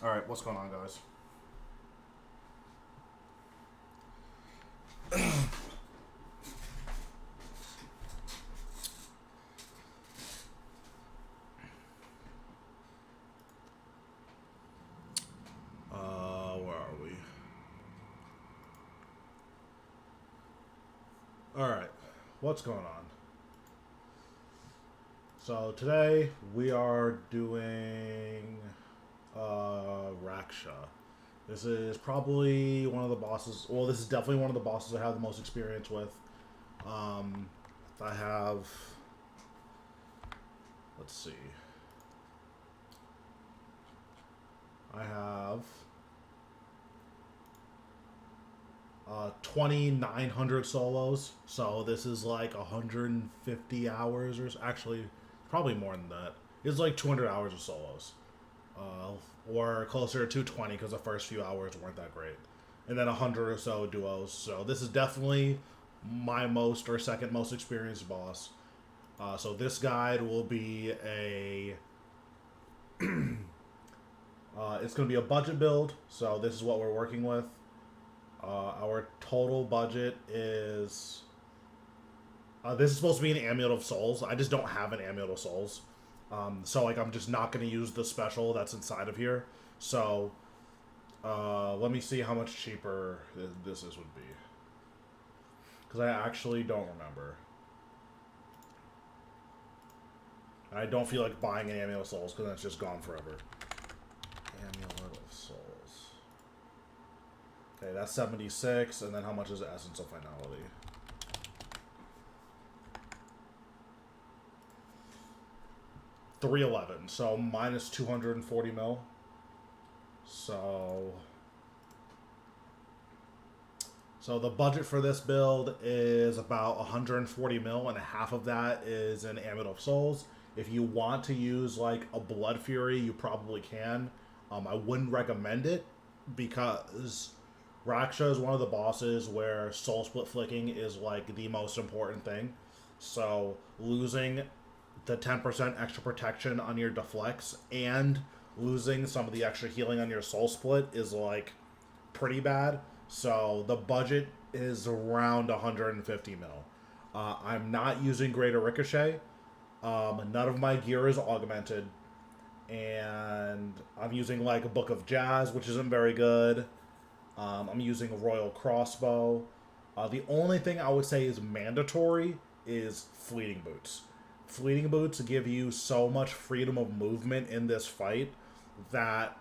Alright, what's going on, guys? Where are we? Alright, what's going on? So, today we are doing Raksha. This is probably one of the bosses. Well, this is definitely one of the bosses I have the most experience with. Um, I have. Let's see. I have 2,900 solos. So this is like 150 hours, or actually, probably more than that. It's like 200 hours of solos. Or closer to 220 because the first few hours weren't that great. And then 100 or so duos. So this is definitely my most or second most experienced boss. So this guide will be a... it's going to be a budget build. So this is what we're working with. Our total budget is... this is supposed to be an Amulet of Souls. I just don't have an Amulet of Souls. So, like, I'm just not going to use the special that's inside of here. So, let me see how much cheaper this would be. Because I actually don't remember. I don't feel like buying an Amulet of Souls because it's just gone forever. Amulet of Souls. Okay, that's 76. And then how much is the Essence of Finality? $311, so minus 240 mil. So the budget for this build is about 140 mil, and half of that is an Amulet of Souls. If you want to use like a Blood Fury, you probably can. I wouldn't recommend it because Raksha is one of the bosses where Soul Split flicking is like the most important thing. So losing the 10% extra protection on your deflects and losing some of the extra healing on your soul split is like pretty bad. So the budget is around 150 mil. I'm not using Greater Ricochet. None of my gear is augmented. And I'm using like a Book of Jazz, which isn't very good. I'm using a Royal Crossbow. The only thing I would say is mandatory is Fleeting Boots. Fleeting Boots give you so much freedom of movement in this fight that,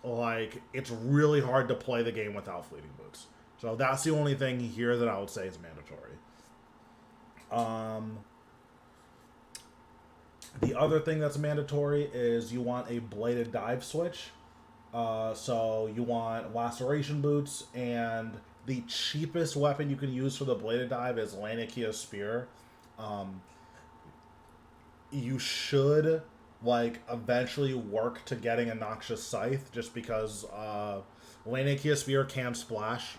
like, it's really hard to play the game without Fleeting Boots. So that's the only thing here that I would say is mandatory. The other thing that's mandatory is you want a Bladed Dive switch. So you want Laceration Boots, and the cheapest weapon you can use for the Bladed Dive is Laniakia's Spear. You should like eventually work to getting a Noxious Scythe just because Laniakia's Spear can splash.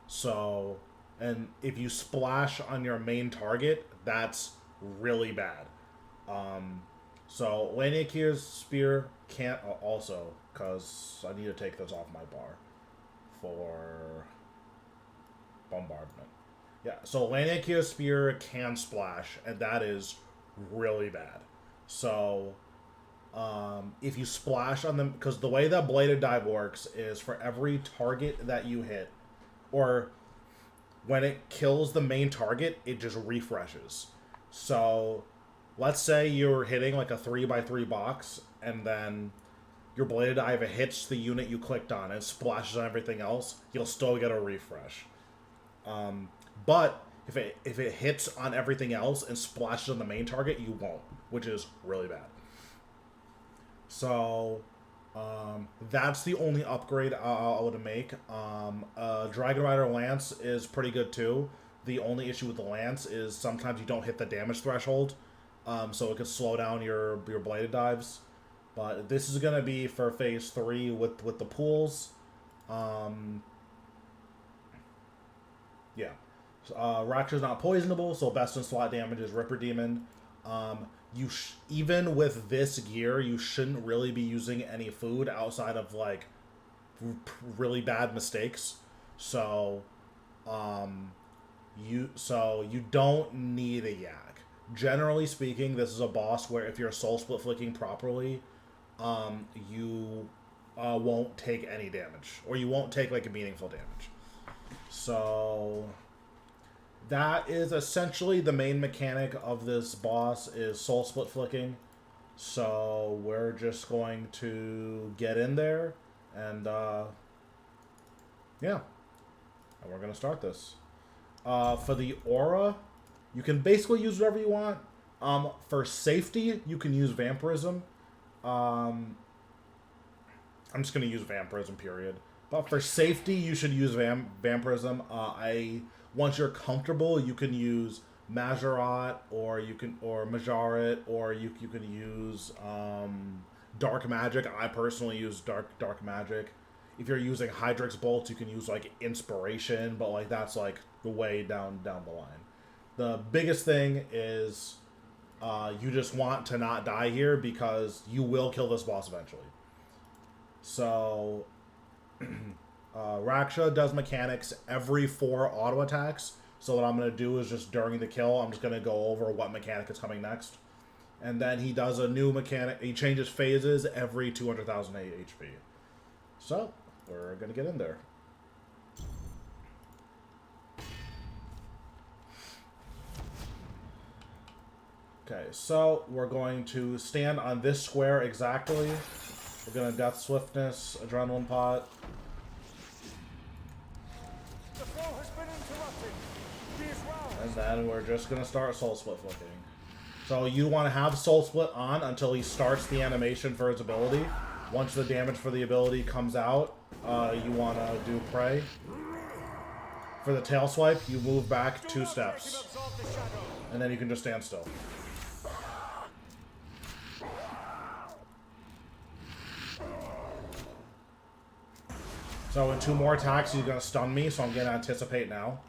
So, and if you splash on your main target, that's really bad. So Laniakia's Spear can't also, because I need to take this off my bar for bombardment. Yeah, so Laniakia's Spear can splash, and that is really bad. So, if you splash on them, because the way that Bladed Dive works is for every target that you hit, or when it kills the main target, it just refreshes. So, let's say you're hitting like a 3x3 box, and then your Bladed Dive hits the unit you clicked on and splashes on everything else, you'll still get a refresh. But if it hits on everything else and splashes on the main target, you won't, which is really bad. So that's the only upgrade I would make. Dragon Rider Lance is pretty good too. The only issue with the Lance is sometimes you don't hit the damage threshold, so it could slow down your Bladed Dives. But this is going to be for Phase 3 with the pools. Yeah. Raksha's not poisonable, so best in slot damage is Ripper Demon. Even with this gear, you shouldn't really be using any food outside of like really bad mistakes. So, you don't need a yak. Generally speaking, this is a boss where if you're soul split flicking properly, you won't take any damage, or you won't take like a meaningful damage. So that is essentially the main mechanic of this boss, is soul split flicking. So we're just going to get in there and yeah, and we're gonna start this. For the aura, you can basically use whatever you want. For safety, you can use vampirism. I'm just gonna use vampirism, period. But for safety, you should use vampirism. Once you're comfortable, you can use Majorat, or Majoret, or you can use dark magic. I personally use dark magic. If you're using Hydrix bolts, you can use like inspiration, but like that's like the way down the line. The biggest thing is you just want to not die here, because you will kill this boss eventually. So Raksha does mechanics every 4 auto attacks. So what I'm going to do is just during the kill, I'm just going to go over what mechanic is coming next. And then he does a new mechanic. He changes phases every 200,000 HP. So we're going to get in there. Okay, so we're going to stand on this square exactly. We're going to Death Swiftness, Adrenaline Pot. The flow has been interrupted. He is roused. And then we're just going to start Soul Split flicking. So you want to have Soul Split on until he starts the animation for his ability. Once the damage for the ability comes out, you want to do Prey. For the tail swipe, you move back 2 steps. And then you can just stand still. So in 2 more attacks, he's going to stun me, so I'm going to anticipate now.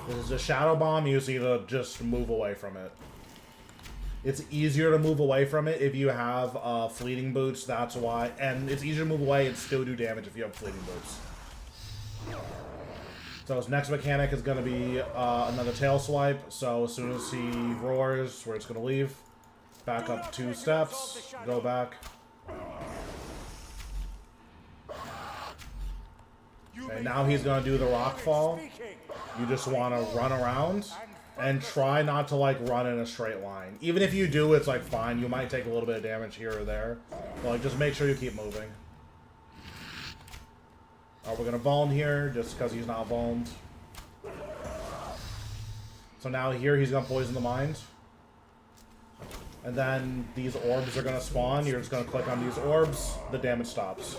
This is a Shadow Bomb. You just need to just move away from it. It's easier to move away from it if you have Fleeting Boots, that's why. And it's easier to move away and still do damage if you have Fleeting Boots. So his next mechanic is going to be another Tail Swipe. So as soon as he roars, we're just going to leave. Back up 2 steps. Go back. Okay, now he's going to do the Rock Fall. You just want to run around and try not to like run in a straight line. Even if you do, it's like fine. You might take a little bit of damage here or there. But like, just make sure you keep moving. We're going to Vuln here just because he's not Vulned. So now here he's going to Poison the Mind. And then these orbs are going to spawn. You're just going to click on these orbs. The damage stops.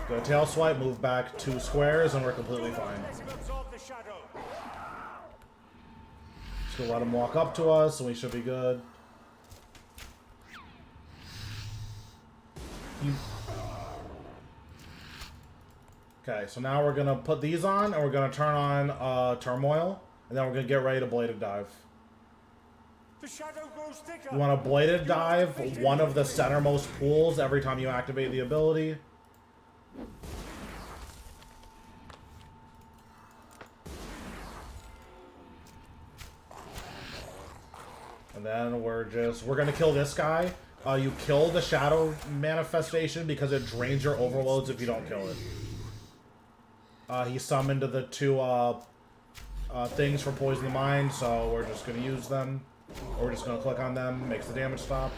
Go tail swipe, move back 2 squares, and we're completely fine. Just gonna let him walk up to us, and we should be good. Okay, so now we're gonna put these on, and we're gonna turn on Turmoil, and then we're gonna get ready to Bladed Dive. You want to Bladed Dive one of the centermost pools every time you activate the ability. And then we're gonna kill this guy. You kill the Shadow Manifestation because it drains your overloads if you don't kill it. He summoned the 2 things for Poison the Mind, so we're just gonna use them. Or we're just gonna click on them, makes the damage stop.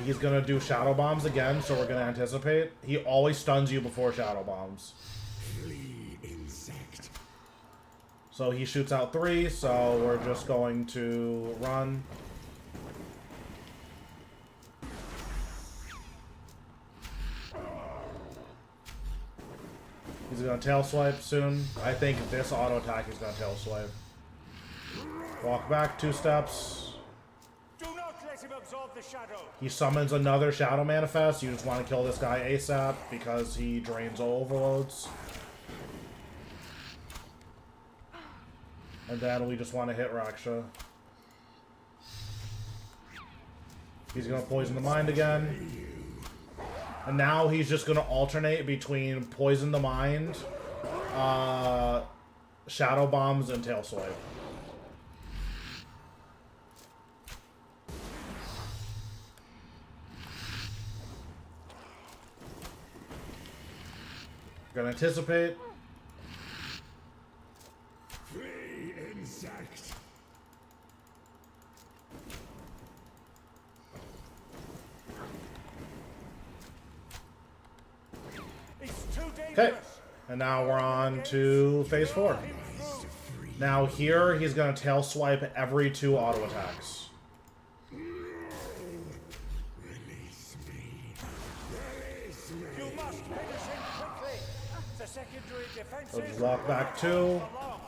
He's gonna do Shadow Bombs again, so we're gonna anticipate. He always stuns you before Shadow Bombs. So he shoots out 3, so we're just going to run. gonna tail swipe soon. I think this auto attack is gonna tail swipe. Walk back 2 steps. Do not let him absorb the shadow. He summons another Shadow Manifest. You just want to kill this guy ASAP because he drains all overloads. And then we just want to hit Raksha. He's going to Poison the Mind again. And now he's just going to alternate between Poison the Mind, Shadow Bombs, and Tail Swipe. Gonna anticipate. Free insect. It's too dangerous. Okay. And now we're on to phase 4. Now here he's gonna tail swipe every 2 auto attacks. Release me. Release me. You must finish him quickly. The secondary defenses. So just walk back 2. Along.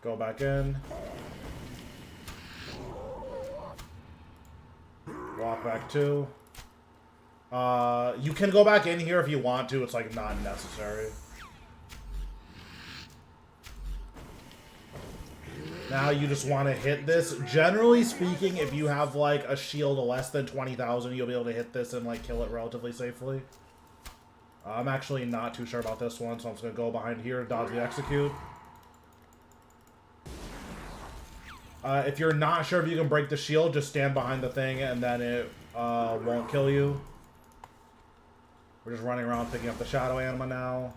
Go back in. Walk back 2. You can go back in here if you want to. It's like not necessary. Now you just want to hit this. Generally speaking, if you have like a shield of less than 20,000, you'll be able to hit this and like kill it relatively safely. I'm actually not too sure about this one, so I'm just going to go behind here to dodge the execute. If you're not sure if you can break the shield, just stand behind the thing and then it won't kill you. We're just running around picking up the Shadow Anima now.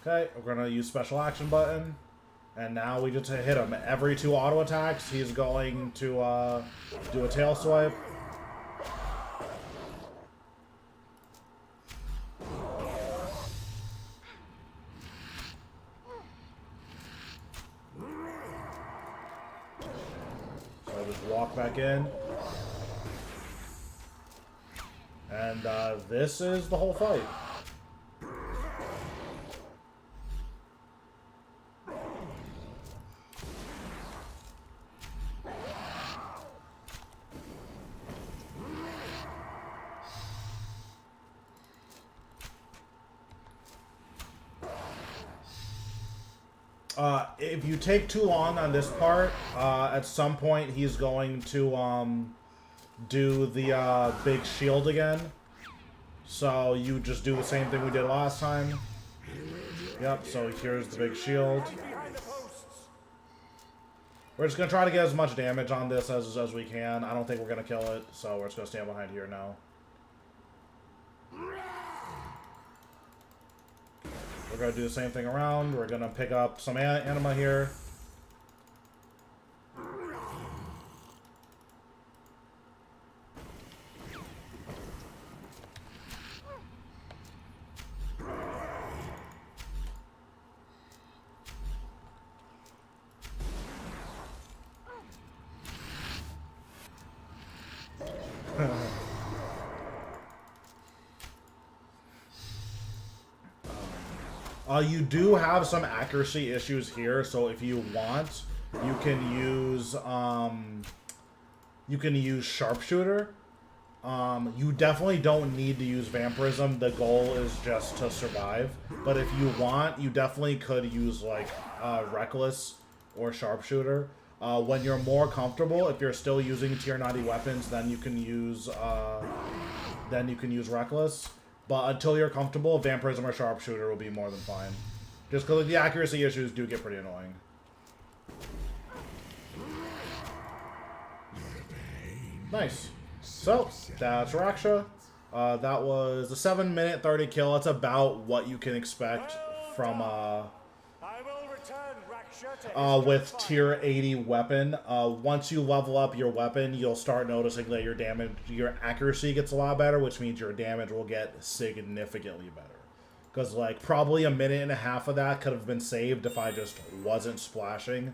Okay, we're going to use Special Action button. And now we just hit him. Every 2 auto attacks, he's going to do a tail swipe. So just walk back in. And this is the whole fight. If you take too long on this part, at some point he's going to do the big shield again. So you just do the same thing we did last time. Yep, so here's the big shield. Behind the posts. We're just going to try to get as much damage on this as we can. I don't think we're going to kill it, so we're just going to stand behind here now. We're going to do the same thing around. We're going to pick up some anima here. You do have some accuracy issues here, so if you want, you can use Sharpshooter. You definitely don't need to use Vampirism. The goal is just to survive. But if you want, you definitely could use like Reckless or Sharpshooter. When you're more comfortable, if you're still using tier 90 weapons, then you can use Reckless. But until you're comfortable, Vampirism or Sharpshooter will be more than fine. Just because the accuracy issues do get pretty annoying. Nice. So, that's Raksha. That was a 7-minute 30 kill. That's about what you can expect from I will return Raksha to his with fire. tier 80 weapon. Once you level up your weapon, you'll start noticing that your accuracy gets a lot better, which means your damage will get significantly better. Because like probably a minute and a half of that could have been saved if I just wasn't splashing.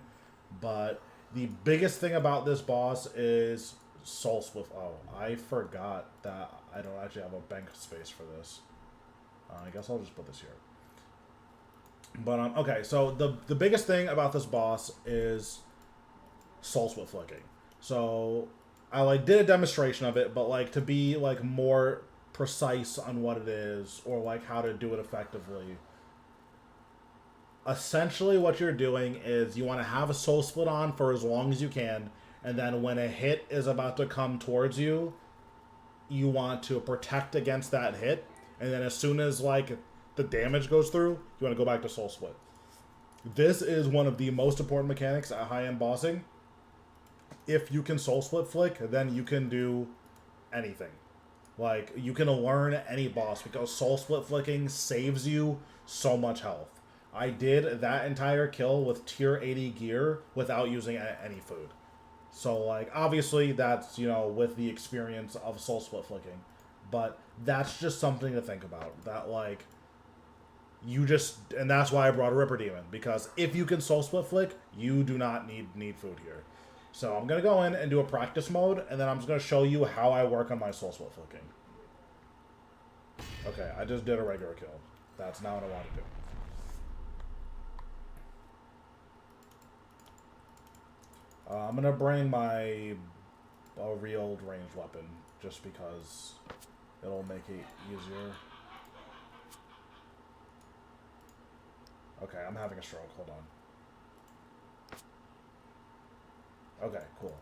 But The biggest thing about this boss is Soul Split. Oh, I forgot that I don't actually have a bank space for this. I guess I'll just put this here. But okay, so the biggest thing about this boss is Soul Split flicking. So I like did a demonstration of it, but like to be like more precise on what it is or like how to do it effectively. Essentially what you're doing is you want to have a Soul Split on for as long as you can, and then when a hit is about to come towards you, you want to protect against that hit, and then as soon as like the damage goes through, you want to go back to Soul Split. This is one of the most important mechanics at high-end bossing. If you can Soul Split flick, then you can do anything. Like, you can learn any boss because Soul Split flicking saves you so much health. I did that entire kill with tier 80 gear without using any food. So, like, obviously that's, you know, with the experience of Soul Split flicking. But that's just something to think about. That, like, you just... And that's why I brought a Ripper Demon. Because if you can Soul Split flick, you do not need food here. So I'm going to go in and do a practice mode, and then I'm just going to show you how I work on my Soul Split flicking. Okay, I just did a regular kill. That's not what I want to do. I'm going to bring my real ranged weapon, just because it'll make it easier. Okay, I'm having a stroke. Hold on. Okay, cool.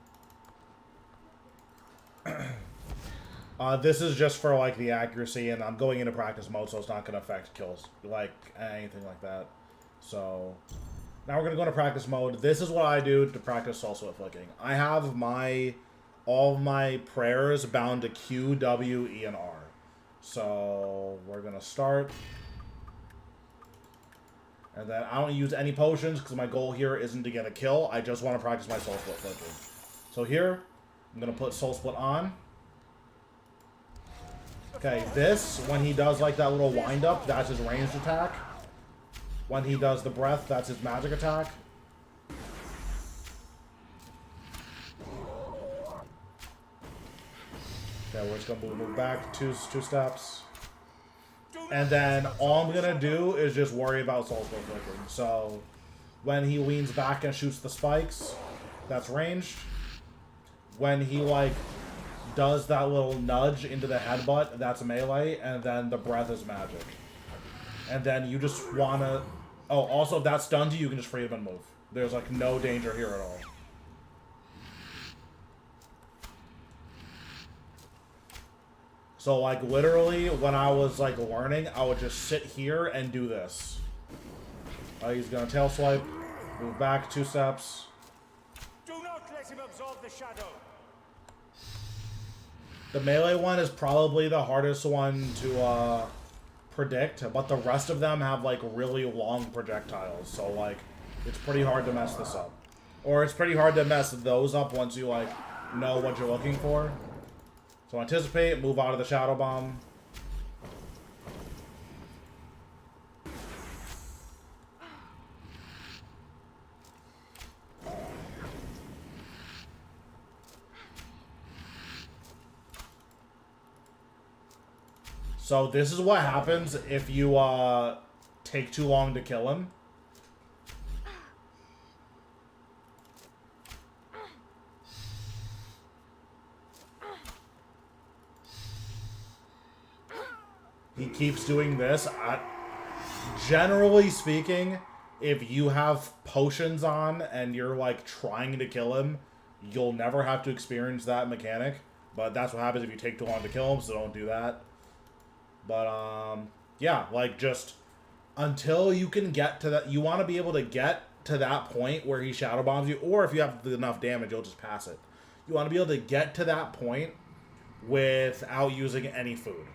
This is just for, like, the accuracy, and I'm going into practice mode, so it's not going to affect kills, like, anything like that. So... Now we're going to go into practice mode. This is what I do to practice Soul Split flicking. I have all of my prayers bound to Q, W, E, and R. So we're going to start. And then I don't use any potions because my goal here isn't to get a kill. I just want to practice my Soul Split flicking. So here, I'm going to put Soul Split on. Okay, this, when he does like that little wind up, that's his ranged attack. When he does the breath, that's his magic attack. Okay, we're just gonna move back two steps. And then all I'm gonna do is just worry about Soul Split flicking. So when he leans back and shoots the spikes, that's ranged. When he like does that little nudge into the headbutt, that's melee, and then the breath is magic. And then you just wanna... Oh, also, if that stuns you, you can just free him and move. There's, like, no danger here at all. So, like, literally, when I was, like, learning, I would just sit here and do this. He's gonna tail swipe, move back 2 steps. Do not let him absorb the shadow. The melee one is probably the hardest one to, predict, but the rest of them have like really long projectiles, so like it's pretty hard to mess this up, or it's pretty hard to mess those up once you like know what you're looking for. So anticipate, move out of the shadow bomb. So this is what happens if you take too long to kill him. He keeps doing this. Generally speaking, if you have potions on and you're like trying to kill him, you'll never have to experience that mechanic. But that's what happens if you take too long to kill him, so don't do that. But, yeah, like, just until you can get to that, you want to be able to get to that point where he shadow bombs you, or if you have enough damage, you'll just pass it. You want to be able to get to that point without using any food.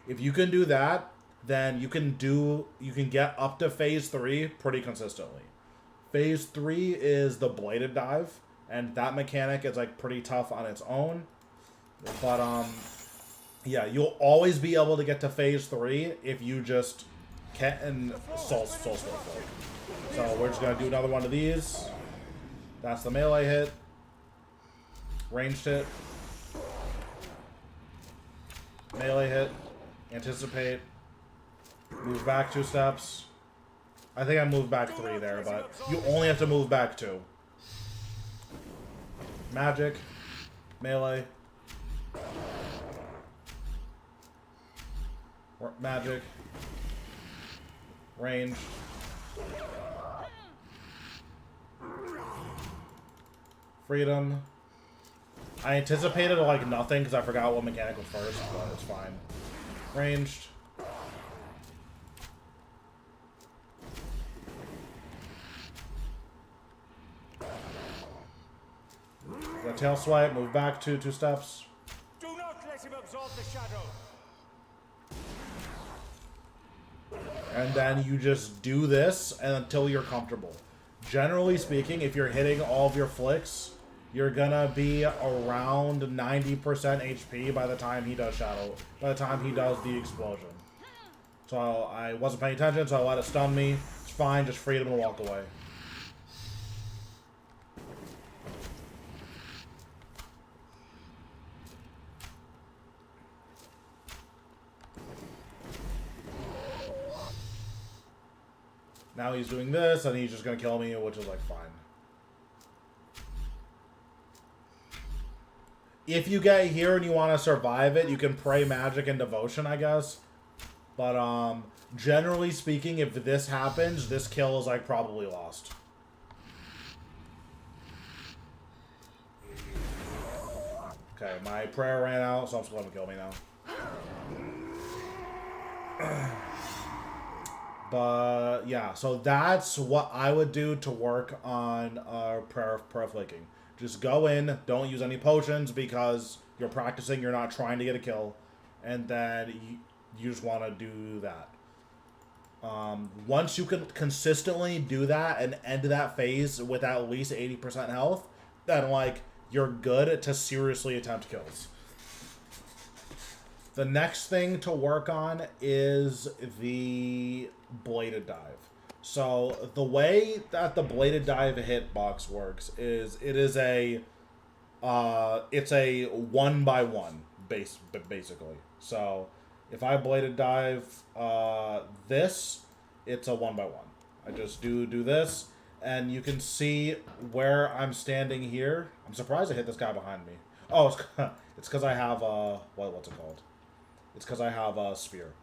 If you can do that, then you can get up to phase 3 pretty consistently. Phase 3 is the bladed dive, and that mechanic is, like, pretty tough on its own. But, yeah, you'll always be able to get to phase 3 if you just can Soul Split. So we're just gonna do another one of these. That's the melee hit. Ranged hit. Melee hit. Anticipate. Move back 2 steps. I think I moved back 3 there, but you only have to move back 2. Magic. Melee. Magic. Range. Freedom. I anticipated like nothing because I forgot what mechanic was first, but it's fine. Ranged. Got tail swipe, move back 2 steps. Do not let him absorb the shadow. And then you just do this until you're comfortable. Generally speaking, if you're hitting all of your flicks, you're gonna be around 90% HP by the time he does shadow, by the time he does the explosion. So I wasn't paying attention, so I let it stun me. It's fine, just freedom and walk away. Now he's doing this, and he's just gonna kill me, which is like fine. If you get here and you want to survive it, you can pray magic and devotion, I guess. But generally speaking, if this happens, this kill is like probably lost. Okay, my prayer ran out, so I'm just gonna kill me now. But yeah, so that's what I would do to work on prayer flicking. Just go in, don't use any potions because you're practicing, you're not trying to get a kill, and then you just want to do that. Once you can consistently do that and end that phase with at least 80% health, then like you're good to seriously attempt kills. The next thing to work on is the bladed dive. So the way that the bladed dive hitbox works is it's a 1-by-1 basically. So if I bladed dive this, it's a 1-by-1. I just do this, and you can see where I'm standing here. I'm surprised I hit this guy behind me. Oh, it's because I have what's it called? It's because I have a spear,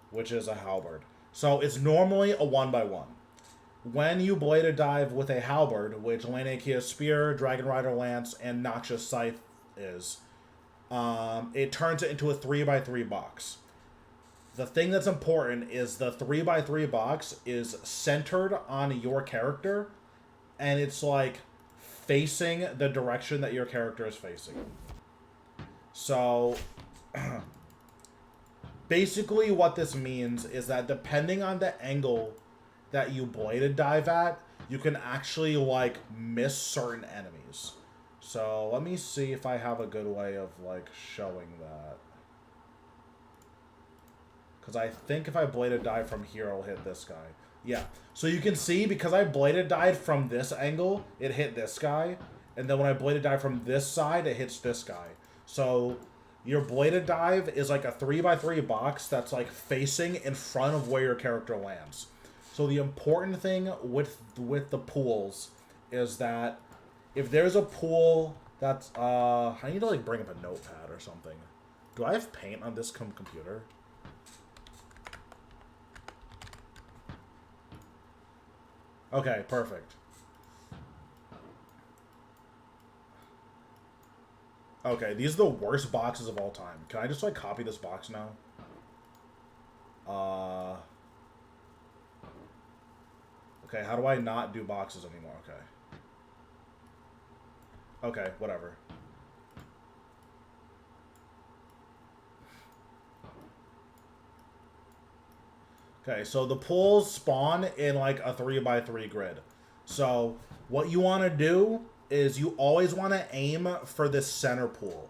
which is a halberd. So it's normally a 1-by-1. When you bladed dive with a halberd, which Laniakia's spear, Dragon Rider lance, and Noxious scythe is, it turns it into a 3-by-3 box. The thing that's important is the 3-by-3 box is centered on your character, and it's like facing the direction that your character is facing. So basically what this means is that depending on the angle that you bladed dive at, you can actually like miss certain enemies. So let me see if I have a good way of like showing that. Because I think if I bladed dive from here, I'll hit this guy. Yeah. So you can see, because I bladed dive from this angle, it hit this guy. And then when I bladed dive from this side, it hits this guy. So your bladed dive is like a 3-by-3 box that's like facing in front of where your character lands. So the important thing with the pools is that if there's a pool that's I need to like bring up a notepad or something. Do I have paint on this computer? Okay, perfect. Okay, these are the worst boxes of all time. Can I just like copy this box now? Okay, how do I not do boxes anymore? Okay. Okay, whatever. Okay, so the pools spawn in like a 3-by-3 grid. So what you want to do is you always want to aim for the center pool.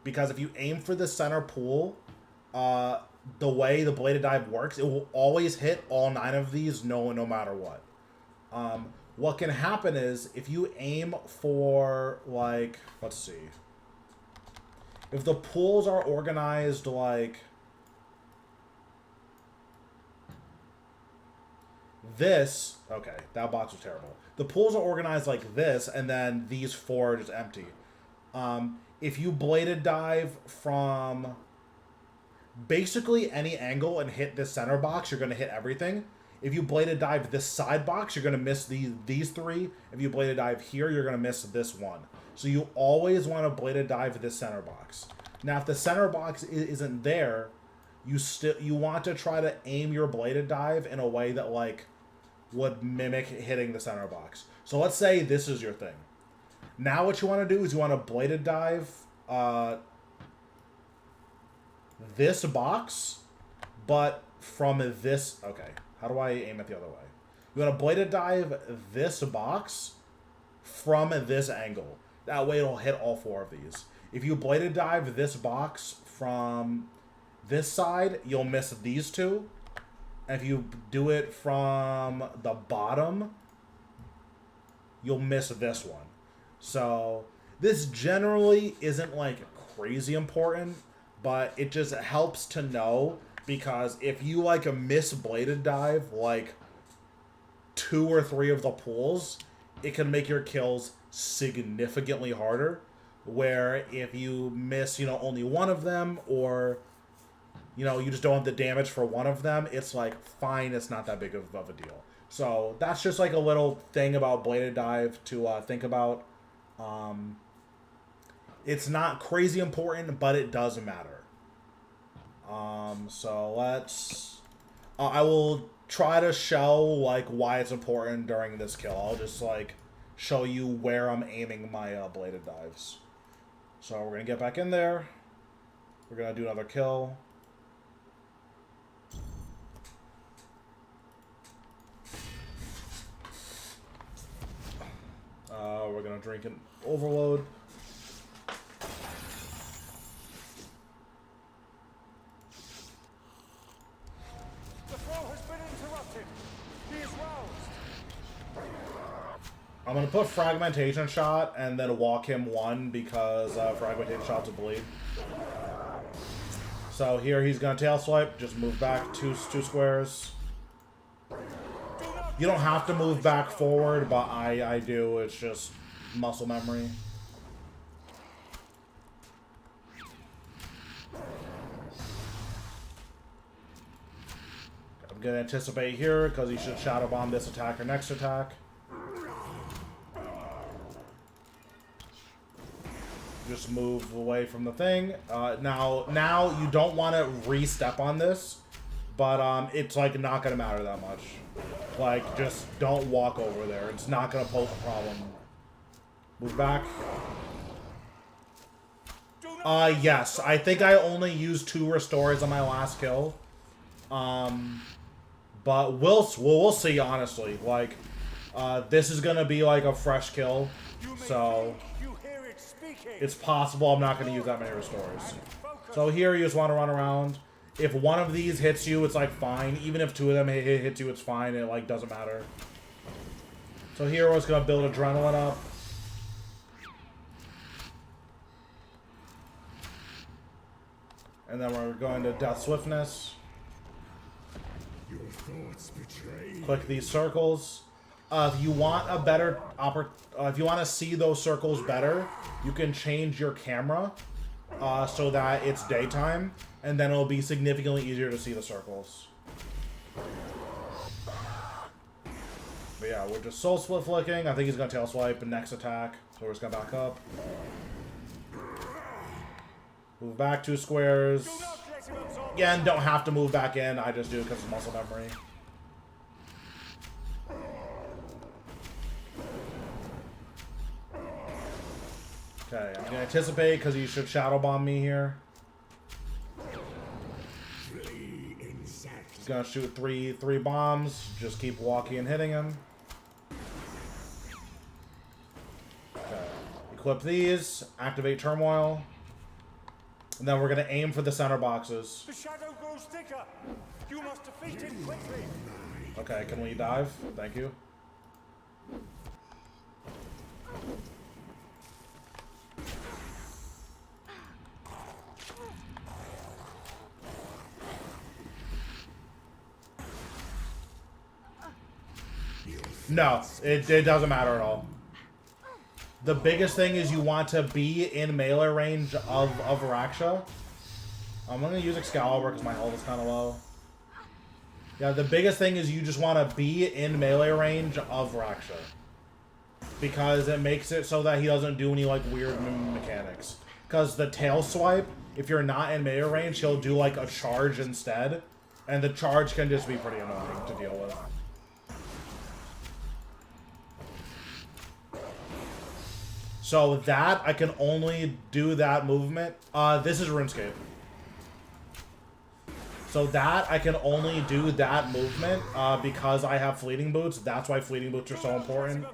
Because if you aim for the center pool, the way the bladed dive works, it will always hit all 9 of these no matter what. what can happen is if you aim for, like, let's see. If the pools are organized like this, okay, that box was terrible. The pools are organized like this, and then these four are just empty. If you bladed dive from basically any angle and hit this center box, you're going to hit everything. If you bladed dive this side box, you're going to miss these three. If you bladed dive here, you're going to miss this one. So you always want to bladed dive this center box. Now, if the center box isn't there, you want to try to aim your bladed dive in a way that, like, would mimic hitting the center box. So let's say this is your thing. Now what you want to do is you want to bladed dive this box, but from this... Okay, how do I aim it the other way? You want to bladed dive this box from this angle. That way it'll hit all four of these. If you bladed dive this box from this side, you'll miss these two. And if you do it from the bottom, you'll miss this one. So this generally isn't like crazy important, but it just helps to know, because if you like a miss-bladed dive like 2 or 3 of the pools, it can make your kills significantly harder. Where if you miss, you know, only one of them, or you know, you just don't have the damage for one of them, it's like fine, it's not that big of a deal. So that's just like a little thing about bladed dive to think about. It's not crazy important, but it does matter. So let's... I will try to show, like, why it's important during this kill. I'll just, like, show you where I'm aiming my bladed dives. So we're going to get back in there. We're going to do another kill. We're going to drink an overload. The flow has been interrupted. He is roused. I'm going to put Fragmentation Shot and then walk him 1 because Fragmentation Shot's a bleed. So here he's going to tail swipe. Just move back two squares. You don't have to move back forward, but I do. It's just muscle memory. I'm going to anticipate here because he should Shadow Bomb this attack or next attack. Just move away from the thing. Now you don't want to re-step on this, but it's like not going to matter that much. Like, just don't walk over there. It's not going to pose a problem. Move back. Yes. I think I only used 2 restores on my last kill. But we'll see, honestly. Like, this is going to be like a fresh kill. So it's possible I'm not going to use that many restores. So here you just want to run around. If one of these hits you, it's like fine. Even if 2 of them hits you, it's fine. It like doesn't matter. So here we're just gonna build adrenaline up. And then we're going to Death Swiftness. Your thoughts betray. Click these circles. If you want a better if you want to see those circles better, you can change your camera so that it's daytime. And then it'll be significantly easier to see the circles. But yeah, we're just soul split flicking. I think he's gonna tail swipe and next attack. So we're just gonna back up. Move back 2 squares. Again, don't have to move back in. I just do because it's muscle memory. Okay, I'm gonna anticipate because he should shadow bomb me here. He's gonna shoot three bombs. Just keep walking and hitting him. Okay. Equip these. Activate Turmoil. And then we're gonna aim for the center boxes. The shadow grows thicker. You must defeat it quickly. Okay, can we dive? Thank you. No, it doesn't matter at all. The biggest thing is you want to be in melee range of Raksha. I'm going to use Excalibur because my health is kind of low. Yeah, the biggest thing is you just want to be in melee range of Raksha. Because it makes it so that he doesn't do any, like, weird mechanics. Because the tail swipe, if you're not in melee range, he'll do, like, a charge instead. And the charge can just be pretty annoying to deal with. So that, I can only do that movement. This is RuneScape. So that, I can only do that movement because I have Fleeting Boots. That's why Fleeting Boots are so important.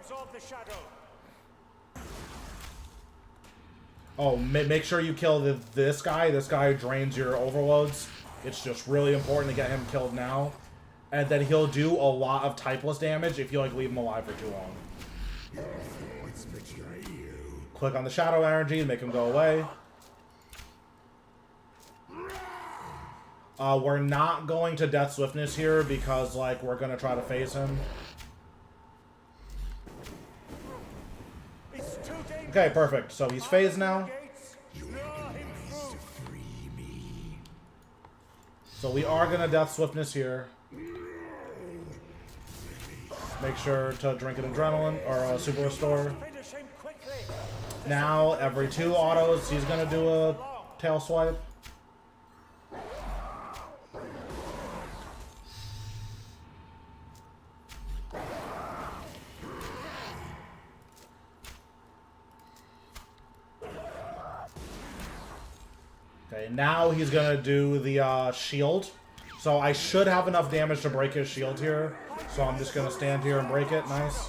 Oh, make sure you kill this guy. This guy drains your overloads. It's just really important to get him killed now. And then he'll do a lot of typeless damage if you, like, leave him alive for too long. Click on the Shadow Energy and make him go away. We're not going to Death Swiftness here because, like, we're going to try to phase him. Okay, perfect. So he's phased now. So we are going to Death Swiftness here. Make sure to drink an Adrenaline or a Super Restore. Now, every 2 autos, he's going to do a Tail Swipe. Okay, now he's gonna do the shield. So I should have enough damage to break his shield here. So I'm just gonna stand here and break it. Nice.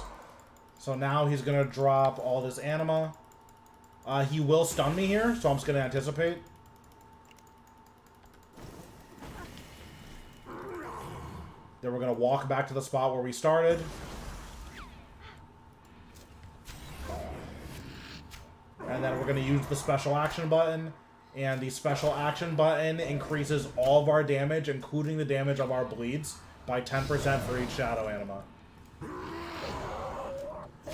So now he's gonna drop all this anima. He will stun me here, so I'm just gonna anticipate. Then we're gonna walk back to the spot where we started. And then we're gonna use the special action button. And the special action button increases all of our damage, including the damage of our bleeds, by 10% for each Shadow Anima.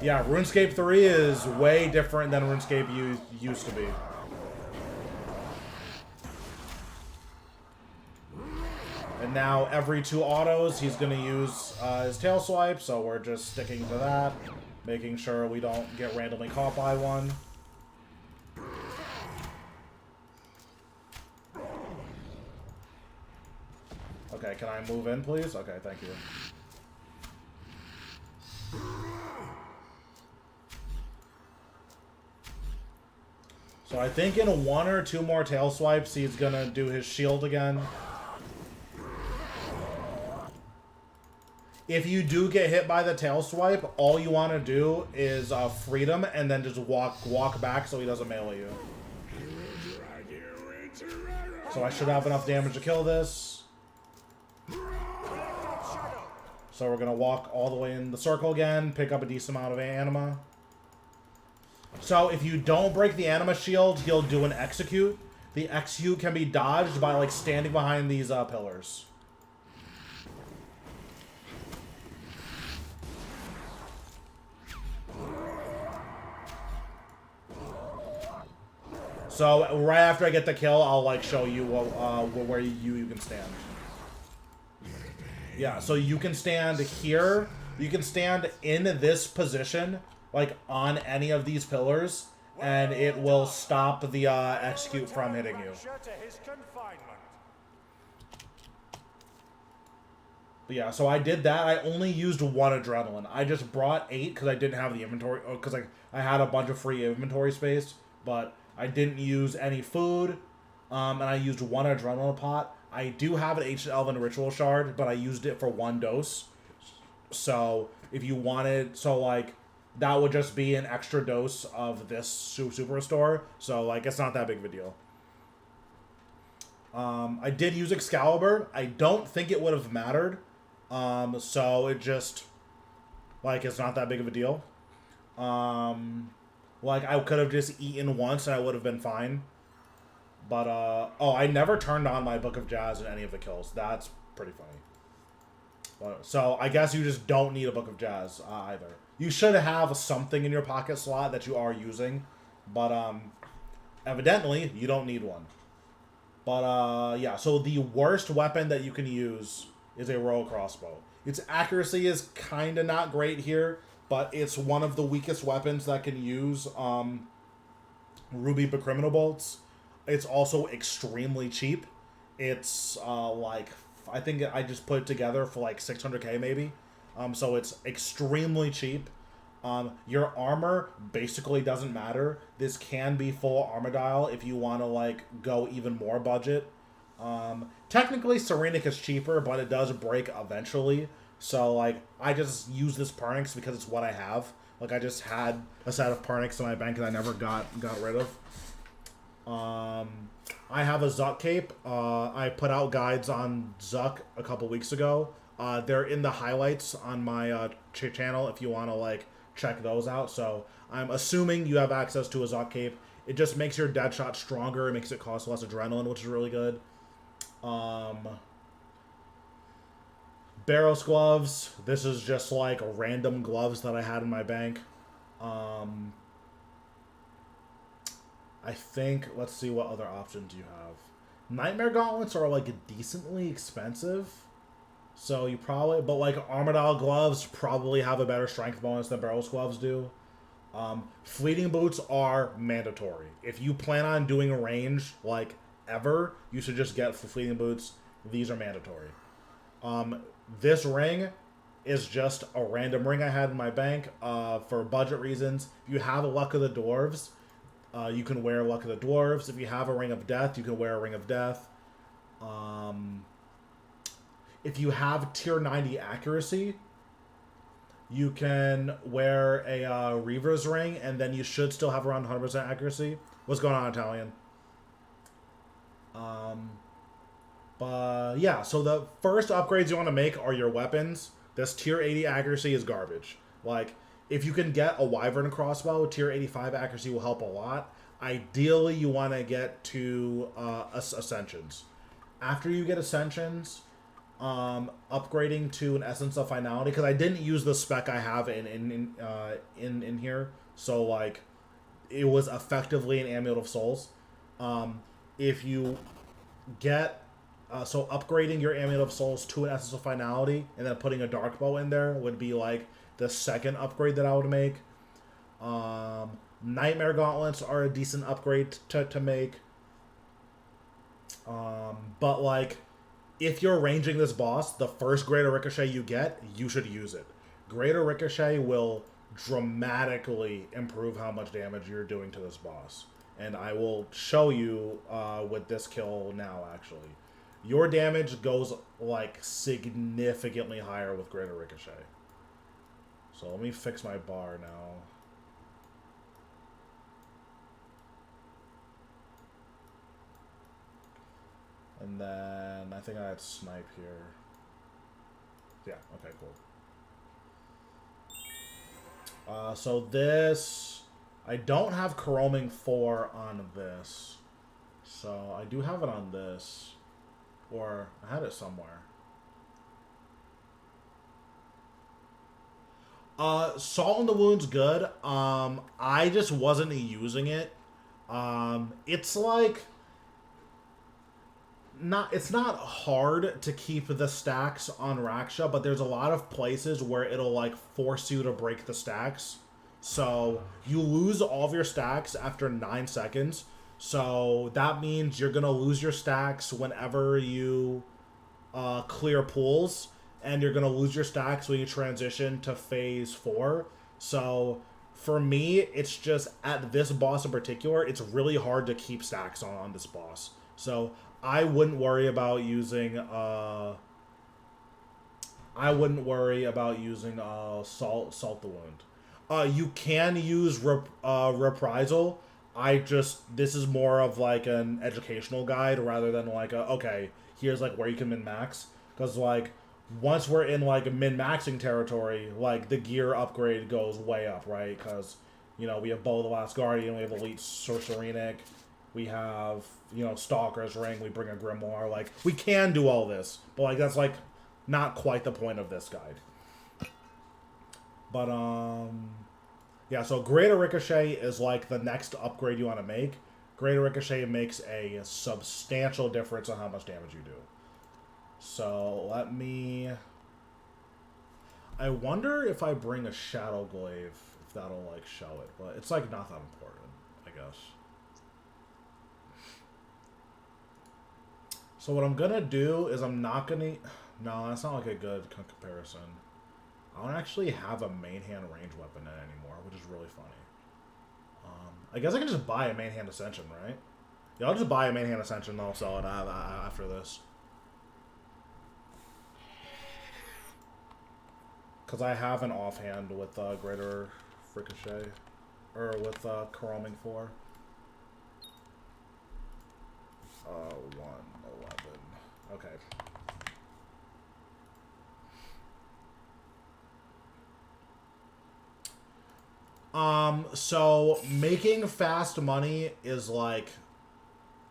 Yeah, RuneScape 3 is way different than RuneScape used to be. And now every 2 autos, he's going to use his Tail Swipe, so we're just sticking to that, making sure we don't get randomly caught by one. Okay, can I move in, please? Okay, thank you. So I think in 1 or 2 more tail swipes, he's gonna do his shield again. If you do get hit by the tail swipe, all you want to do is freedom and then just walk back so he doesn't melee you. So I should have enough damage to kill this. So we're going to walk all the way in the circle again, pick up a decent amount of anima. So if you don't break the anima shield, he'll do an execute. The execute can be dodged by, like, standing behind these pillars. So right after I get the kill, I'll, like, show you where you can stand. Yeah, so you can stand here. You can stand in this position, like on any of these pillars, and it will stop the execute from hitting you. But yeah, so I did that. I only used 1 adrenaline. I just brought 8 because I didn't have the inventory, because I had a bunch of free inventory space, but I didn't use any food, and I used 1 adrenaline pot. I do have an Ancient Elven Ritual Shard, but I used it for 1 dose. So, if you wanted... So, like, that would just be an extra dose of this Super Restore. So, like, it's not that big of a deal. I did use Excalibur. I don't think it would have mattered. So, it just... Like, it's not that big of a deal. Like, I could have just eaten once and I would have been fine. But, oh, I never turned on my Book of Jazz in any of the kills. That's pretty funny. So I guess you just don't need a Book of Jazz either. You should have something in your pocket slot that you are using, but evidently you don't need one. But yeah, so the worst weapon that you can use is a Royal Crossbow. Its accuracy is kind of not great here, but it's one of the weakest weapons that can use Ruby Criminal Bolts. It's also extremely cheap. It's like, I think I just put it together for like 600k maybe. So it's extremely cheap. Your armor basically doesn't matter. This can be full Armadial if you want to like go even more budget. Technically Serenic is cheaper, but it does break eventually. So like I just use this Pernix because it's what I have. Like I just had a set of Pernix in my bank and I never got rid of. I have a Zuck cape. I put out guides on Zuck a couple weeks ago. They're in the highlights on my channel if you want to like check those out. So I'm assuming you have access to a Zuck cape. It just makes your dead shot stronger. It makes it cost less adrenaline, which is really good. Barrows gloves. This is just like random gloves that I had in my bank. I think, let's see what other options you have. Nightmare gauntlets are like decently expensive. So you probably, but like Armadial gloves probably have a better strength bonus than Barrows gloves do. Fleeting boots are mandatory. If you plan on doing a range like ever, you should just get fleeting boots. These are mandatory. This ring is just a random ring I had in my bank for budget reasons. If you have a Luck of the Dwarves, you can wear Luck of the Dwarves. If you have a Ring of Death, you can wear a Ring of Death. If you have tier 90 accuracy, you can wear a Reaver's Ring, and then you should still have around 100% accuracy. What's going on, Italian? But yeah, so the first upgrades you want to make are your weapons. This tier 80 accuracy is garbage. Like, if you can get a Wyvern crossbow, tier 85 accuracy will help a lot. Ideally, you want to get to Ascensions. After you get Ascensions, upgrading to an Essence of Finality, because I didn't use the spec I have in here, so like it was effectively an Amulet of Souls. If you get so upgrading your Amulet of Souls to an Essence of Finality and then putting a Dark Bow in there would be like the second upgrade that I would make. Nightmare Gauntlets are a decent upgrade to make. But like, if you're ranging this boss, the first Greater Ricochet you get, you should use it. Greater Ricochet will dramatically improve how much damage you're doing to this boss. And I will show you with this kill now, actually. Your damage goes like significantly higher with Greater Ricochet. So let me fix my bar now. And then I think I had Snipe here. Yeah, okay, cool. So this, I don't have Coroming 4 on this. So I do have it on this. Or I had it somewhere. Salt in the Wound's good. I just wasn't using it. It's like it's not hard to keep the stacks on Raksha, but there's a lot of places where it'll like force you to break the stacks. So you lose all of your stacks after 9 seconds. So that means you're gonna lose your stacks whenever you clear pools, and you're gonna lose your stacks when you transition to phase 4. So for me, it's just at this boss in particular, it's really hard to keep stacks on this boss. So I wouldn't worry about using Salt the Wound. You can use Reprisal. This is more of like an educational guide rather than like okay, here's like where you can min-max. Because like once we're in like min-maxing territory, like the gear upgrade goes way up, right? Because, you know, we have Bow of the Last Guardian, we have Elite Sorcerenic, we have, you know, Stalker's Ring, we bring a Grimoire. Like, we can do all this, but like that's like not quite the point of this guide. But yeah, so Greater Ricochet is like the next upgrade you want to make. Greater Ricochet makes a substantial difference on how much damage you do. So let me... I wonder if I bring a Shadow Glaive, if that'll like show it, but it's like not that important, I guess. So what I'm gonna do is I'm not gonna... No, that's not like a good comparison. I don't actually have a main hand range weapon anymore, which is really funny. I guess I can just buy a main hand Ascension, right? Yeah, I'll just buy a main hand Ascension and I'll sell it after this. Because I have an offhand with Greater Ricochet. Or with Coroming 4. 111. Okay. So making fast money is like,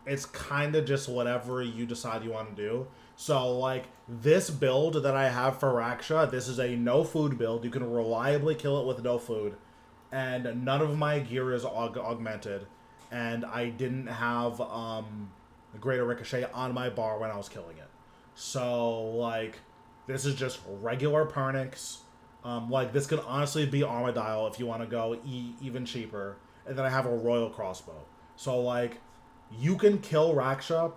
it's kind of just whatever you decide you want to do. So like this build that I have for Raksha, this is a no food build. You can reliably kill it with no food, and none of my gear is augmented, and I didn't have Greater Ricochet on my bar when I was killing it. So like this is just regular Pernix. Like, this could honestly be Armadile if you want to go even cheaper. And then I have a Royal Crossbow. So, like, you can kill Raksha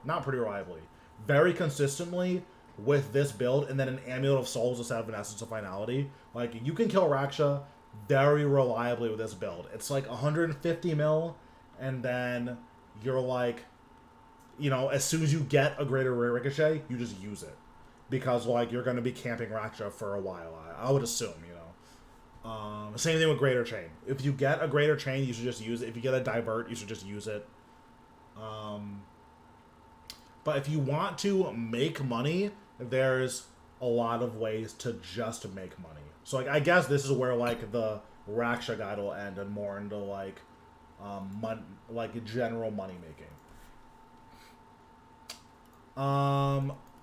not pretty reliably, very consistently with this build, and then an Amulet of Souls instead of an Essence of Finality. Like, you can kill Raksha very reliably with this build. It's like 150 mil, and then you're like, you know, as soon as you get a Greater Ricochet, you just use it. Because, like, you're going to be camping Raksha for a while, I would assume, you know. Same thing with Greater Chain. If you get a Greater Chain, you should just use it. If you get a Divert, you should just use it. But if you want to make money, there's a lot of ways to just make money. So, like, I guess this is where, like, the Raksha guide will end and more into, like, general money making.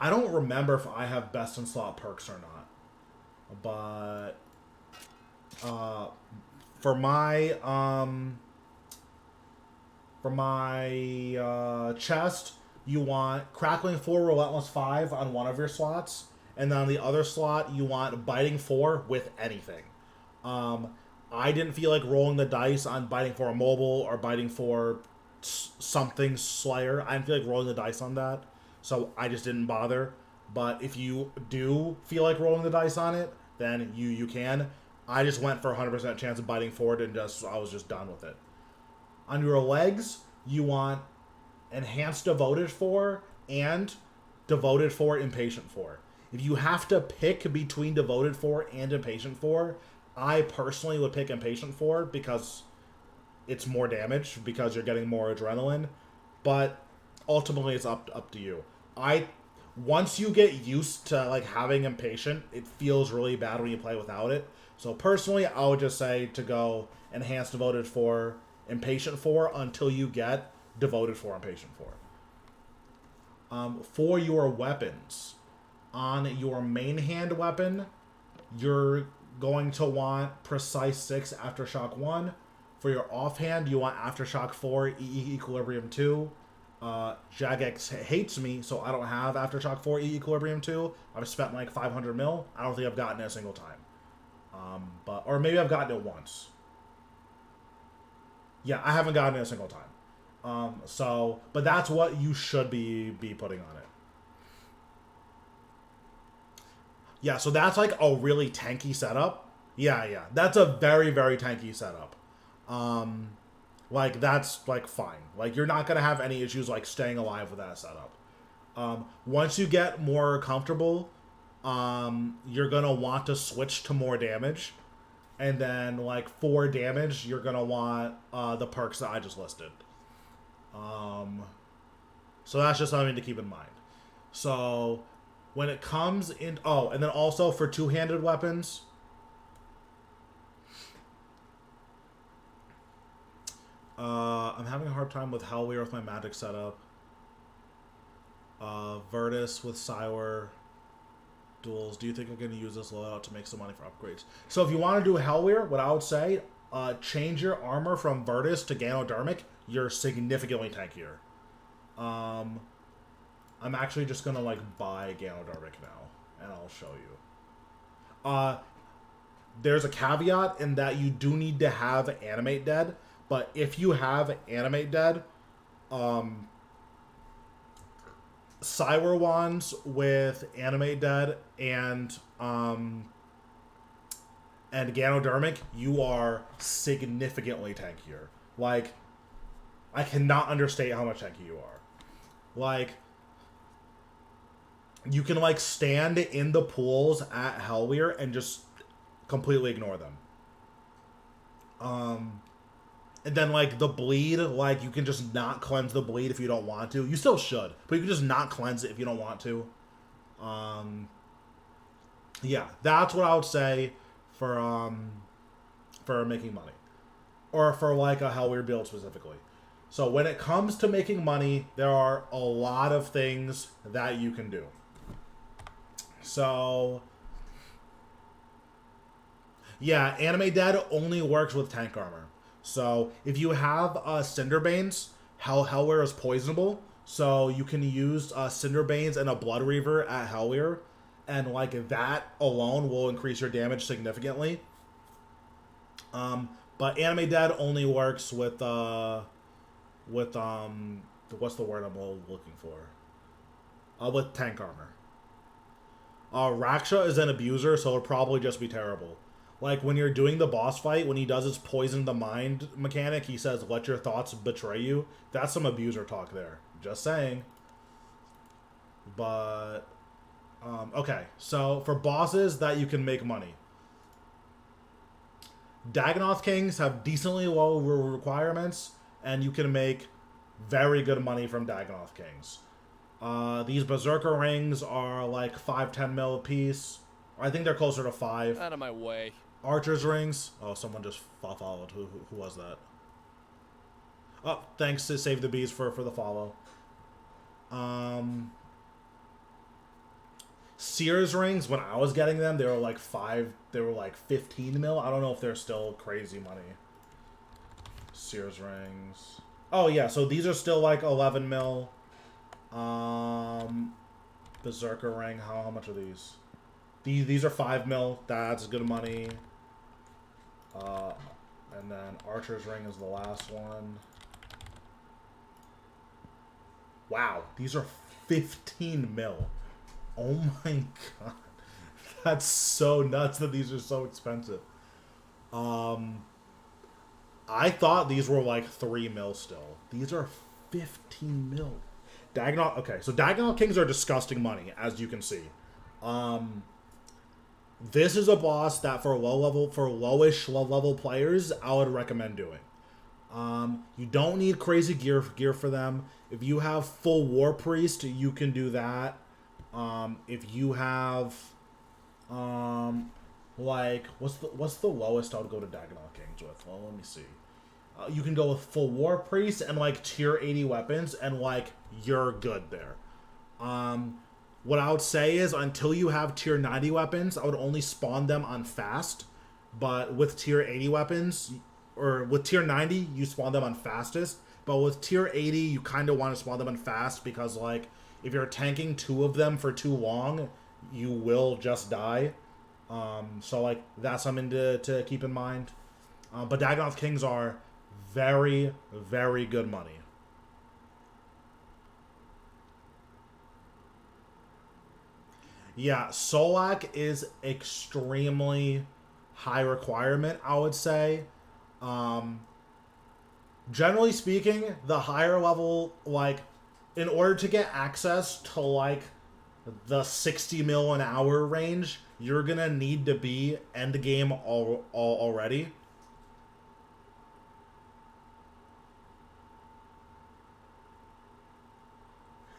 I don't remember if I have best in slot perks or not, but for my chest, you want Crackling 4, Relentless 5 on one of your slots, and then on the other slot, you want Biting 4 with anything. I didn't feel like rolling the dice on Biting 4 Immobile or Biting 4 something Slayer. I didn't feel like rolling the dice on that. So I just didn't bother. But if you do feel like rolling the dice on it, then you can. I just went for 100% chance of biting forward and I was just done with it. On your legs, you want Enhanced Devoted 4 and Devoted 4, Impatient 4. If you have to pick between Devoted 4 and Impatient 4, I personally would pick Impatient 4 because it's more damage, because you're getting more adrenaline. But ultimately, it's up to you. Once you get used to like having Impatient, it feels really bad when you play without it. So personally, I would just say to go Enhanced Devoted 4, Impatient 4 until you get Devoted 4, Impatient 4. For your weapons, on your main hand weapon, you're going to want Precise 6, Aftershock 1. For your offhand, you want Aftershock 4, Equilibrium 2. Jagex hates me, so I don't have Aftershock 4 Equilibrium 2. I've spent like 500 mil. I don't think I've gotten it a single time. Or maybe I've gotten it once. Yeah, I haven't gotten it a single time. But that's what you should be putting on it. Yeah, so that's like a really tanky setup. Yeah, that's a very, very tanky setup. Like, that's, like, fine. Like, you're not going to have any issues, like, staying alive with that setup. Once you get more comfortable, you're going to want to switch to more damage. And then, like, for damage, you're going to want the perks that I just listed. So that's just something to keep in mind. So, when it comes in... Oh, and then also for two-handed weapons... I'm having a hard time with Hellweir with my magic setup. Virtus with Cywer. Duels. Do you think I'm going to use this loadout to make some money for upgrades? So if you want to do Hellweir, what I would say, change your armor from Virtus to Ganodermic. You're significantly tankier. I'm actually just going to, like, buy Ganodermic now, and I'll show you. There's a caveat in that you do need to have Animate Dead, but if you have Animate Dead, Cyber Wands with Animate Dead and Ganodermic, you are significantly tankier. Like, I cannot understate how much tanky you are. Like, you can, like, stand in the pools at Hellweir and just completely ignore them. And then, like, the bleed, like, you can just not cleanse the bleed if you don't want to. You still should, but you can just not cleanse it if you don't want to. Yeah, that's what I would say for making money. Or for, like, a Hellweir build specifically. So when it comes to making money, there are a lot of things that you can do. So, yeah, Animate Dead only works with tank armor. So if you have Cinderbanes, Hellweir is poisonable. So you can use Cinderbanes and a Blood Reaver at Hellweir. And like that alone will increase your damage significantly. But Animate Dead only works with what's the word I'm looking for? With tank armor. Raksha is an abuser, so it'll probably just be terrible. Like, when you're doing the boss fight, when he does his poison the mind mechanic, he says, let your thoughts betray you. That's some abuser talk there. Just saying. But, okay. So, for bosses that you can make money. Dagannoth Kings have decently low requirements, and you can make very good money from Dagannoth Kings. These Berserker rings are like 5-10 mil a piece. I think they're closer to 5. Out of my way. Archer's rings. Oh, someone just followed. Who was that? Oh, thanks to Save the Bees for the follow. Sears rings, when I was getting them, they were like 15 mil. I don't know if they're still crazy money. Sears rings. Oh yeah, so these are still like 11 mil. Berserker ring, how much are these? These are 5 mil. That's good money. And then Archer's ring is the last one. Wow, these are 15 mil. Oh my god. That's so nuts that these are so expensive. I thought these were like 3 mil still. These are 15 mil. Dagannoth, okay, so Dagannoth Kings are disgusting money, as you can see. This is a boss that for lowish level players, I would recommend doing. You don't need crazy gear for them. If you have full War Priest, you can do that. If you have, like, what's the lowest I would go to Dagannoth Kings with? Well, let me see. You can go with full War Priest and like tier 80 weapons, and like you're good there. What I would say is until you have tier 90 weapons, I would only spawn them on fast. But with tier 80 weapons, or with tier 90, you spawn them on fastest. But with tier 80, you kind of want to spawn them on fast because like if you're tanking 2 of them for too long, you will just die. So like that's something to keep in mind. But Dagannoth Kings are very, very good money. Yeah, Solak is extremely high requirement, I would say. Generally speaking, the higher level, like, in order to get access to, like, the 60 mil an hour range, you're gonna need to be endgame already.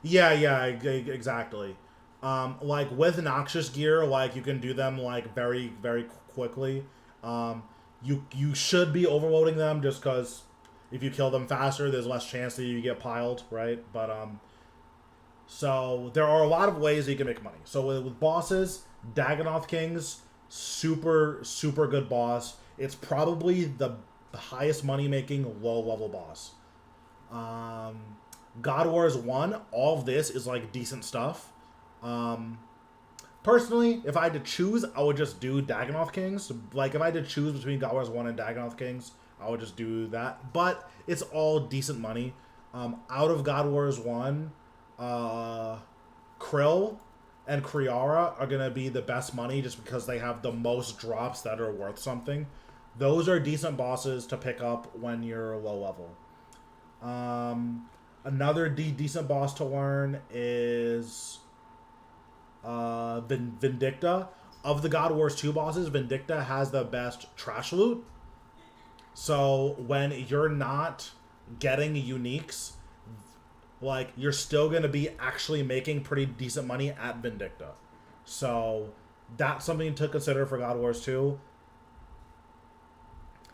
Yeah, exactly. Like with Noxious gear, like you can do them like very, very quickly. You should be overloading them just because if you kill them faster, there's less chance that you get piled, right? But So there are a lot of ways you can make money. So with bosses, Dagonoth Kings, super good boss. It's probably the highest money making low level boss. God Wars 1, all of this is like decent stuff. Personally, if I had to choose, I would just do Dagonoth Kings. Like, if I had to choose between God Wars 1 and Dagonoth Kings, I would just do that. But it's all decent money. Out of God Wars 1, Krill and Kriara are going to be the best money just because they have the most drops that are worth something. Those are decent bosses to pick up when you're low level. Another decent boss to learn is Vindicta. Of the God Wars 2 bosses, Vindicta has the best trash loot. So when you're not getting uniques, like, you're still going to be actually making pretty decent money at Vindicta. So that's something to consider for God Wars 2.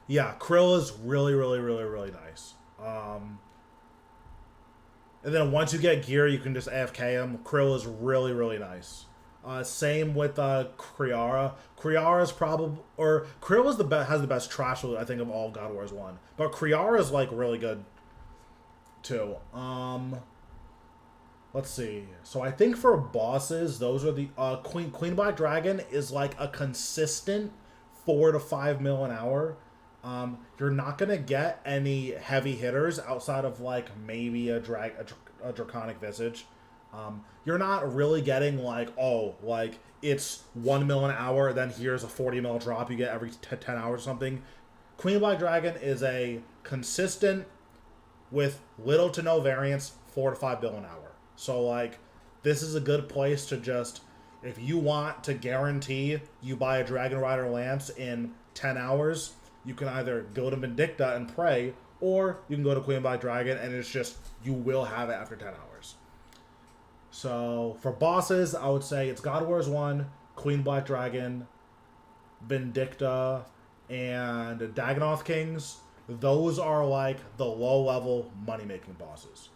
Yeah, Krill is really nice. And then once you get gear, you can just AFK him. Krill is really nice. Same with Kriara. Kriara's probably, or Krill is has the best trash loot, I think, of all God Wars 1. But Kriara is like really good too. Let's see. So I think for bosses, those are the Queen Black Dragon is like a consistent 4 to 5 mil an hour. You're not gonna get any heavy hitters outside of like maybe a Draconic Visage. You're not really getting like, oh, like it's 1 mil an hour, then here's a 40 mil drop you get every 10 hours or something. Queen Black Dragon is a consistent, with little to no variance, 4 to 5 bill an hour. So like, this is a good place to just, if you want to guarantee you buy a Dragon Rider Lance in 10 hours, you can either go to Vindicta and pray, or you can go to Queen Black Dragon and it's just, you will have it after 10 hours. So for bosses, I would say it's God Wars 1, Queen Black Dragon, Vindicta, and Dagonoth Kings. Those are like the low level money making bosses.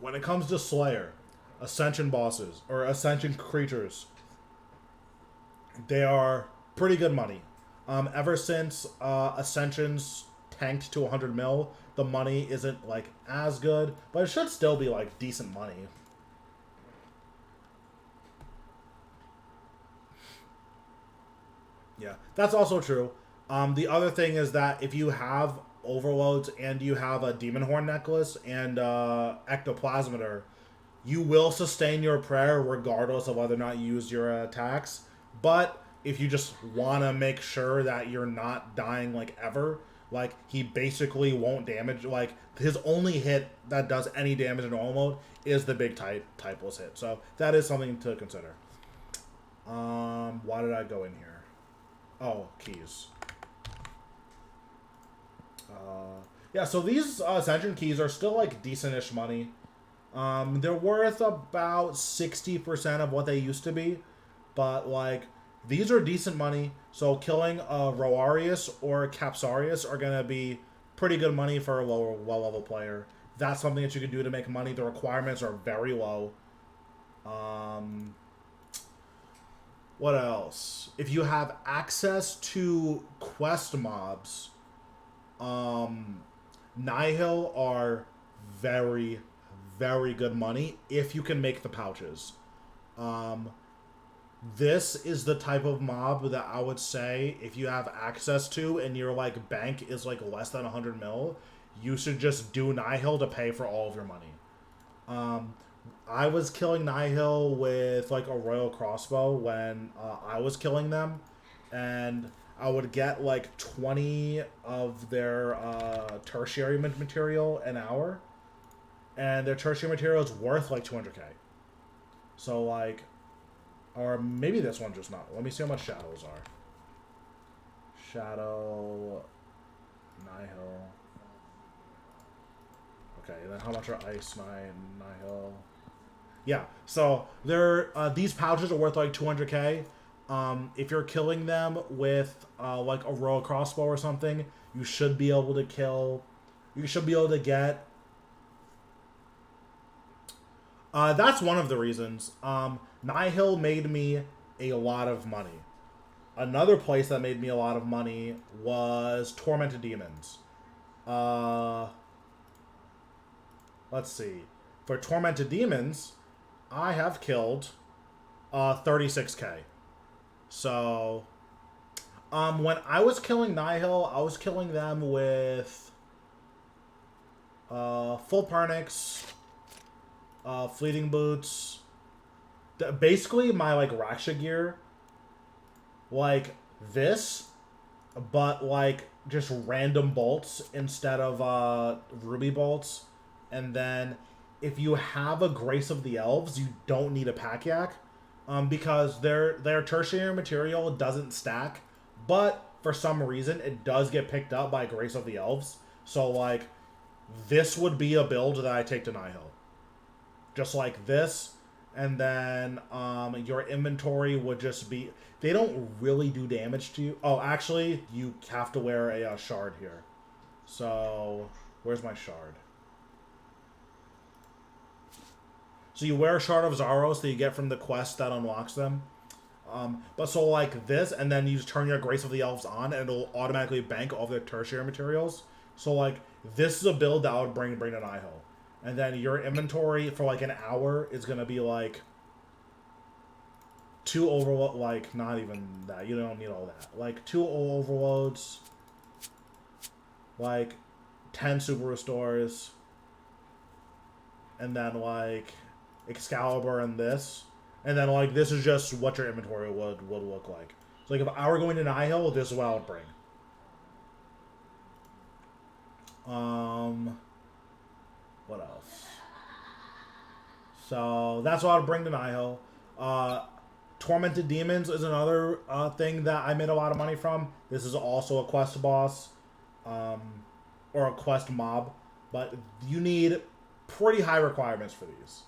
When it comes to Slayer, Ascension bosses, or Ascension creatures, they are pretty good money. Ever since Ascensions tanked to 100 mil, the money isn't like as good, but it should still be like decent money. Yeah, that's also true. The other thing is that if you have overloads and you have a Demon Horn necklace and Ectoplasmator, you will sustain your prayer regardless of whether or not you use your attacks. But if you just want to make sure that you're not dying like ever, like, he basically won't damage, like, his only hit that does any damage in normal mode is the big typeless hit. So that is something to consider. Why did I go in here? Oh, keys. Yeah, so these Ascension keys are still like decent-ish money. They're worth about 60% of what they used to be, but like, these are decent money. So killing a Roarius or a Capsarius are gonna be pretty good money for a lower level player. That's something that you can do to make money. The requirements are very low. What else? If you have access to quest mobs, Nihil are very good money if you can make the pouches. This is the type of mob that I would say if you have access to and your like bank is like less than 100 mil, you should just do Nihil to pay for all of your money. I was killing Nihil with like a Royal Crossbow when I was killing them, and I would get like 20 of their tertiary material an hour, and their tertiary material is worth like 200k. So like, or maybe this one just not. Let me see how much shadows are. Shadow, Nihil. Okay, then how much are Ice Nihil? Yeah, so they're these pouches are worth like 200k. If you're killing them with like a Royal Crossbow or something, you should be able to kill. You should be able to get That's one of the reasons. Nihil made me a lot of money. Another place that made me a lot of money was Tormented Demons. Let's see. For Tormented Demons, I have killed 36k. So, when I was killing Nihil, I was killing them with Full Pernix, Fleeting Boots. Basically, my like Raksha gear, like this, but like just random bolts instead of ruby bolts. And then if you have a Grace of the Elves, you don't need a pack yak, because their tertiary material doesn't stack, but for some reason it does get picked up by Grace of the Elves. So like this would be a build that I take to Nihil. Just like this, and then your inventory would just be... They don't really do damage to you. Oh, actually, you have to wear a shard here. So, where's my shard? So you wear a Shard of Zaros that you get from the quest that unlocks them. But so like this, and then you just turn your Grace of the Elves on, and it'll automatically bank all their tertiary materials. So like, this is a build that I would bring to Nihil. And then your inventory for like an hour is going to be like 2 overload, like not even that. You don't need all that. Like 2 overloads, like 10 super restores, and then like Excalibur and this. And then like this is just what your inventory would look like. So like if I were going to Nihil, this is what I would bring. What else? So that's what I would bring to Nihil. Tormented Demons is another thing that I made a lot of money from. This is also a quest boss, or a quest mob, but you need pretty high requirements for these.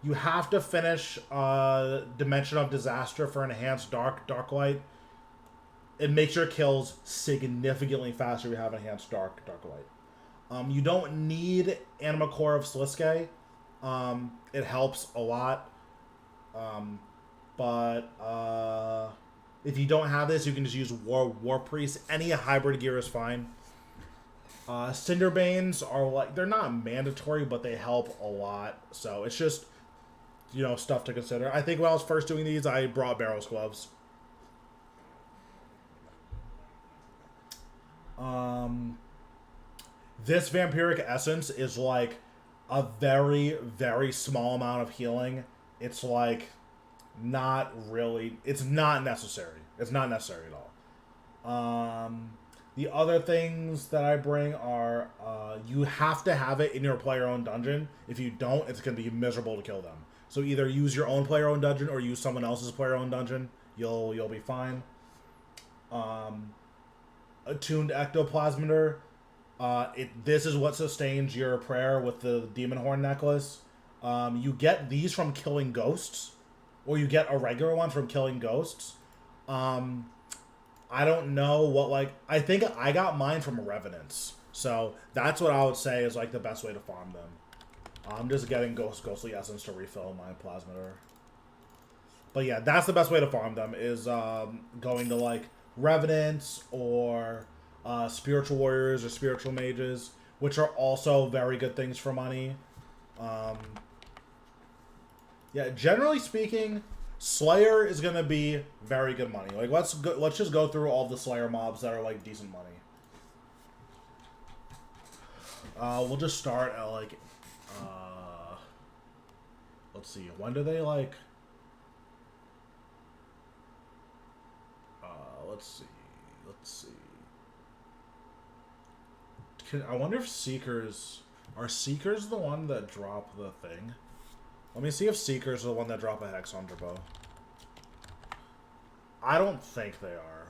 You have to finish Dimension of Disaster for Enhanced Dark Light. It makes your kills significantly faster if you have Enhanced Dark Light. You don't need Anima Core of Sliske. It helps a lot. But if you don't have this, you can just use War Priest. Any hybrid gear is fine. Cinderbanes are like, they're not mandatory, but they help a lot. So it's just, you know, stuff to consider. I think when I was first doing these, I brought Barrow's Gloves. This Vampiric Essence is like a very, very small amount of healing. It's like not really, it's not necessary. It's not necessary at all. The other things that I bring are, you have to have it in your player-owned dungeon. If you don't, it's going to be miserable to kill them. So either use your own player-owned dungeon or use someone else's player-owned dungeon. You'll be fine. Attuned Ectoplasmator. This is what sustains your prayer with the Demon Horn necklace. You get these from killing ghosts, or you get a regular one from killing ghosts. I don't know what, like, I think I got mine from Revenants. So that's what I would say is like the best way to farm them. I'm just getting Ghostly Essence to refill my Plasmator. But yeah, that's the best way to farm them, is going to like Revenants or Spiritual Warriors or Spiritual Mages, which are also very good things for money. Yeah, generally speaking, Slayer is gonna be very good money. Like let's just go through all the Slayer mobs that are like decent money. We'll just start at like, let's see, when do they like? Let's see. I wonder if Seekers... Are Seekers the one that drop the thing? Let me see if Seekers are the one that drop a Hex on Turbo. I don't think they are.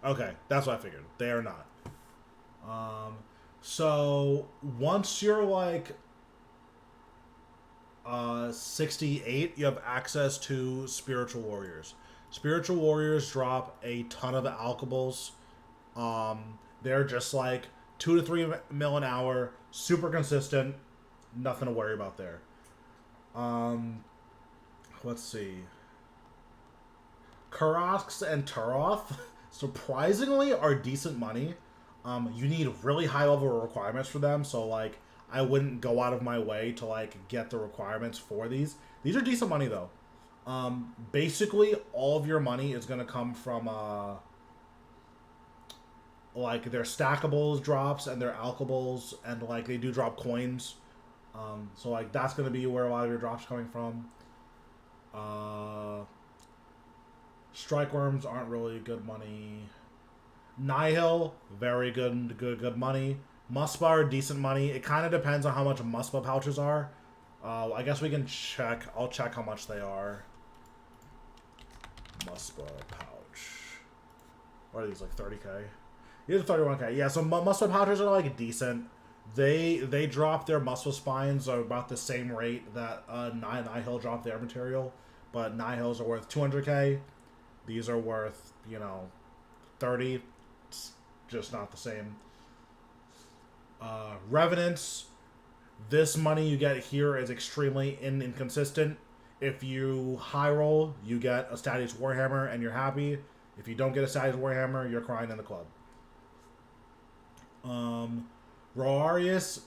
Okay, that's what I figured. They are not. So, once you're like 68, you have access to Spiritual Warriors. Spiritual Warriors drop a ton of alchables. They're just like 2 to 3 mil an hour, super consistent, nothing to worry about there. Let's see. Karask and Turoth, surprisingly, are decent money. You need really high level requirements for them, so like I wouldn't go out of my way to like get the requirements for these. These are decent money though. Basically, all of your money is gonna come from like their stackables drops and their alkables, and like they do drop coins. So like that's gonna be where a lot of your drops are coming from. Strike worms aren't really good money. Nihil, very good money. Muspa, decent money. It kind of depends on how much Muspa pouches are. I guess we can check. I'll check how much they are. Muspa pouch. What are these, like 30k? These are 31k. Yeah, so Muspa pouches are like decent. They drop their Muspa spines are about the same rate that Nihil drop their material, but Nihils are worth 200k. These are worth, 30. It's just not the same. Revenants. This money you get here is extremely inconsistent. If you high roll, you get a Statius Warhammer and you're happy. If you don't get a Statius Warhammer, you're crying in the club. Roarius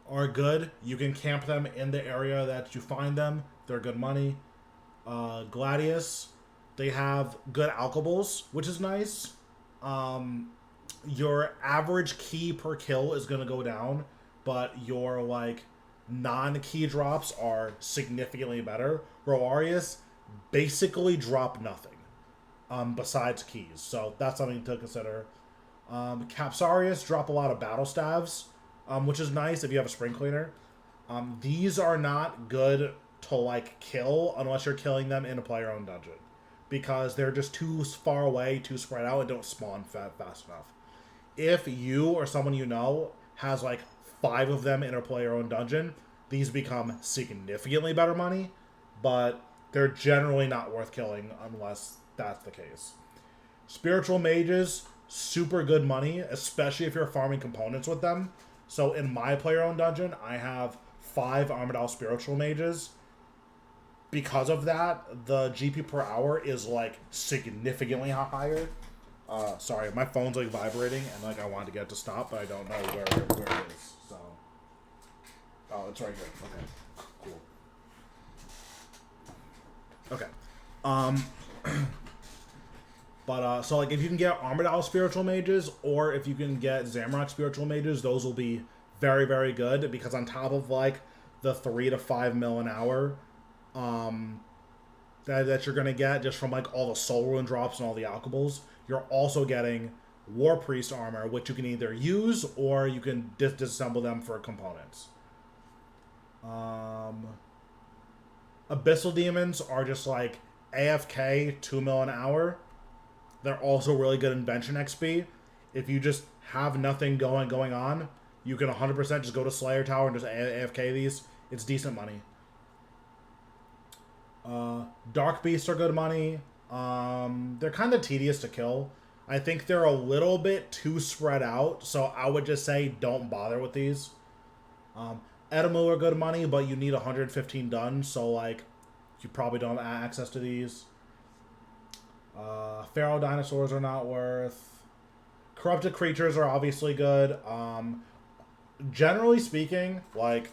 are good. You can camp them in the area that you find them. They're good money. Gladius, they have good alkables, which is nice. Your average key per kill is going to go down, but your like non-key drops are significantly better. Roarius basically drop nothing besides keys, so that's something to consider. Capsarius drop a lot of battle staves, which is nice if you have a spring cleaner. These are not good to like kill unless you're killing them in a player-owned dungeon, because they're just too far away, too spread out, and don't spawn fast enough. If you or someone you know has like 5 of them in a player-owned dungeon, these become significantly better money, but they're generally not worth killing unless that's the case. Spiritual mages, super good money, especially if you're farming components with them. So in my player-owned dungeon, I have 5 Armadyl spiritual mages. Because of that, the GP per hour is like significantly higher. Sorry, my phone's like vibrating and like I wanted to get it to stop, but I don't know where it is. So, oh, it's right here. Okay, cool. Okay. But so like if you can get Armadyl spiritual mages, or if you can get Zamorak spiritual mages, those will be very, very good, because on top of like the 3 to 5 mil an hour that you're gonna get just from like all the soul rune drops and all the alkables, you're also getting War Priest armor, which you can either use or you can disassemble them for components. Abyssal demons are just like AFK 2 mil an hour. They're also really good invention XP. If you just have nothing going on, you can 100% just go to Slayer Tower and just AFK these. It's decent money. Dark Beasts are good money. They're kind of tedious to kill. I think they're a little bit too spread out, so I would just say don't bother with these. Edamu are good money, but you need 115 done, so like you probably don't have access to these. Feral dinosaurs are not worth. Corrupted creatures are obviously good. Generally speaking, like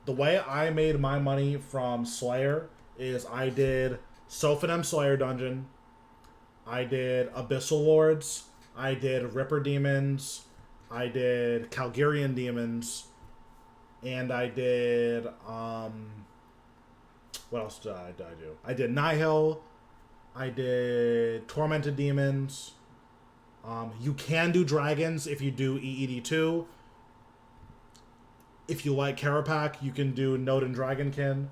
the way I made my money from Slayer is I did Sophanem Slayer Dungeon, I did Abyssal Lords, I did Ripper Demons, I did Calgarian Demons, and I did what else did I do? I did Nihil, I did Tormented Demons. You can do Dragons if you do EED2. If you like Karapak, you can do Node and Dragonkin.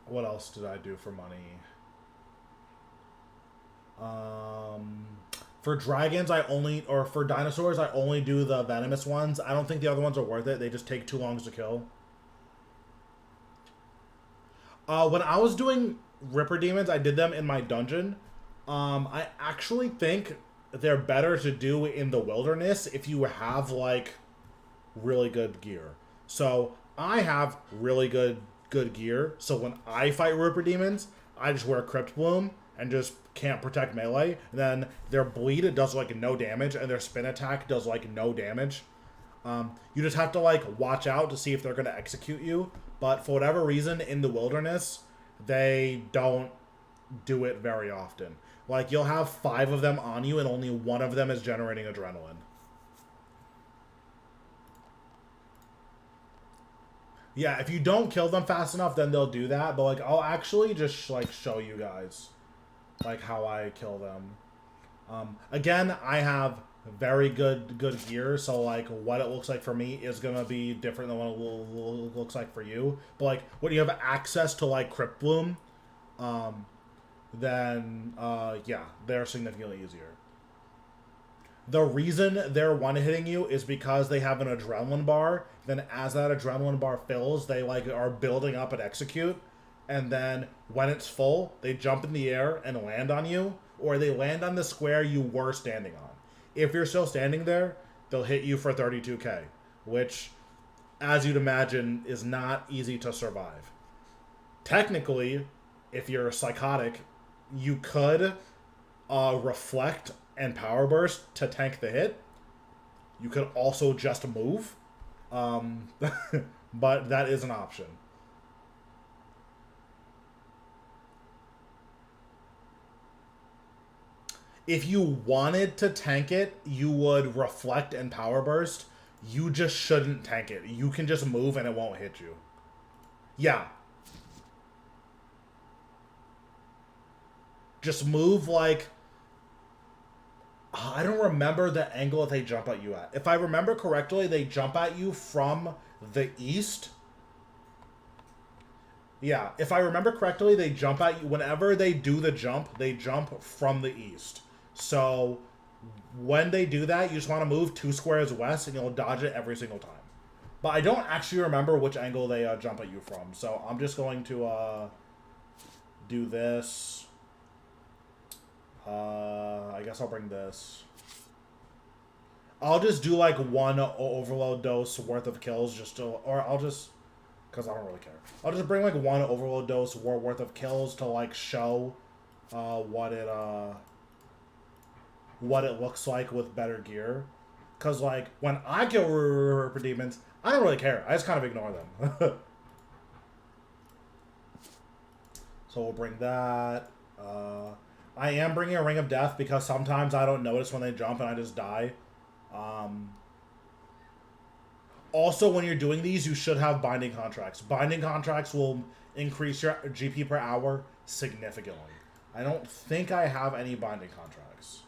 What else did I do for money? For dragons, for dinosaurs, I only do the venomous ones. I don't think the other ones are worth it. They just take too long to kill. When I was doing Ripper Demons, I did them in my dungeon. I actually think they're better to do in the wilderness if you have like really good gear. So I have really good gear. So when I fight Rupert demons, I just wear Crypt Bloom and just can't protect melee. And then their bleed, it does like no damage, and their spin attack does like no damage. You just have to like watch out to see if they're going to execute you. But for whatever reason, in the wilderness, they don't do it very often. Like, you'll have 5 of them on you, and only 1 of them is generating adrenaline. Yeah, if you don't kill them fast enough, then they'll do that. But, like, I'll actually just, like, show you guys, like, how I kill them. Again, I have very good gear, so, like, what it looks like for me is going to be different than what it looks like for you. But, like, when you have access to, like, Crypt Bloom, then, yeah, they're significantly easier. The reason they're one-hitting you is because they have an adrenaline bar. Then as that adrenaline bar fills, they, like, are building up and execute. And then when it's full, they jump in the air and land on you, or they land on the square you were standing on. If you're still standing there, they'll hit you for 32k, which, as you'd imagine, is not easy to survive. Technically, if you're psychotic, you could reflect and power burst to tank the hit. You could also just move, but that is an option. If you wanted to tank it, you would reflect and power burst. You just shouldn't tank it. You can just move and it won't hit you. Yeah. Just move like... I don't remember the angle that they jump at you at. If I remember correctly, they jump at you from the east. Yeah, if I remember correctly, they jump at you. Whenever they do the jump, they jump from the east. So when they do that, you just want to move 2 squares west and you'll dodge it every single time. But I don't actually remember which angle they jump at you from. So I'm just going to do this. I guess I'll bring this. I'll just do like 1 overload dose worth of kills just to, or I'll just, because I don't really care. I'll just bring like 1 overload dose worth of kills to like show what it looks like with better gear. Because like when I kill Rupert demons, I don't really care. I just kind of ignore them. So we'll bring that. I am bringing a Ring of Death because sometimes I don't notice when they jump and I just die. Also, when you're doing these, you should have binding contracts. Binding contracts will increase your GP per hour significantly. I don't think I have any binding contracts.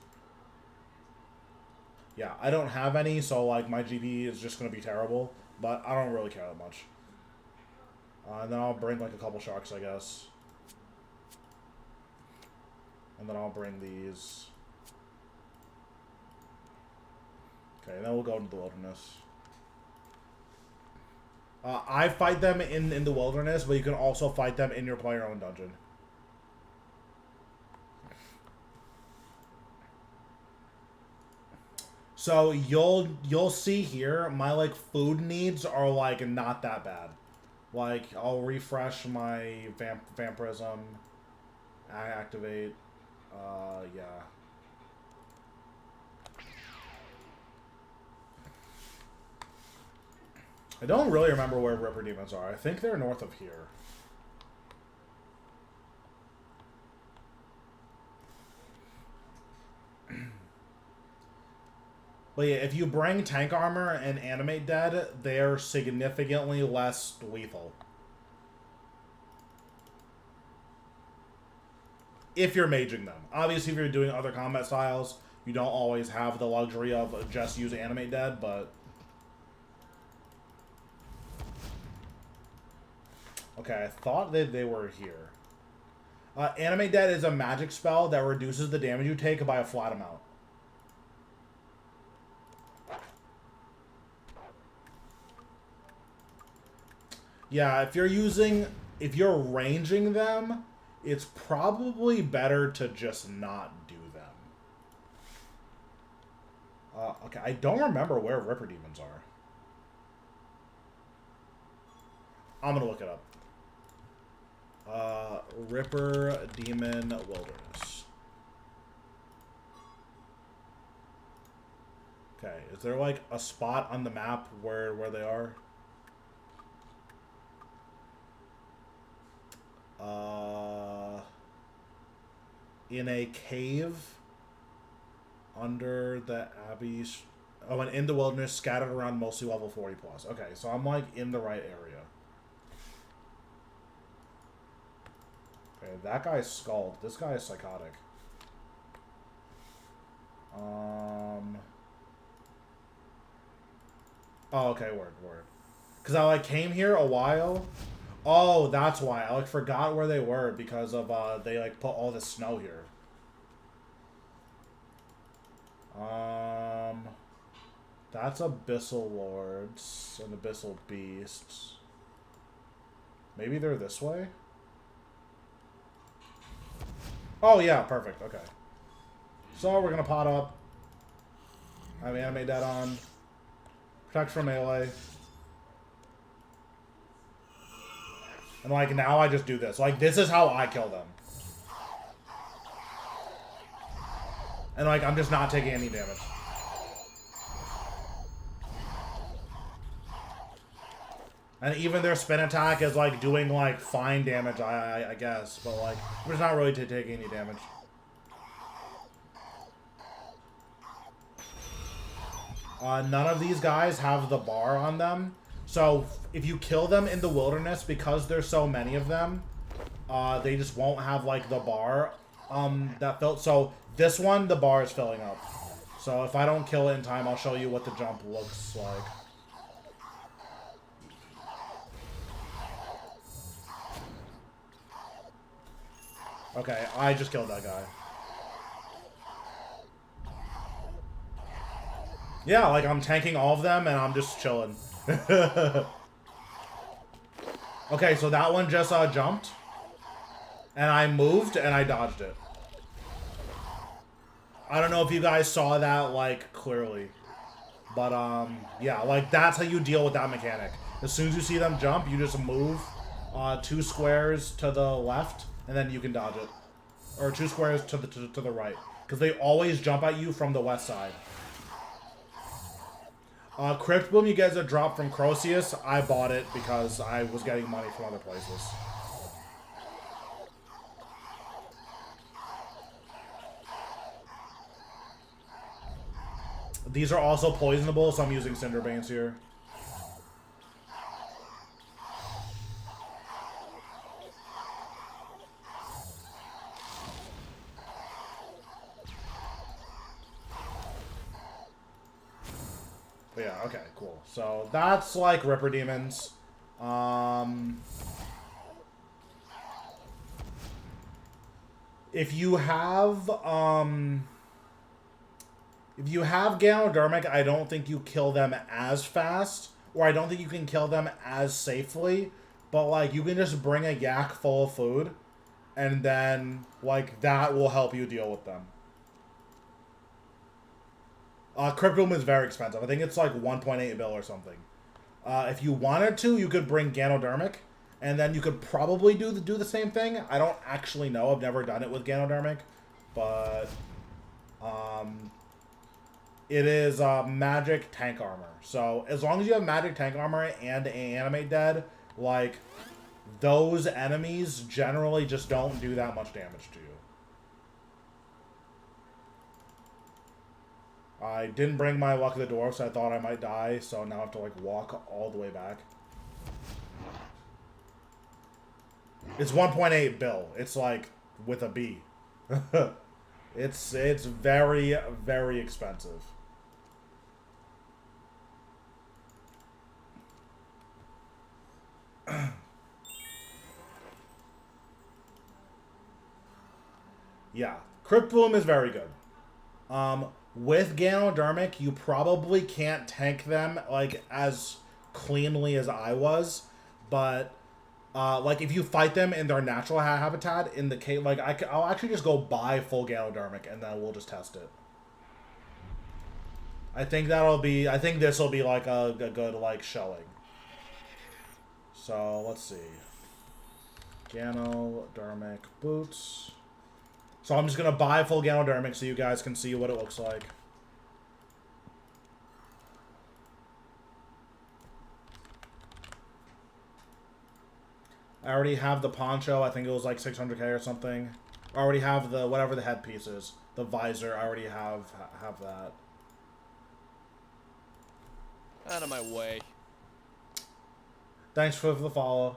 Yeah, I don't have any, so like my GP is just going to be terrible, but I don't really care that much. And then I'll bring like a couple sharks, I guess. And then I'll bring these. Okay, and then we'll go into the wilderness. I fight them in the wilderness, but you can also fight them in your player-owned dungeon. So you'll see here, my like food needs are like not that bad. Like I'll refresh my vampirism, activate. Yeah. I don't really remember where Ripper Demons are. I think they're north of here. But yeah, if you bring tank armor and animate dead, they're significantly less lethal. If you're maging them. Obviously, if you're doing other combat styles, you don't always have the luxury of just using animate dead, but... Okay, I thought that they were here. Animate dead is a magic spell that reduces the damage you take by a flat amount. Yeah, if you're ranging them, it's probably better to just not do them. Okay, I don't remember where Ripper Demons are. I'm gonna look it up. Ripper Demon Wilderness. Okay, is there like a spot on the map where they are? In a cave under the Abbey's... Oh, and in the wilderness, scattered around, mostly level 40 plus. Okay, so I'm like in the right area. Okay, that guy's Scald. This guy is psychotic. Oh, okay, word. Because I like came here a while. Oh, that's why. I like forgot where they were because of they like put all this snow here. That's Abyssal Lords and Abyssal Beasts. Maybe they're this way? Oh yeah, perfect, okay. So we're gonna pot up. I have Animate that on. Protect from melee. And like now I just do this. Like this is how I kill them. And like I'm just not taking any damage. And even their spin attack is like doing like fine damage, I guess. But like I'm just not really taking any damage. None of these guys have the bar on them. So if you kill them in the wilderness, because there's so many of them, they just won't have like the bar that filled. So this one, the bar is filling up. So if I don't kill it in time, I'll show you what the jump looks like. Okay, I just killed that guy. Yeah, like I'm tanking all of them and I'm just chilling. Okay, so that one just jumped. And I moved and I dodged it. I don't know if you guys saw that, like, clearly. But, yeah, like, that's how you deal with that mechanic. As soon as you see them jump, you just move 2 squares to the left, and then you can dodge it. Or 2 squares to the right. Because they always jump at you from the west side. Crypt Bloom, you guys a drop from Croceus. I bought it because I was getting money from other places. These are also poisonable, so I'm using Cinderbanes here. But yeah, okay, cool. So that's like Ripper Demons. If you have Ganodermic, I don't think you kill them as fast, or I don't think you can kill them as safely, but like you can just bring a yak full of food, and then like that will help you deal with them. Crypt Bloom is very expensive. I think it's like 1.8 bill or something. If you wanted to, you could bring Ganodermic, and then you could probably do the same thing. I don't actually know. I've never done it with Ganodermic, but it is magic tank armor. So as long as you have magic tank armor and Animate Dead, like those enemies generally just don't do that much damage to you. I didn't bring my Luck of the Dwarf, so I thought I might die, so now I have to like walk all the way back. It's 1.8 bill. It's like with a B. It's very, very expensive. Yeah, Crypt Bloom is very good. With Ganodermic, you probably can't tank them like as cleanly as I was, but like if you fight them in their natural habitat in the cave, like I'll actually just go buy full Ganodermic and then we'll just test it. I think that'll be. I think this will be like a good like showing. So let's see. Ganodermic boots. So I'm just gonna buy full Ganodermic so you guys can see what it looks like. I already have the poncho. I think it was like 600k or something. I already have the whatever the headpiece is. The visor. I already have that. Out of my way. Thanks for the follow.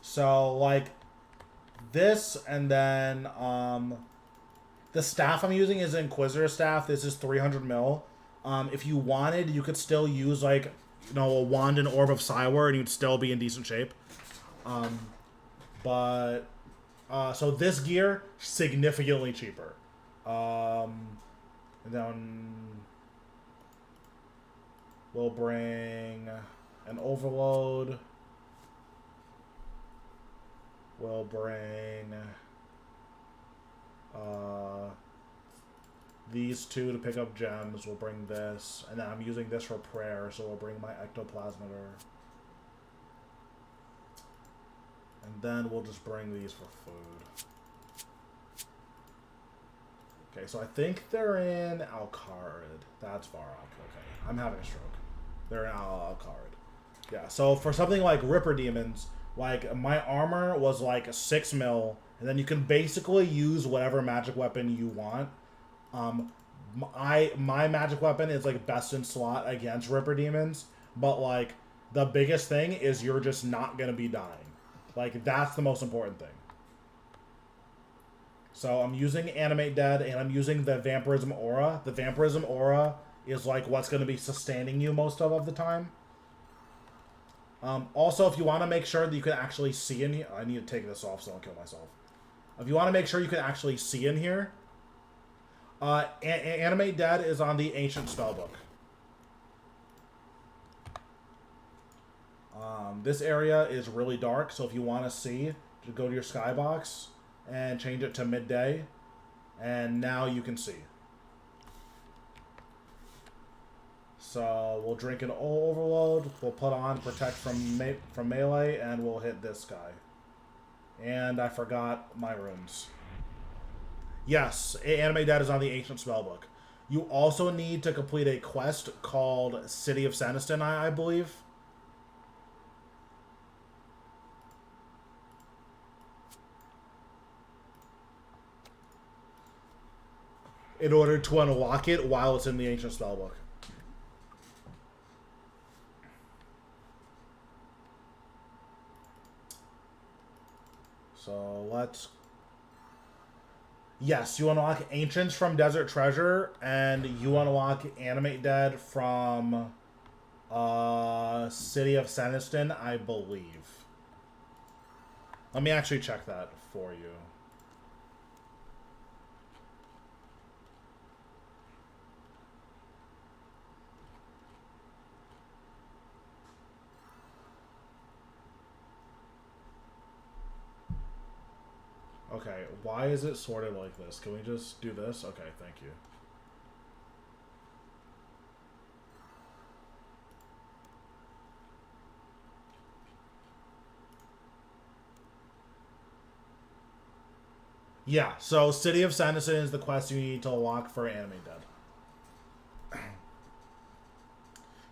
So, like, this, and then, the staff I'm using is Inquisitor staff. This is 300 mil. If you wanted, you could still use, like, you know, a wand and orb of Cywar, and you'd still be in decent shape. So this gear, significantly cheaper. And then we'll bring an overload. We'll bring these two to pick up gems. We'll bring this. And then I'm using this for prayer, so we'll bring my ectoplasmider. And then we'll just bring these for food. Okay, so I think they're in Alcarid. That's far out. Okay, I'm having a stroke. They're in Alcarid. Yeah, so for something like Ripper Demons, like, my armor was like 6 mil, and then you can basically use whatever magic weapon you want. My magic weapon is like best in slot against Ripper Demons, but like the biggest thing is you're just not gonna be dying. Like, that's the most important thing. So I'm using Animate Dead, and I'm using the Vampirism Aura. The Vampirism Aura is like what's gonna be sustaining you most of the time. Also, if you want to make sure that you can actually see in here... I need to take this off so I don't kill myself. If you want to make sure you can actually see in here... Animate Dead is on the Ancient Spellbook. This area is really dark, so if you want to see, just go to your skybox and change it to midday. And now you can see. So we'll drink an overload, we'll put on protect from melee, and we'll hit this guy. And I forgot my runes. Yes, Animate Dead is on the Ancient Spellbook. You also need to complete a quest called City of Sanniston, I believe. In order to unlock it while it's in the Ancient Spellbook. So let's... Yes, you unlock Ancients from Desert Treasure, and you unlock Animate Dead from City of Sanniston, I believe. Let me actually check that for you. Okay, why is it sorted like this? Can we just do this? Okay, thank you. Yeah, so City of Sanderson is the quest you need to unlock for Animate Dead.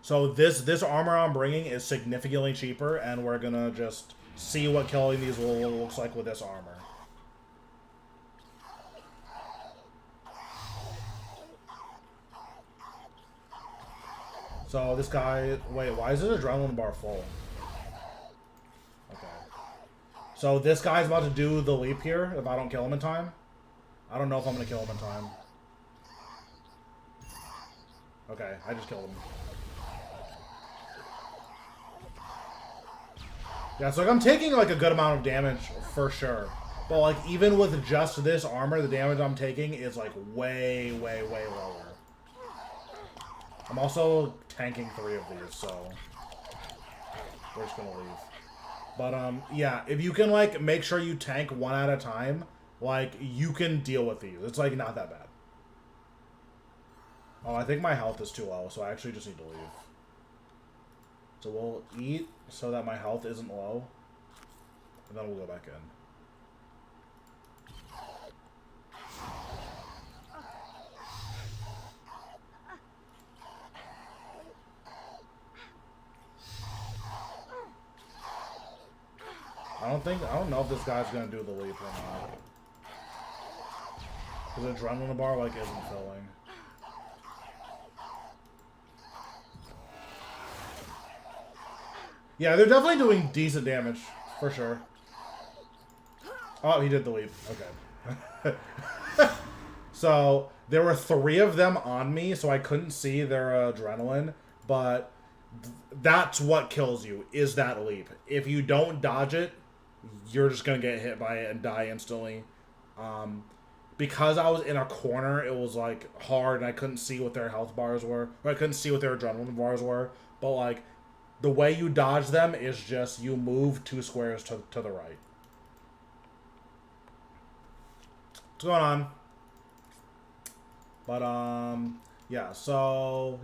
So this armor I'm bringing is significantly cheaper, and we're gonna just see what killing these looks like with this armor. So this guy... Wait, why is his adrenaline bar full? Okay. So this guy's about to do the leap here if I don't kill him in time. I don't know if I'm going to kill him in time. Okay, I just killed him. Yeah, so like, I'm taking like a good amount of damage for sure. But like even with just this armor, the damage I'm taking is like way, way, way lower. I'm also tanking 3 of these, so we're just gonna leave. But yeah, if you can like make sure you tank 1 at a time, like you can deal with these. It's like not that bad. Oh, I think my health is too low, so I actually just need to leave. So we'll eat so that my health isn't low. And then we'll go back in. I don't know if this guy's gonna do the leap or not. Because adrenaline bar like isn't filling. Yeah, they're definitely doing decent damage, for sure. Oh, he did the leap. Okay. So, there were 3 of them on me, so I couldn't see their adrenaline, but that's what kills you, is that leap. If you don't dodge it, you're just going to get hit by it and die instantly. Because I was in a corner, it was, like, hard, and I couldn't see what their health bars were, or I couldn't see what their adrenaline bars were, but, like, the way you dodge them is just you move 2 squares to the right. What's going on? But, yeah, so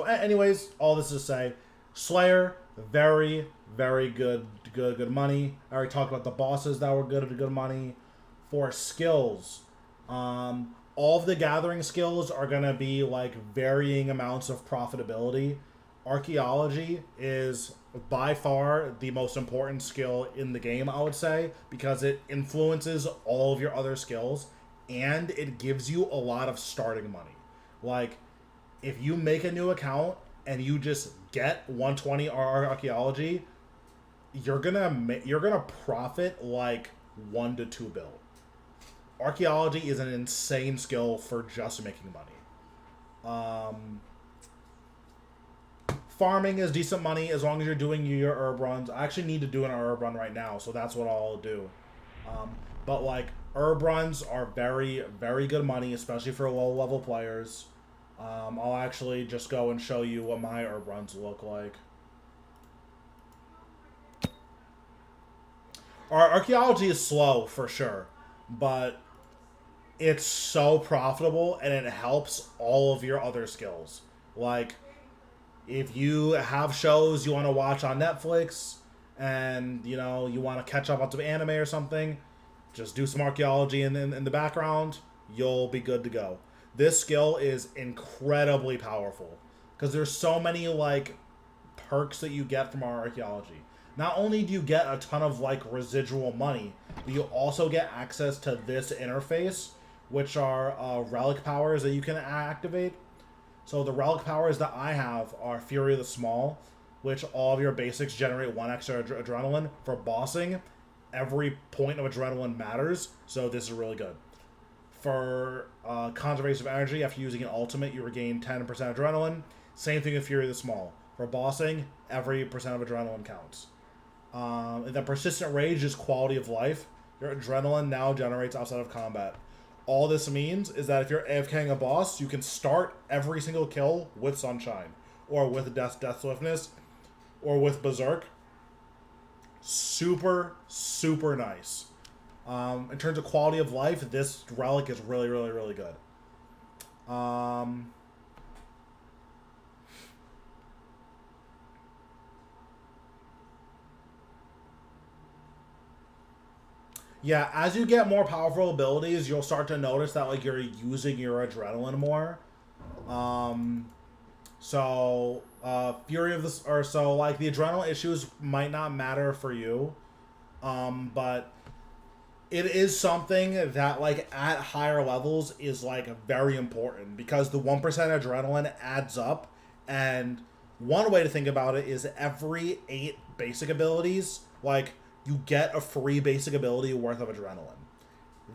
anyways, all this to say, Slayer, very, very good money. I already talked about the bosses that were good money. For skills, all of the gathering skills are going to be, like, varying amounts of profitability. Archaeology is by far the most important skill in the game, I would say, because it influences all of your other skills, and it gives you a lot of starting money. Like, if you make a new account and you just get 120 archaeology, you're gonna profit like 1 to 2 bill. Archaeology is an insane skill for just making money. Farming is decent money as long as you're doing your herb runs. I actually need to do an herb run right now, so that's what I'll do. But, like, herb runs are very, very good money, especially for low-level players. I'll actually just go and show you what my herb runs look like. Our archaeology is slow, for sure, but it's so profitable, and it helps all of your other skills. Like, if you have shows you want to watch on Netflix, and, you know, you want to catch up on some anime or something, just do some archaeology in the background, you'll be good to go. This skill is incredibly powerful, because there's so many, like, perks that you get from our archaeology. Not only do you get a ton of, like, residual money, but you also get access to this interface, which are relic powers that you can activate. So the relic powers that I have are Fury of the Small, which all of your basics generate 1 extra adrenaline. For bossing, every point of adrenaline matters, so this is really good. For conservation of energy, after using an ultimate, you regain 10% adrenaline. Same thing with Fury of the Small. For bossing, every percent of adrenaline counts. And the persistent rage is quality of life. Your adrenaline now generates outside of combat. All this means is that if you're AFKing a boss, you can start every single kill with Sunshine, or with Death Swiftness, or with Berserk. Super, super nice. In terms of quality of life, this relic is really, really, really good. Yeah, as you get more powerful abilities, you'll start to notice that, like, you're using your adrenaline more. Fury of this, or so, like, the adrenaline issues might not matter for you, but it is something that, like, at higher levels is, like, very important, because the 1% adrenaline adds up, and one way to think about it is every 8 basic abilities, like, you get a free basic ability worth of adrenaline.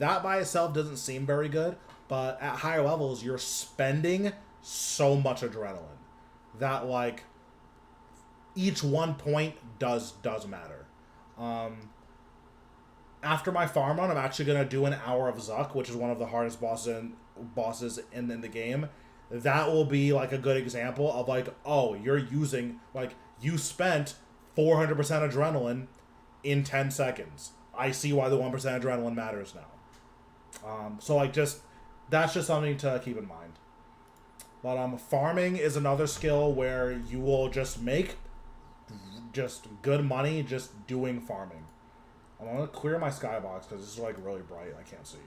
That by itself doesn't seem very good, but at higher levels, you're spending so much adrenaline that, like, each 1 point does matter. After my farm run, I'm actually going to do an hour of Zuck, which is one of the hardest bosses in the game. That will be, like, a good example of, like, oh, you're using, like, you spent 400% adrenaline in 10 seconds. I see why the 1% adrenaline matters now. So, like, that's just something to keep in mind. But farming is another skill where you will just make just good money just doing farming. I'm gonna clear my skybox because this is like really bright. I can't see.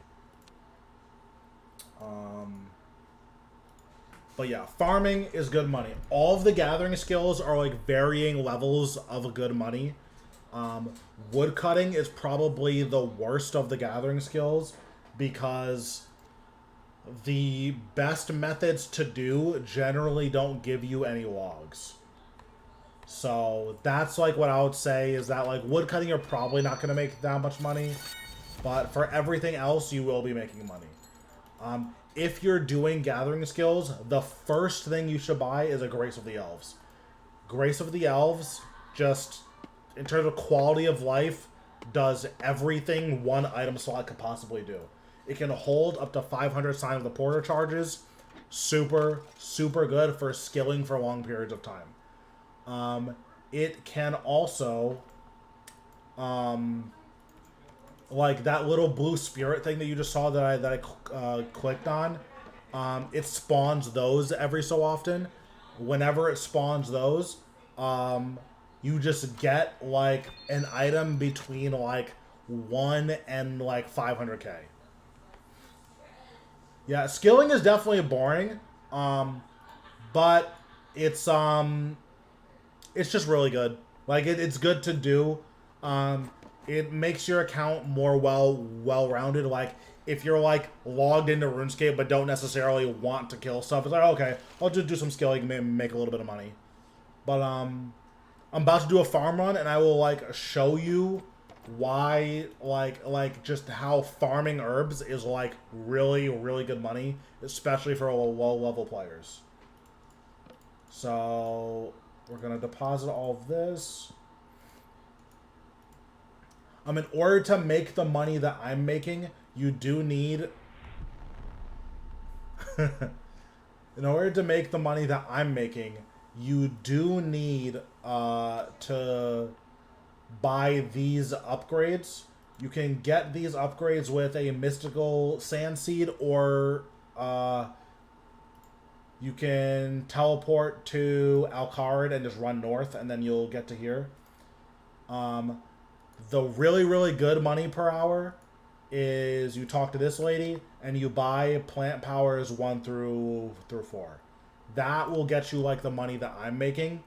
But yeah, farming is good money. All of the gathering skills are like varying levels of good money. Wood cutting is probably the worst of the gathering skills because the best methods to do generally don't give you any logs. So that's like what I would say is that like wood cutting you're probably not going to make that much money, but for everything else you will be making money. If you're doing gathering skills, the first thing you should buy is a Grace of the Elves. Grace of the Elves, just in terms of quality of life, does everything one item slot could possibly do. It can hold up to 500 Sign of the Porter charges. Super, super good for skilling for long periods of time. It can also, like that little blue spirit thing that you just saw that I clicked on, it spawns those every so often. Whenever it spawns those, you just get like an item between like 1 and like 500k. Yeah, skilling is definitely boring, but it's just really good. Like it's good to do. It makes your account more well-rounded. Like if you're like logged into RuneScape but don't necessarily want to kill stuff, it's like okay, I'll just do some skilling and make a little bit of money. But I'm about to do a farm run and I will like show you why like just how farming herbs is like really good money, especially for low level players. So we're gonna deposit all of this. In order to make the money that I'm making, you do need in order to make the money that I'm making, you do need to buy these upgrades. You can get these upgrades with a mystical sand seed, or you can teleport to Alcarid and just run north, and then you'll get to here. The really good money per hour is you talk to this lady and you buy plant powers 1 through 4. That will get you like the money that I'm making.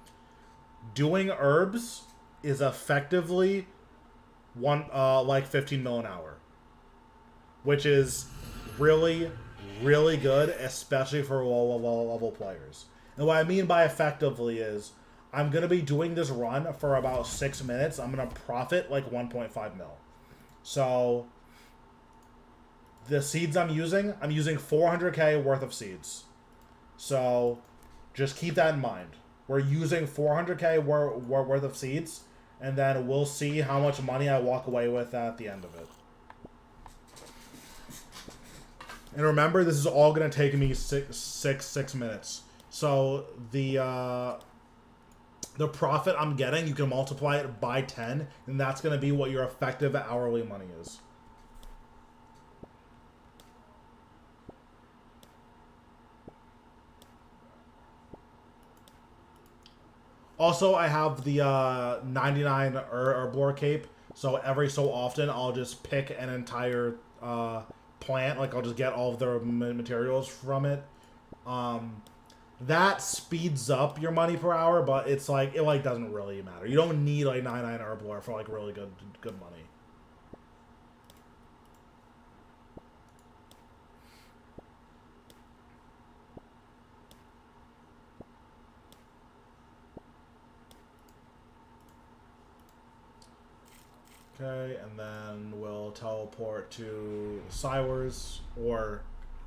Doing herbs is effectively like 15 mil an hour, which is really good, especially for low level players. And what I mean by effectively is I'm going to be doing this run for about 6 minutes. I'm going to profit like 1.5 mil. So the seeds I'm using 400k worth of seeds. So just keep that in mind. We're using 400k worth of seeds, and then we'll see how much money I walk away with at the end of it. And remember, this is all going to take me six minutes. So the profit I'm getting, you can multiply it by 10, and that's going to be what your effective hourly money is. Also, I have the 99 Herblore cape, so every so often I'll just pick an entire plant, like I'll just get all of the materials from it. That speeds up your money per hour, but it's like it like doesn't really matter. You don't need like 99 Herblore for like really good money. Okay, and then we'll teleport to Cywars, or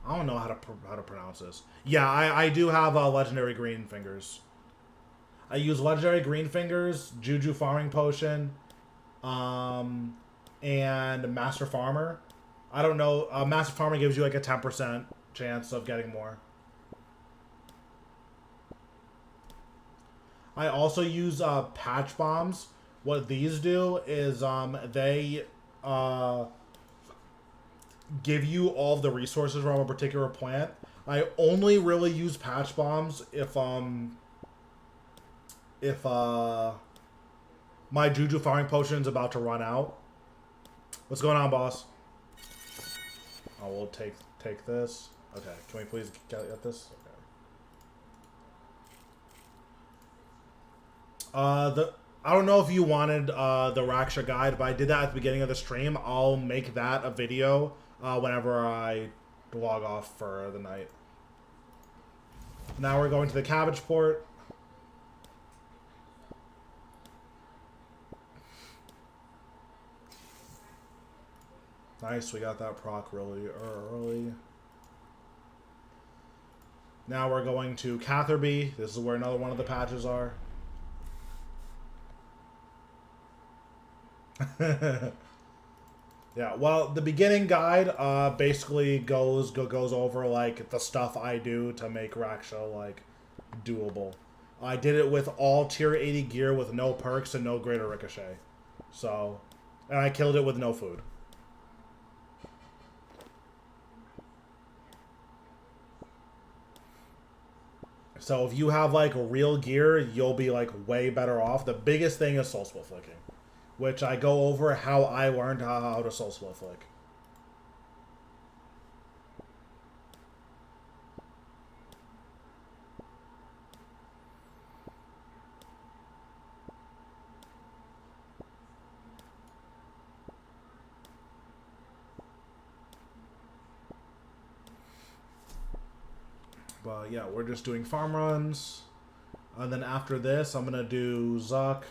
I don't know how to pronounce this. Yeah, I do have legendary green fingers. I use legendary green fingers, Juju farming potion, and Master Farmer. I don't know. Master Farmer gives you like a 10% chance of getting more. I also use patch bombs. What these do is they give you all of the resources from a particular plant, I only really use patch bombs if my Juju farming potion is about to run out. What's going on, boss? Oh, we'll take this. Okay, can we please get this? Okay. I don't know if you wanted the Raksha guide, but I did that at the beginning of the stream. I'll make that a video whenever I log off for the night. Now we're going to the cabbage port. Nice, we got that proc really early. Now we're going to Catherby. This is where another one of the patches are. Yeah, well, the beginning guide basically goes over like the stuff I do to make Raksha like doable. I did it with all tier 80 gear with no perks and no greater ricochet. So, and I killed it with no food. So if you have like real gear, you'll be like way better off. The biggest thing is soul split flicking, which I go over how I learned how to soul split flick. But yeah, we're just doing farm runs. And then after this, I'm going to do Zuck.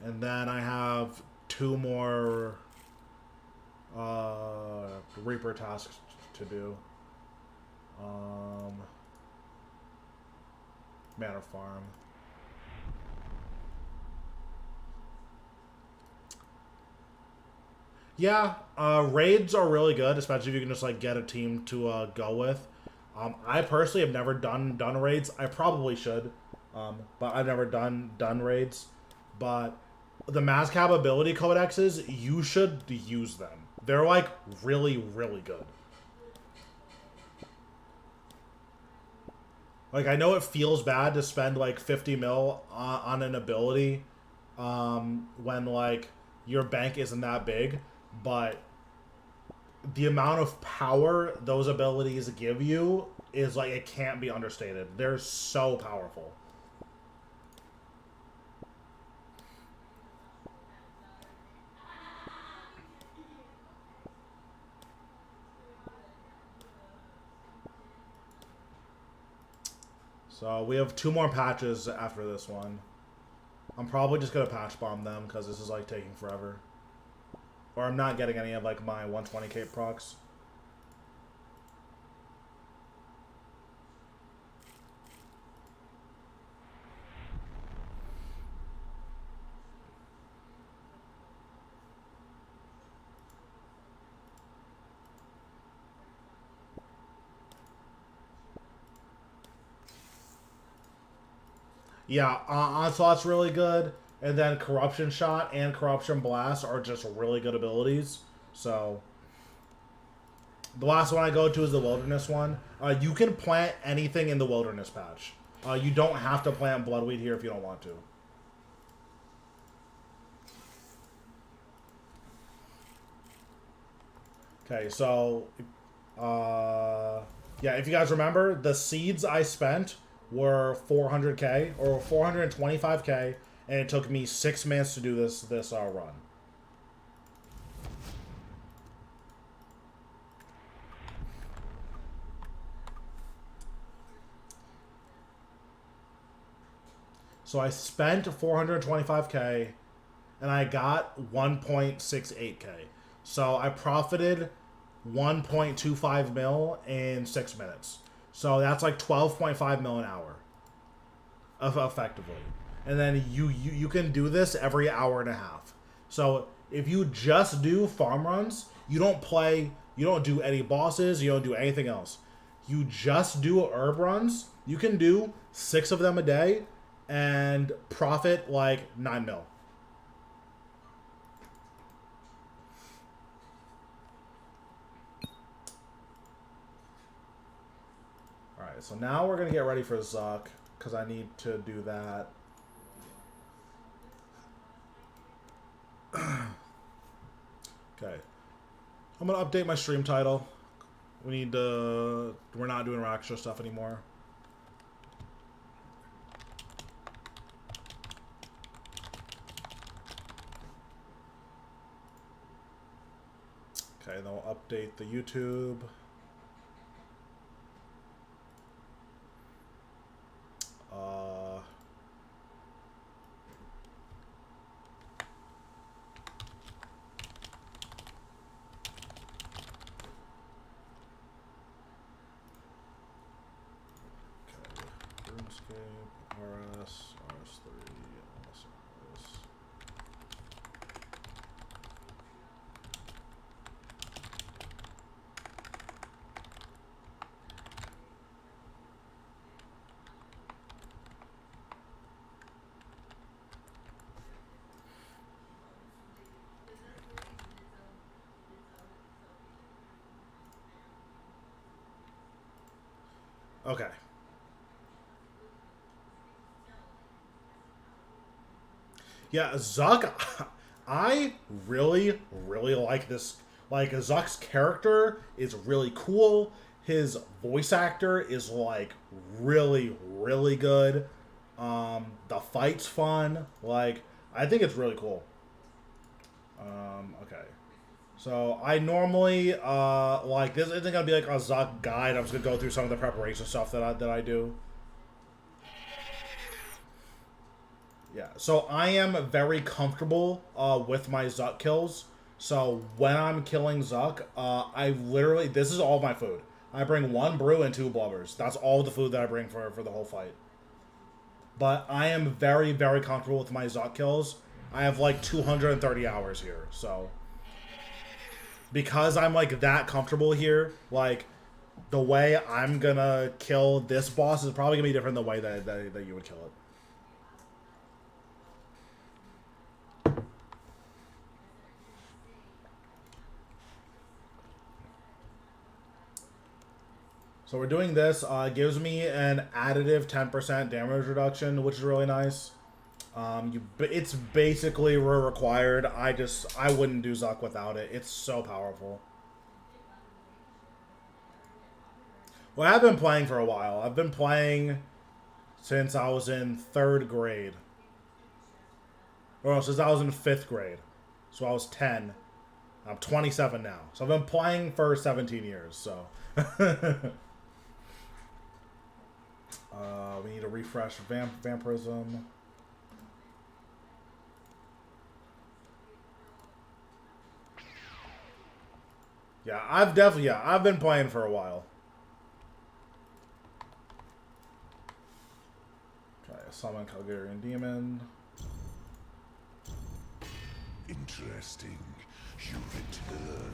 And then I have 2 more Reaper tasks to do. Manor Farm. Yeah, raids are really good, especially if you can just like get a team to go with. I personally have never done raids. I probably should, but I've never done raids. But the Mazcab ability codexes, you should use them. They're like really, really good. Like, I know it feels bad to spend like 50 mil on an ability when like your bank isn't that big, but the amount of power those abilities give you is like, it can't be understated. They're so powerful. So we have 2 more patches after this one. I'm probably just gonna patch bomb them because this is like taking forever. Or I'm not getting any of like my 120k procs. Yeah, Onslaught's really good. And then Corruption Shot and Corruption Blast are just really good abilities. So, the last one I go to is the Wilderness one. You can plant anything in the Wilderness patch. You don't have to plant Bloodweed here if you don't want to. Okay, so, yeah, if you guys remember, the seeds I spent were 400k or 425k, and it took me 6 minutes to do this run. So I spent 425k, and I got 1.68k. So I profited 1.25 mil in 6 minutes. So that's like 12.5 mil an hour, effectively. And then you can do this every hour and a half. So if you just do farm runs, you don't do any bosses, you don't do anything else. You just do herb runs. You can do 6 of them a day and profit like 9 mil. Okay, so now we're gonna get ready for Zuck, because I need to do that. Okay. I'm gonna update my stream title. We're not doing Raksha stuff anymore. Okay, then we'll update the YouTube. RuneScape, RS, RS3, LSRS. Okay. Yeah, Zuck, I really, really like this. Like, Zuck's character is really cool. His voice actor is, like, really, really good. The fight's fun. Like, I think it's really cool. Okay. So, I normally, like, this isn't gonna be, like, a Zuck guide. I'm just gonna go through some of the preparation stuff that I do. Yeah, so I am very comfortable with my Zuck kills. So when I'm killing Zuck, I literally, this is all my food. I bring 1 brew and 2 blubbers. That's all the food that I bring for the whole fight. But I am very, very comfortable with my Zuck kills. I have like 230 hours here, so. Because I'm like that comfortable here, like the way I'm gonna kill this boss is probably gonna be different than the way that you would kill it. So we're doing this. Gives me an additive 10% damage reduction, which is really nice. It's basically required. I wouldn't do Zuck without it. It's so powerful. Well, I've been playing for a while. I've been playing since I was in 3rd grade. Or since I was in 5th grade. So I was 10. I'm 27 now. So I've been playing for 17 years, so. We need to refresh Vampirism. Yeah, I've been playing for a while. Okay, summon Calgarian Demon. Interesting. You return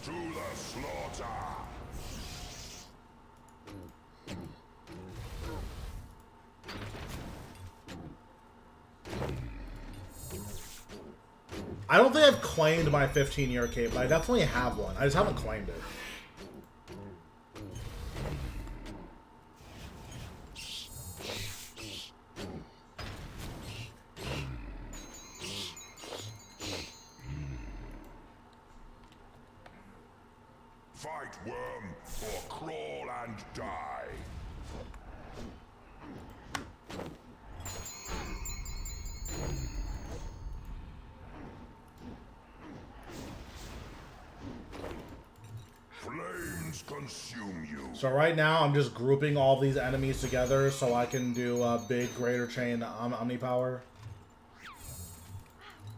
to the slaughter. I don't think I've claimed my 15-year cape, but I definitely have one. I just haven't claimed it. Fight, worm, or crawl and die. Flames consume you. So right now, I'm just grouping all these enemies together so I can do a big Greater Chain Omnipower.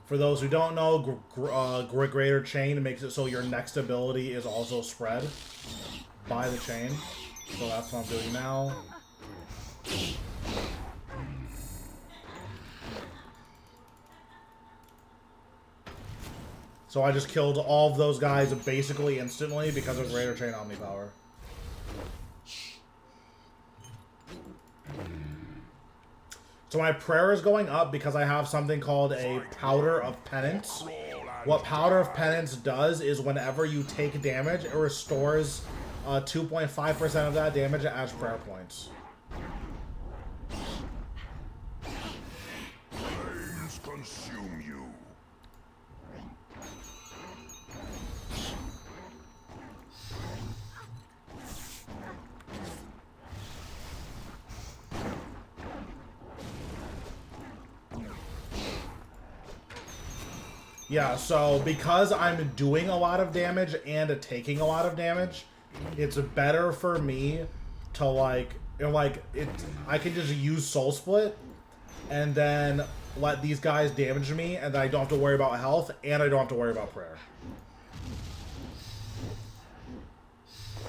For those who don't know, Greater Chain makes it so your next ability is also spread by the chain. So that's what I'm doing now. So I just killed all of those guys basically instantly because of Greater Chain Omnipower. So my prayer is going up because I have something called a Powder of Penance. What Powder of Penance does is whenever you take damage, it restores 2.5% of that damage as prayer points. Flames consume you. Yeah, so because I'm doing a lot of damage and taking a lot of damage, it's better for me to I can just use Soul Split and then let these guys damage me, and then I don't have to worry about health, and I don't have to worry about prayer.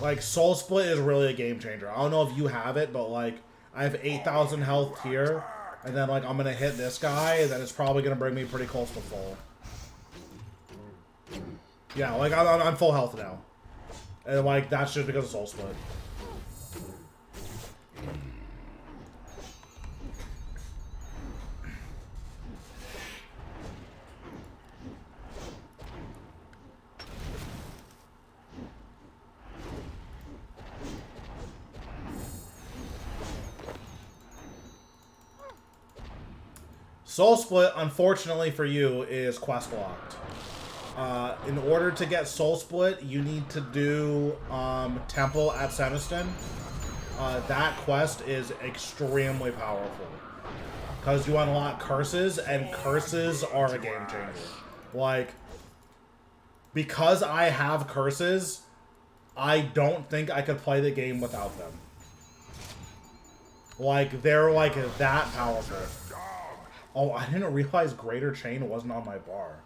Like, Soul Split is really a game changer. I don't know if you have it, but like, I have 8,000 health here, and then like I'm gonna hit this guy, and then it's probably gonna bring me pretty close to full. Yeah, like I'm full health now, and like that's just because of Soul Split. Soul Split, unfortunately for you, is quest locked. In order to get Soul Split, you need to do Temple at Seniston. That quest is extremely powerful because you unlock curses, and curses are a game changer. Like, because I have curses, I don't think I could play the game without them. Like, they're like that powerful. Oh, I didn't realize Greater Chain wasn't on my bar.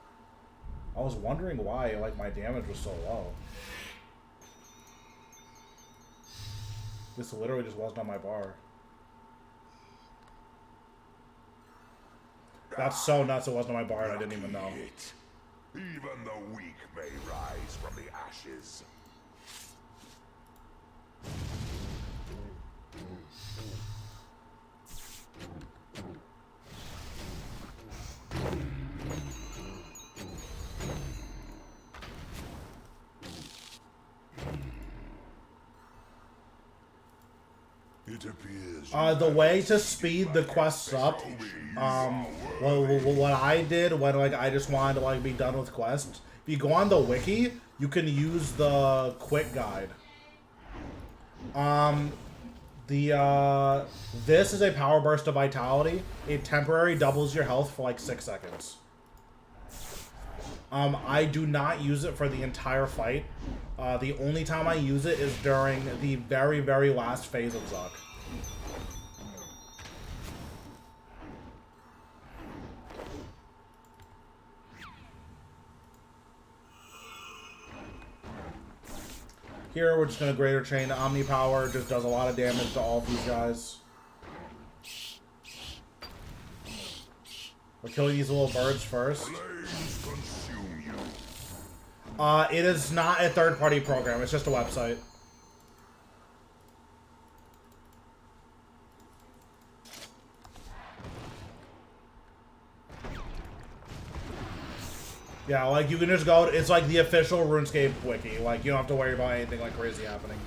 I was wondering why, like, my damage was so low. This literally just wasn't on my bar. That's so nuts it wasn't on my bar and I didn't even know. Even the weak may rise from the ashes. It appears The way to speed the quests up, what I did when like I just wanted to like be done with quests, if you go on the wiki, you can use the quick guide. This is a power burst of vitality. It temporarily doubles your health for like 6 seconds. I do not use it for the entire fight. The only time I use it is during the very, very last phase of Zuck. Here, we're just going to Greater Chain Omni Power. Just does a lot of damage to all of these guys. We're killing these little birds first. flames consume you. It is not a third-party program. It's just a website. Yeah, like, you can just go... It's like the official RuneScape wiki. Like, you don't have to worry about anything, like, crazy happening.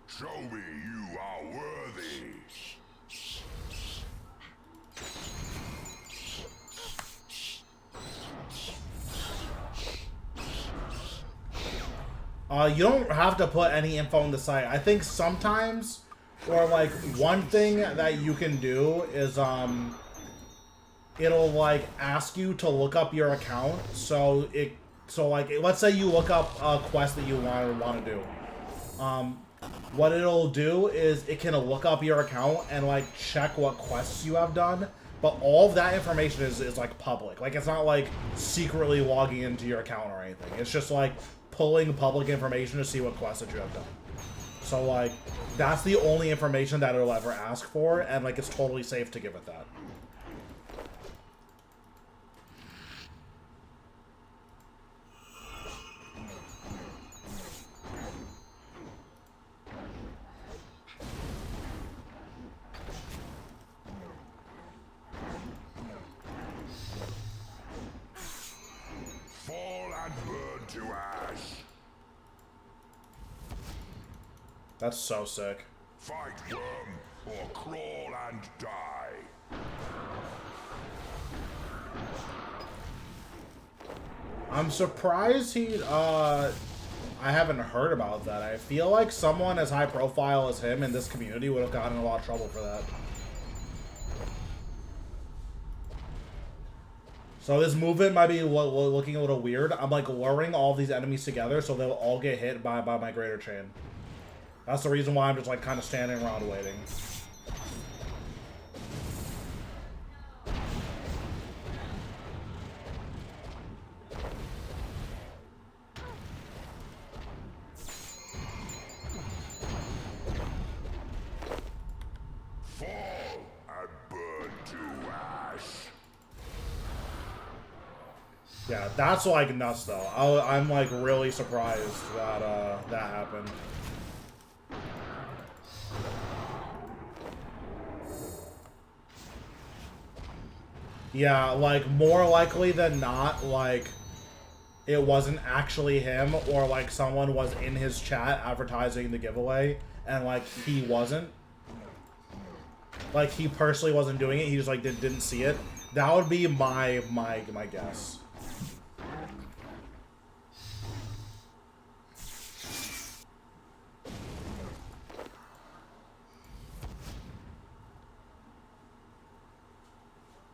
Show me you are worthy. You don't have to put any info on the site. I think sometimes, or like one thing that you can do is it'll like ask you to look up your account. So like let's say you look up a quest that you want to do. What it'll do is it can look up your account and like check what quests you have done. But all of that information is like public. Like it's not like secretly logging into your account or anything. It's just like pulling public information to see what quests that you have done. So like that's the only information that it'll ever ask for, and like it's totally safe to give it that. That's so sick. Fight, worm, or crawl and die. I'm surprised he, I haven't heard about that. I feel like someone as high profile as him in this community would have gotten in a lot of trouble for that. So this movement might be looking a little weird. I'm like luring all these enemies together so they'll all get hit by my greater chain. That's the reason why I'm just like kind of standing around waiting. Fall and burn to ash. Yeah, that's like nuts though. I'm like really surprised that that happened. Yeah, like more likely than not, like it wasn't actually him, or like someone was in his chat advertising the giveaway and like he wasn't. Like he personally wasn't doing it, he just like didn't see it. That would be my guess.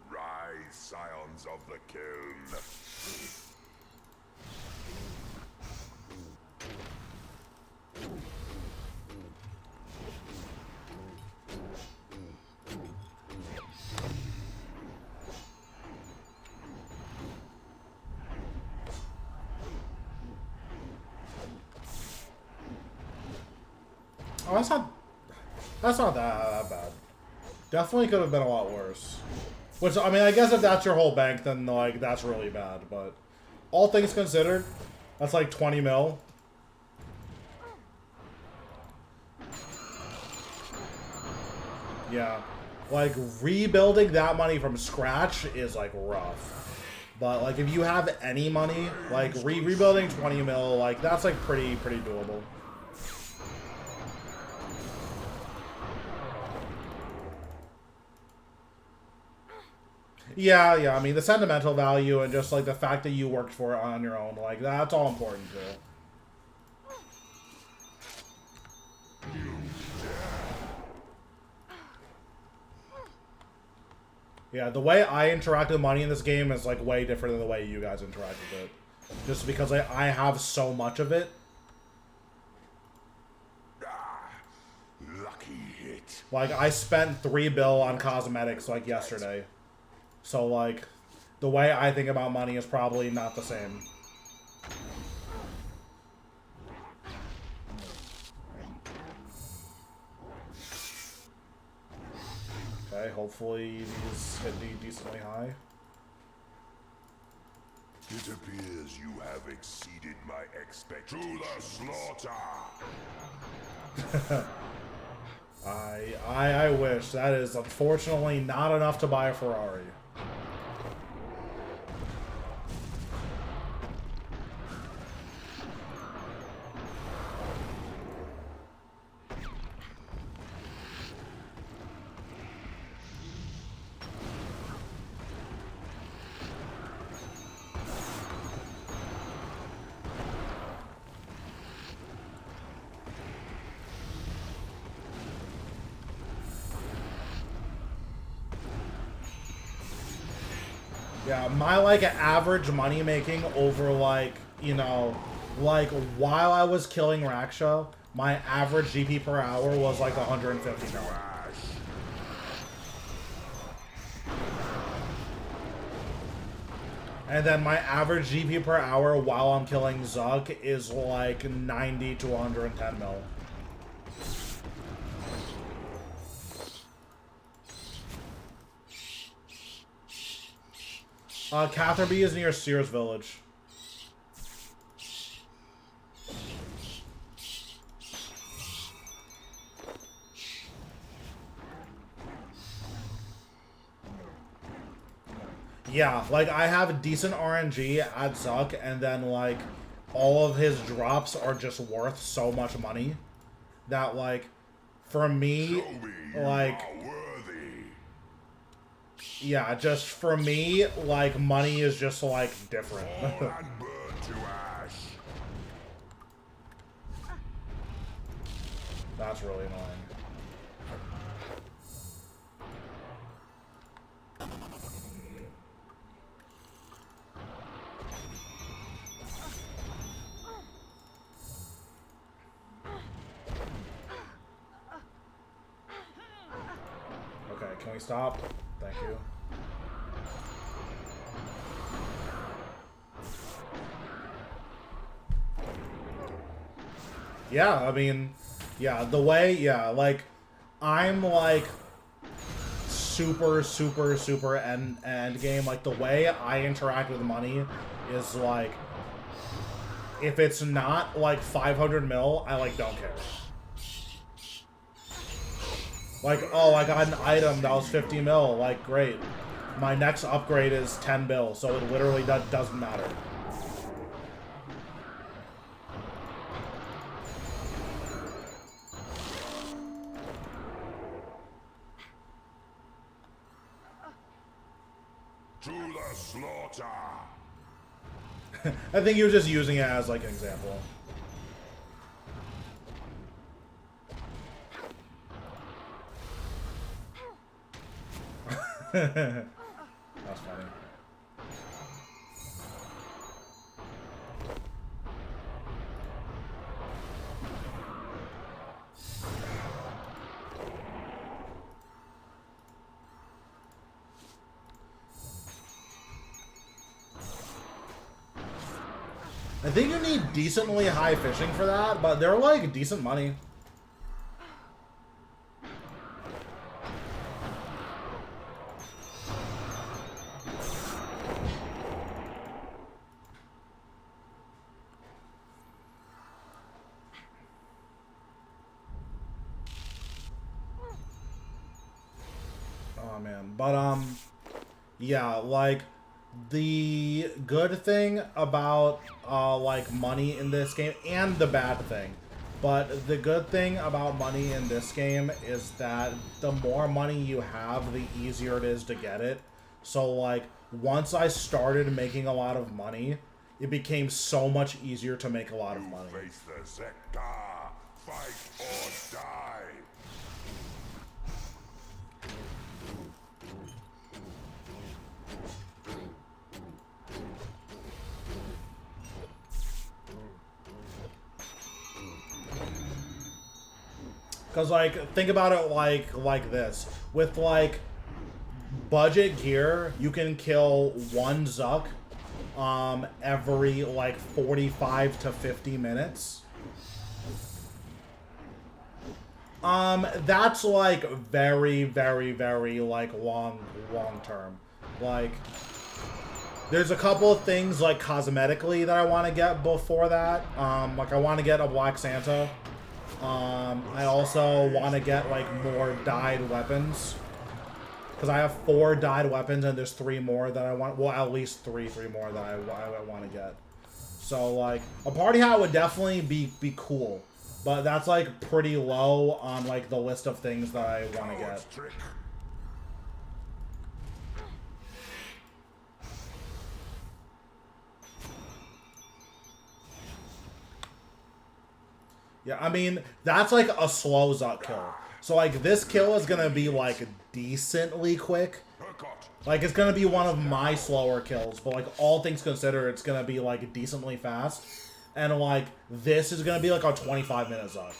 Rise, scions of the kiln. Oh, that's not that bad. Definitely could have been a lot worse. Which, I mean, I guess if that's your whole bank, then, like, that's really bad. But all things considered, that's like 20 mil. Yeah. Like, rebuilding that money from scratch is, like, rough. But, like, if you have any money, like, rebuilding 20 mil, like, that's, like, pretty doable. Yeah, I mean, the sentimental value and just, like, the fact that you worked for it on your own, like, that's all important, too. Yeah, the way I interact with money in this game is, like, way different than the way you guys interact with it. Just because I have so much of it. Lucky hit. Like, I spent 3 bill on cosmetics, like, yesterday. So, like, the way I think about money is probably not the same. Okay, hopefully these hit decently high. It appears you have exceeded my expectations. To the slaughter! I wish. That is unfortunately not enough to buy a Ferrari. Yeah, my, like, average money making over, like, you know, like, while I was killing Raksha, my average GP per hour was, like, 150 mil. And then my average GP per hour while I'm killing Zuk is, like, 90 to 110 mil. Catherby is near Sears Village. Yeah, like, I have a decent RNG at Zuck, and then, like, all of his drops are just worth so much money that, like, for me, Show me you like, are worthy. yeah, just for me, like, money is just, like, different. Fall and burn to ash. That's really annoying. Okay, can we stop? Thank you. Yeah, I mean, yeah, the way, yeah, like, I'm, like, super end game. Like, the way I interact with money is, like, if it's not, like, 500 mil, I, like, don't care. Like, oh, I got an item that was 50 mil, like, great. My next upgrade is 10 mil, so it literally doesn't matter. To the slaughter. I think he was just using it as, like, an example. That's funny. I think you need decently high fishing for that, but they're like decent money. Oh man, but yeah, like the good thing about like money in this game, and the bad thing, but the good thing about money in this game is that the more money you have, the easier it is to get it. So like once I started making a lot of money, it became so much easier to make a lot of money. Face the Zekta. Fight or die. Cause like think about it like this. With like budget gear, you can kill one Zuck every like 45 to 50 minutes. That's like very like long term. Like there's a couple of things like cosmetically that I want to get before that. Like I want to get a Black Santa. I also want to get, like, more dyed weapons. Because I have 4 dyed weapons, and there's 3 more that I want. Well, at least 3 more that I want to get. So, like, a party hat would definitely be cool. But that's, like, pretty low on, like, the list of things that I want to get. Trick. Yeah, I mean, that's like a slow Zuck kill. So, like, this kill is gonna be, like, decently quick. Like, it's gonna be one of my slower kills, but, like, all things considered, it's gonna be, like, decently fast. And, like, this is gonna be, like, a 25-minute Zuck.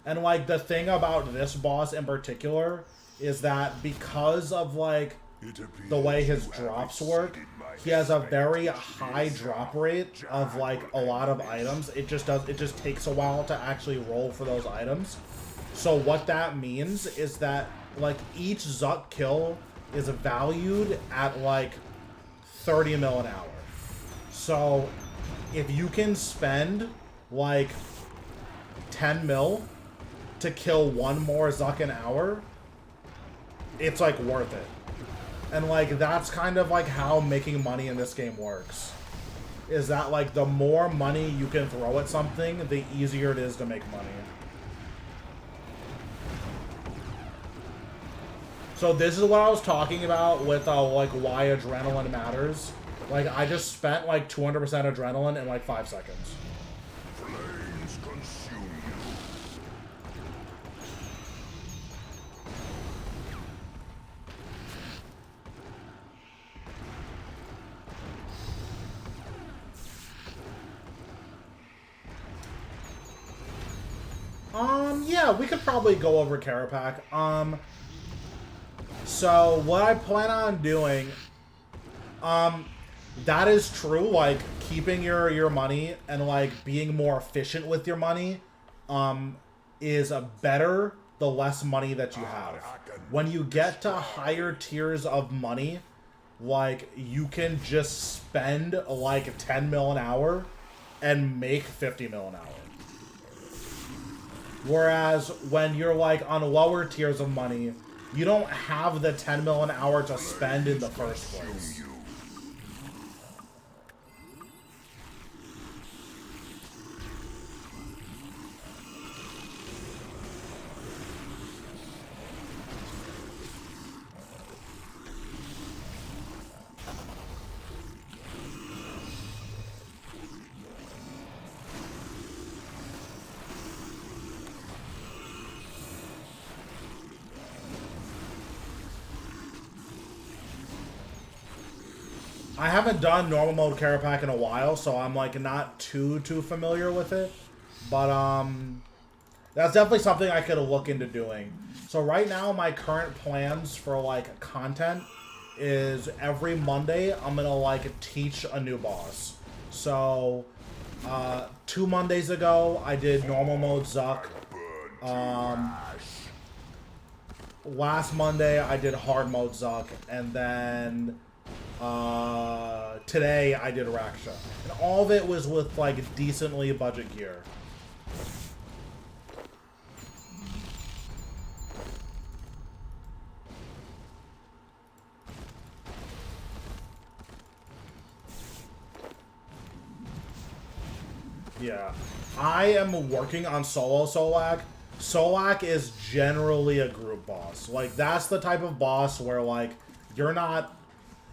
And, like, the thing about this boss in particular is that because of, like, the way his drops work, he has a very high drop rate of like a lot of items. It just takes a while to actually roll for those items. So what that means is that like each Zuck kill is valued at like 30 mil an hour. So if you can spend like 10 mil to kill one more Zuck an hour, it's like worth it. And, like, that's kind of, like, how making money in this game works. is that, like, the more money you can throw at something, the easier it is to make money. So this is what I was talking about with, like, why adrenaline matters. Like, I just spent, like, 200% adrenaline in, like, 5 seconds. Flames consume you. Yeah, we could probably go over Karapak. So what I plan on doing, that is true, like, keeping your money and, like, being more efficient with your money, is better the less money that you have. When you get to higher tiers of money, like, you can just spend, like, 10 mil an hour and make 50 mil an hour. Whereas when you're, like, on lower tiers of money, you don't have the 10 mil an hour to spend in the first place. I haven't done normal mode Karapak in a while, so I'm, like, not too familiar with it. But, that's definitely something I could look into doing. So right now, my current plans for, like, content is every Monday, I'm gonna, like, teach a new boss. So, 2 Mondays ago, I did normal mode Zuck. Last Monday, I did hard mode Zuck. And then... today I did Raksha. And all of it was with, like, decently budget gear. Yeah. I am working on solo Solak. Solak is generally a group boss. Like, that's the type of boss where, like, you're not...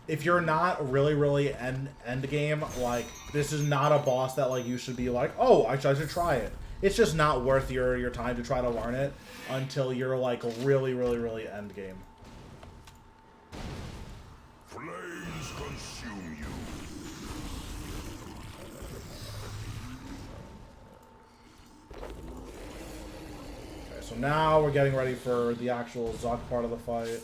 If you're not really end game, like, this is not a boss that, like, you should be like, oh, I should try it. It's just not worth your time to try to learn it until you're, like, really end game. Flames consume you. Okay, so now we're getting ready for the actual Zuck part of the fight.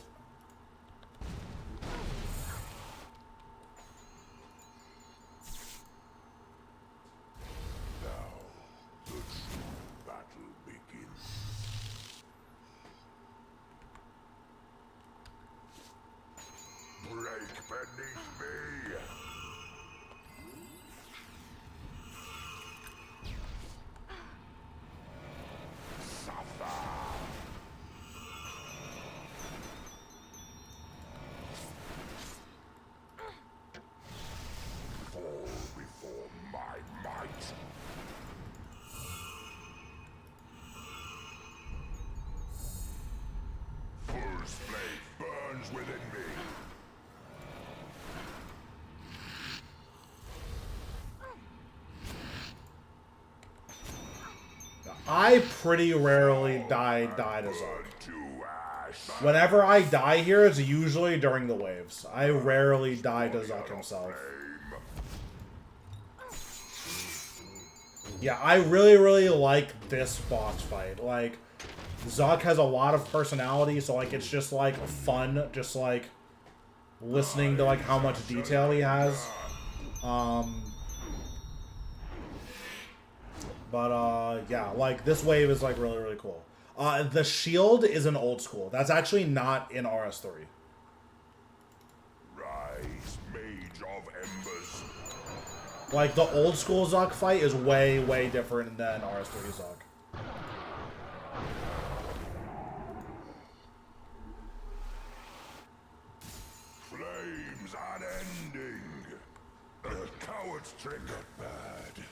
Within me. I pretty rarely die to Zuck. Whenever I die here, it's usually during the waves. I rarely die to Zuck himself. Yeah, I really like this boss fight. Like, Zuck has a lot of personality, so, like, it's just, like, fun, just, like, listening to, like, how much detail he has. Yeah, like, this wave is, like, really cool. The shield is an old school. That's actually not in RS3. Rise, Mage of Embers. Like, the old school Zuck fight is way different than RS3 Zuck. Flames unending. Coward's trick. Not bad.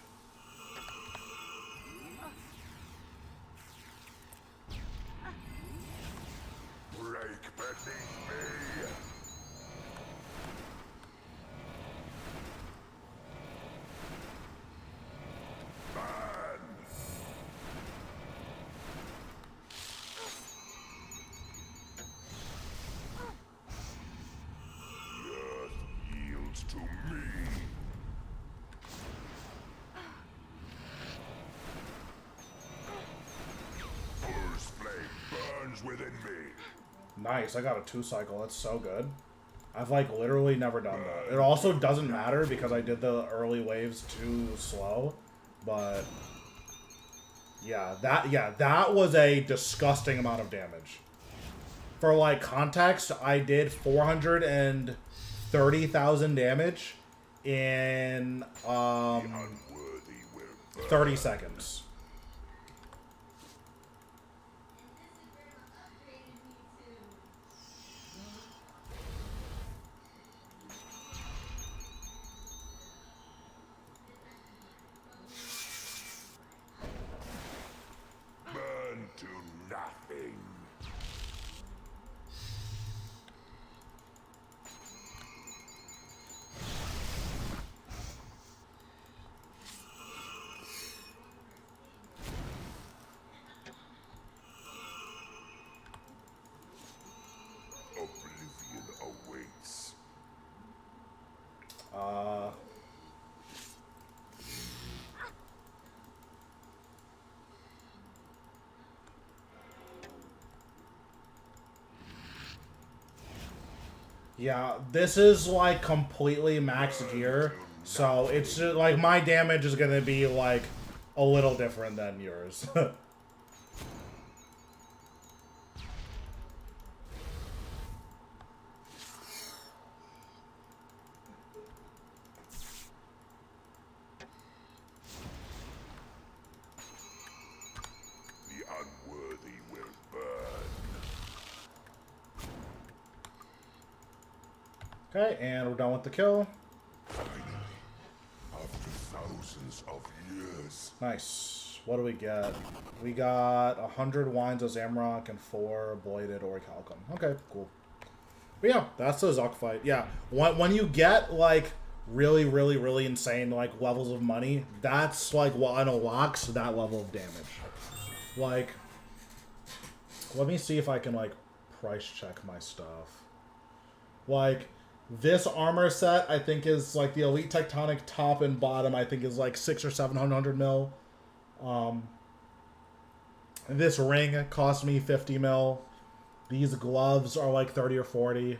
Break beneath me. Burn. The earth yields to me. Thor's flame burns within me. Nice, I got a 2-cycle. That's so good. I've like literally never done that. It also doesn't matter because I did the early waves too slow, but yeah, that was a disgusting amount of damage. For like context, I did 430,000 damage in Unworthy will burn. 30 seconds. Burn to nothing. Oblivion awaits. Yeah, this is like completely max gear, so it's just, like my damage is gonna be like a little different than yours. The unworthy will burn. Okay, and we're done with the kill. Finally, after thousands of years. Nice. What do we get? We got 100 Wines of Zamrock and 4 Bladed Orichalcum. Okay, cool. But yeah, that's the Zuck fight. Yeah, when you get like really, really, really insane like levels of money, that's like what unlocks that level of damage. Like, let me see if I can like price check my stuff. Like, this armor set I think is like the Elite Tectonic top and bottom. I think is like 600 or 700 mil. This ring cost me 50 mil. These gloves are like 30 or 40.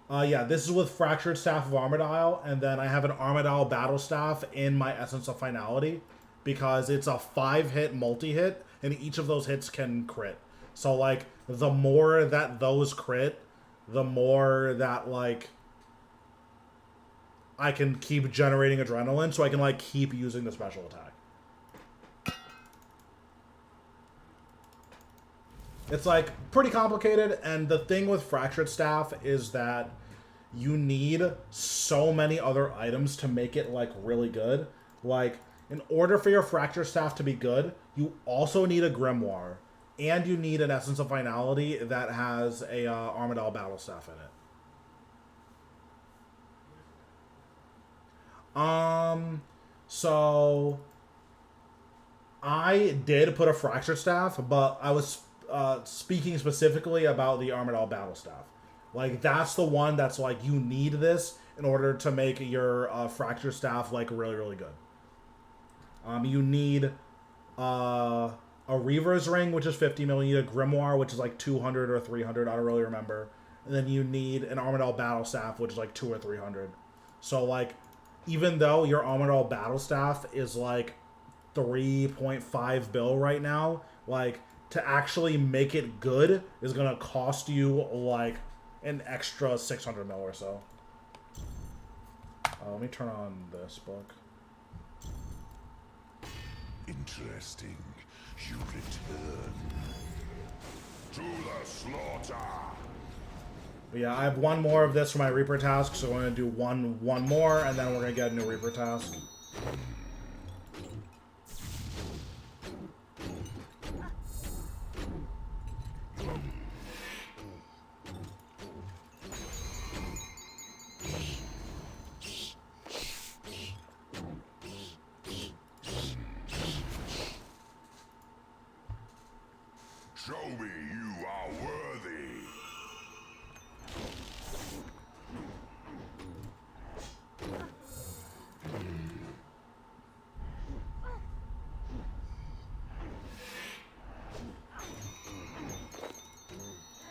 Yeah, this is with Fractured Staff of Armadile, and then I have an Armadile Battle Staff in my Essence of Finality, because it's a 5-hit multi-hit, and each of those hits can crit. So, like, the more that those crit, the more that, like, I can keep generating adrenaline, so I can, like, keep using the special attack. It's, like, pretty complicated, and the thing with Fractured Staff is that you need so many other items to make it, like, really good. Like, in order for your Fractured Staff to be good, you also need a Grimoire, and you need an Essence of Finality that has a Armadile Battle Staff in it. So I did put a Fractured Staff, but I was speaking specifically about the Armadile Battle Staff. Like, that's the one that's, like, you need this in order to make your Fractured Staff, like, really, really good. You need a Reaver's Ring, which is 50 mil. You need a Grimoire, which is, like, 200 or 300. I don't really remember. And then you need an Armadile Battle Staff, which is, like, 200 or 300. So, like, even though your Armadile Battle Staff is, like, 3.5 bill right now, like, to actually make it good is going to cost you, like, an extra 600 mil or so. Let me turn on this book. Interesting. You return. To the slaughter. But yeah, I have one more of this for my Reaper task, so we're going to do one more, and then we're going to get a new Reaper task. Show me you are worthy.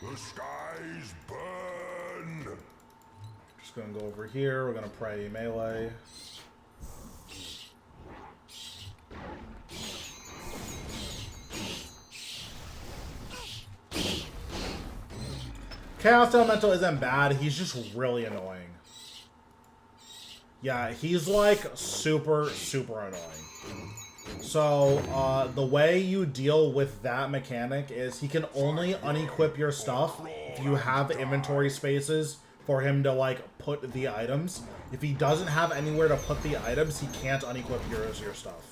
The skies burn. Just going to go over here. We're going to pray melee. Chaos Elemental isn't bad, he's just really annoying. Yeah, he's like super annoying. So, the way you deal with that mechanic is he can only unequip your stuff if you have inventory spaces for him to like put the items. If he doesn't have anywhere to put the items, he can't unequip your stuff.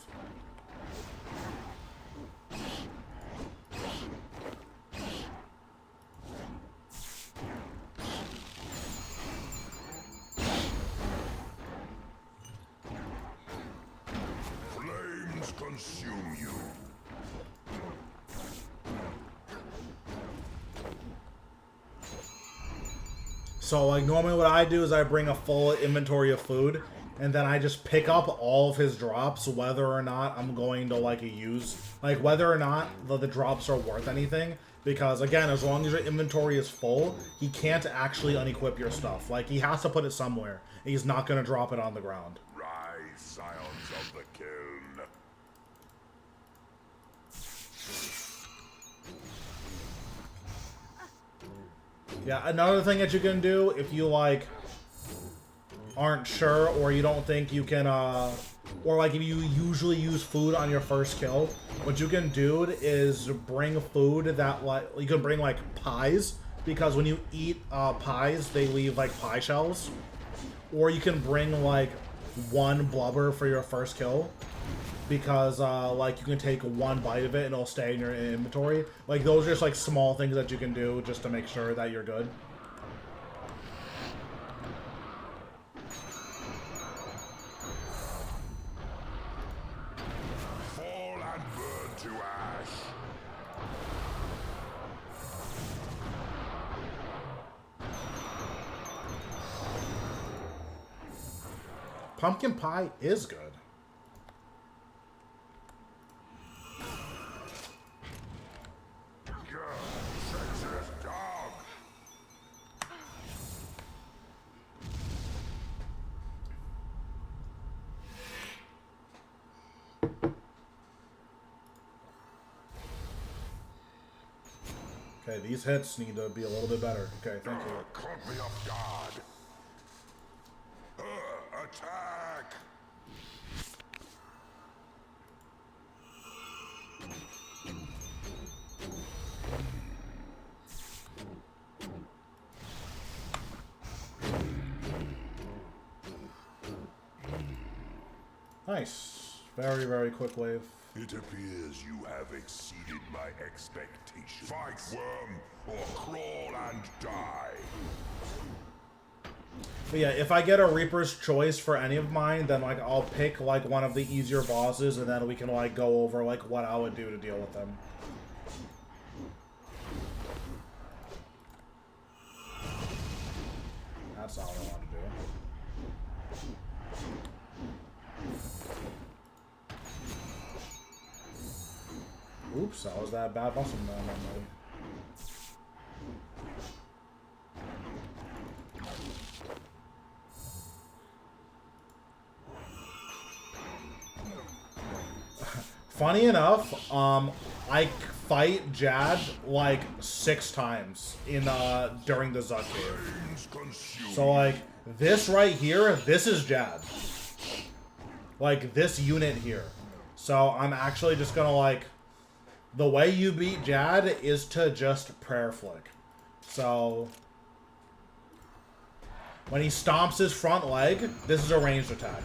Consume you. So like normally what I do is I bring a full inventory of food and then I just pick up all of his drops whether or not I'm going to like use whether or not the drops are worth anything, because again, as long as your inventory is full, he can't actually unequip your stuff. Like he has to put it somewhere. He's not going to drop it on the ground. Rise, scions of the kiln. Yeah, another thing that you can do if you like aren't sure or you don't think you can or like if you usually use food on your first kill, what you can do is bring food that like you can bring like pies, because when you eat pies they leave like pie shells, or you can bring like one blubber for your first kill, because like you can take one bite of it and it'll stay in your inventory. Like those are just like small things that you can do just to make sure that you're good. Fall and burn to ash. Pumpkin pie is good. Okay, these hits need to be a little bit better. Okay, thank you. Caught me off guard. Attack! Nice. Very, very quick wave. It appears you have exceeded my expectations. Fight, worm, or crawl and die. But yeah, if I get a Reaper's Choice for any of mine, then like I'll pick like one of the easier bosses, and then we can like go over like what I would do to deal with them. That's not what I want to do. Oops, that was that bad muscle man. Funny enough, I fight Jad like 6 times in during the Zut cave. So like this right here, this is Jad. Like this unit here. So I'm actually just gonna like, the way you beat Jad is to just prayer flick. So When he stomps his front leg, this is a ranged attack.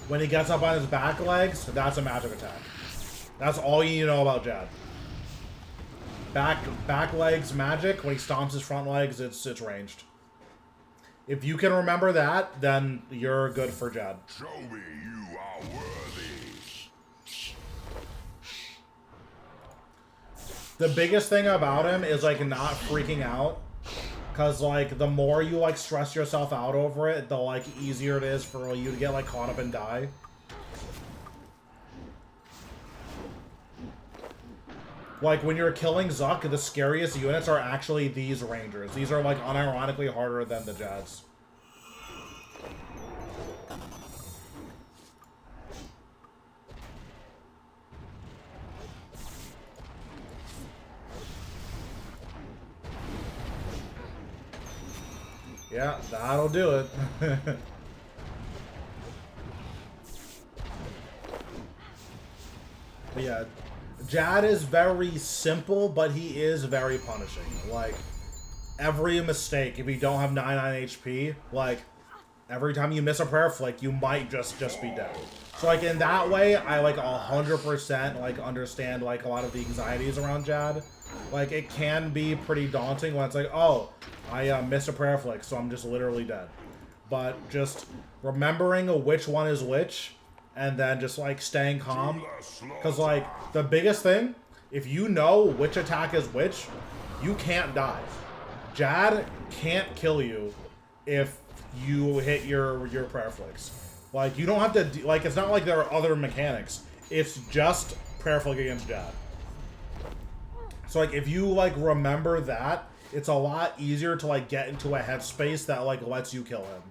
When he gets up on his back legs, that's a magic attack. That's all you need to know about Jad. Back legs magic. When he stomps his front legs, it's ranged. If you can remember that, then you're good for Jad. Show me you are worthy. The biggest thing about him is like not freaking out. Cause like the more you like stress yourself out over it, the like easier it is for you to get like caught up and die. Like when you're killing Zuck, the scariest units are actually these rangers. These are like unironically harder than the Jads. Yeah, that'll do it. But yeah, Jad is very simple, but he is very punishing. Like, every mistake, if you don't have 99 HP, like, every time you miss a prayer flick, you might just be dead. So, like, in that way, I, like, 100%, like, understand, like, a lot of the anxieties around Jad. Like, it can be pretty daunting when it's like, oh, I missed a prayer flick, so I'm just literally dead. But just remembering which one is which, and then just, like, staying calm. Because, like, the biggest thing, if you know which attack is which, you can't die. Jad can't kill you if you hit your prayer flicks. Like, you don't have to, like, it's not like there are other mechanics. It's just prayer flick against Jad. So, like, if you, like, remember that, it's a lot easier to, like, get into a headspace that, like, lets you kill him.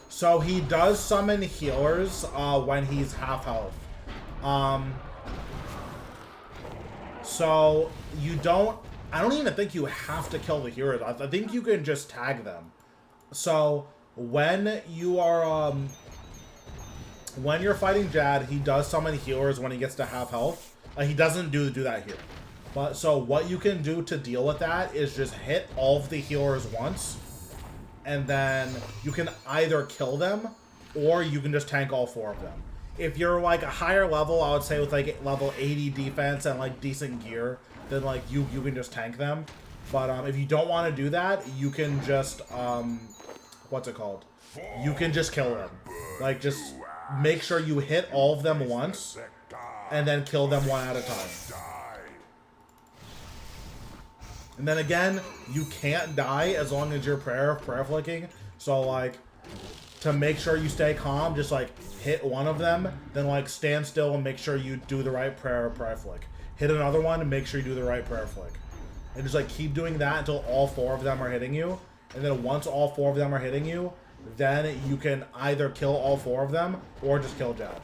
So he does summon healers when he's half health. So you don't... I don't even think you have to kill the healers. I think you can just tag them. So when you are... when you're fighting Jad, he does summon healers when he gets to half health. He doesn't do that here. But so what you can do to deal with that is just hit all of the healers once. And then you can either kill them, or you can just tank all 4 of them. If you're, like, a higher level, I would say with, like, level 80 defense and, like, decent gear, then, like, you can just tank them. But, if you don't want to do that, you can just, what's it called? You can just kill them. Like, just make sure you hit all of them once, and then kill them one at a time. And then again, you can't die as long as you're prayer flicking. So, like, to make sure you stay calm, just, like, hit one of them, then, like, stand still and make sure you do the right prayer flick. Hit another one and make sure you do the right prayer flick. And just, like, keep doing that until all 4 of them are hitting you. And then once all 4 of them are hitting you, then you can either kill all 4 of them or just kill Jad.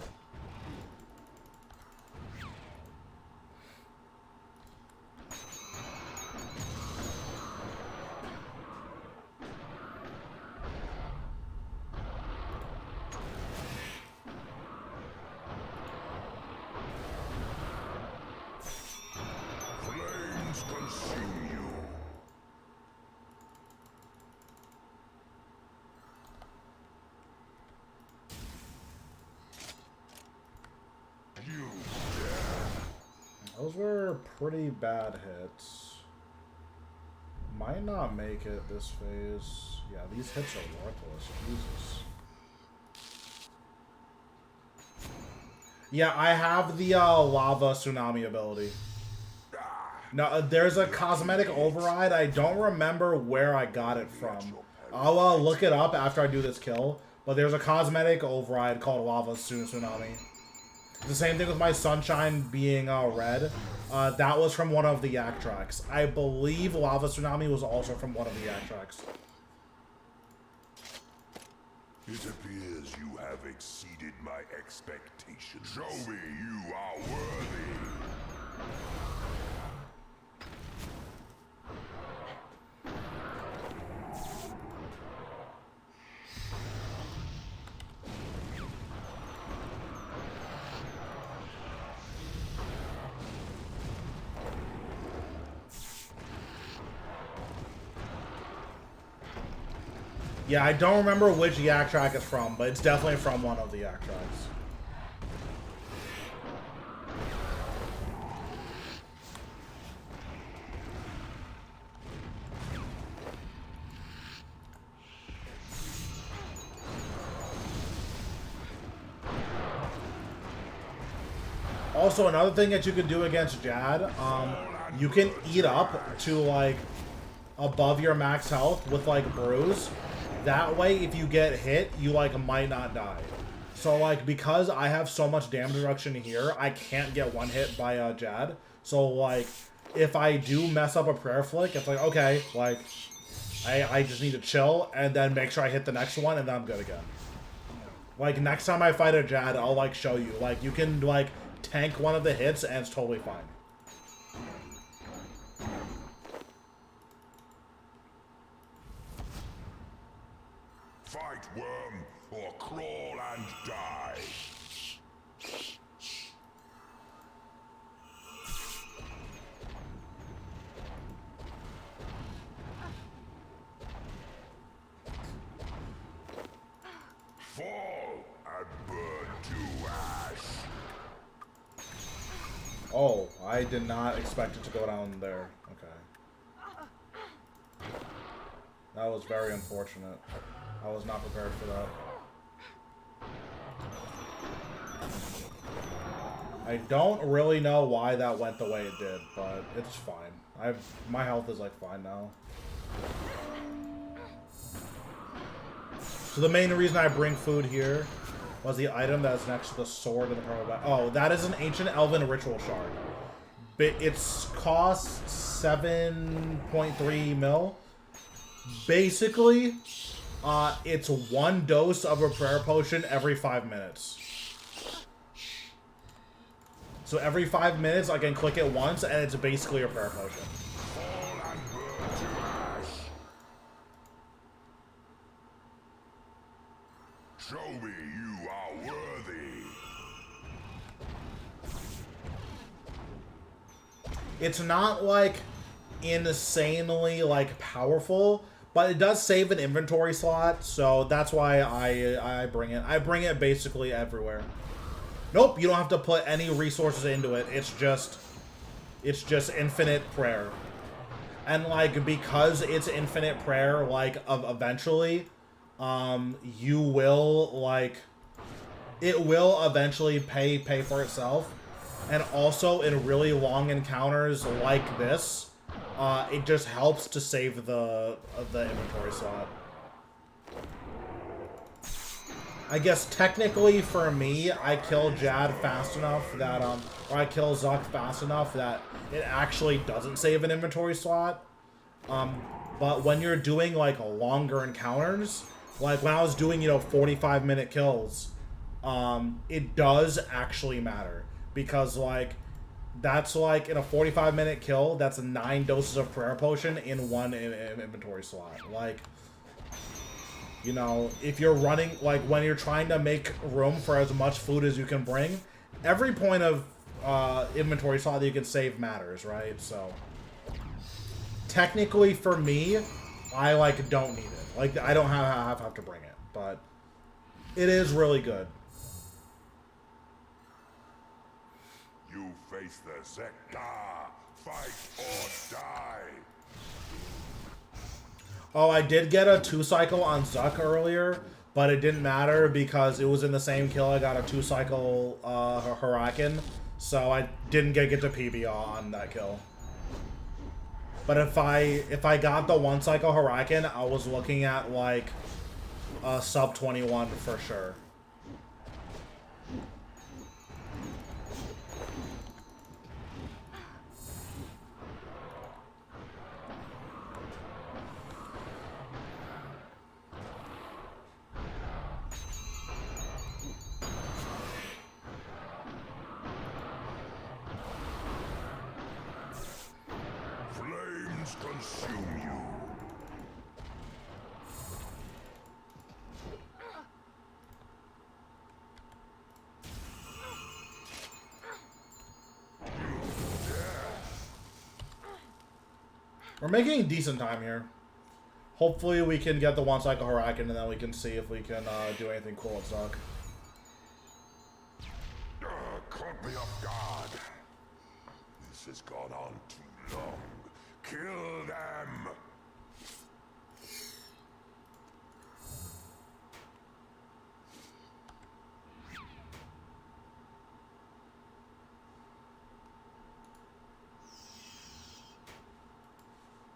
Those were pretty bad hits. Might not make it this phase. Yeah, these hits are worthless. Jesus. Yeah, I have the lava tsunami ability. Now, there's a cosmetic override. I don't remember where I got it from. I'll look it up after I do this kill. But there's a cosmetic override called lava tsunami. The same thing with my sunshine being red. That was from one of the Yak tracks. I believe Lava Tsunami was also from one of the Yak tracks. It appears you have exceeded my expectations. Show me you are worthy. Yeah, I don't remember which yak track it's from, but it's definitely from one of the yak tracks. Also, another thing that you can do against Jad, you can eat up to, like, above your max health with, like, brews. That way, if you get hit, you, like, might not die. So, like, because I have so much damage reduction here, I can't get one hit by, Jad. So, like, if I do mess up a prayer flick, it's like, okay, like, I just need to chill and then make sure I hit the next one and then I'm good again. Like, next time I fight a Jad, I'll, like, show you. Like, you can, like, tank one of the hits and it's totally fine. Fight, worm, or crawl and die. Fall and burn to ash. Oh, I did not expect it to go down there. Okay. That was very unfortunate. I was not prepared for that. I don't really know why that went the way it did, but it's fine. My health is like fine now. So the main reason I bring food here was the item that's next to the sword and the purple bat. Oh, that is an ancient elven ritual shard. It's cost 7.3 mil. Basically, it's one dose of a prayer potion every 5 minutes. So every 5 minutes, I can click it once, and it's basically a prayer potion. Fall and burn to ash. Show me you are worthy. It's not, like, insanely, like, powerful, but it does save an inventory slot, so that's why I bring it. I bring it basically everywhere. Nope, you don't have to put any resources into it. It's just infinite prayer. And, like, because it's infinite prayer, like, eventually, you will, like, it will eventually pay for itself. And also, in really long encounters like this, it just helps to save the inventory slot. I guess technically for me, I kill Jad fast enough that, or I kill Zuck fast enough that it actually doesn't save an inventory slot. But when you're doing, like, longer encounters, like when I was doing, 45-minute kills, it does actually matter. Because, like, that's, like, in a 45-minute kill, that's 9 doses of prayer potion in one inventory slot. Like, if you're running, like, when you're trying to make room for as much food as you can bring, every point of inventory slot that you can save matters, right? So, technically, for me, I, like, don't need it. Like, I don't have to bring it, but it is really good. You face the Zekta. Fight or die. Oh, I did get a 2-cycle on Zuck earlier, but it didn't matter because it was in the same kill. I got a 2-cycle Huraken, so I didn't get to PBR on that kill. But if I got the 1-cycle Huraken, I was looking at, like, sub 21 for sure. consume you. We're making decent time here. Hopefully we can get the one cycle Huracan and then we can see if we can do anything cool at Zuck. Caught me off guard. This has gone on too long. Kill them!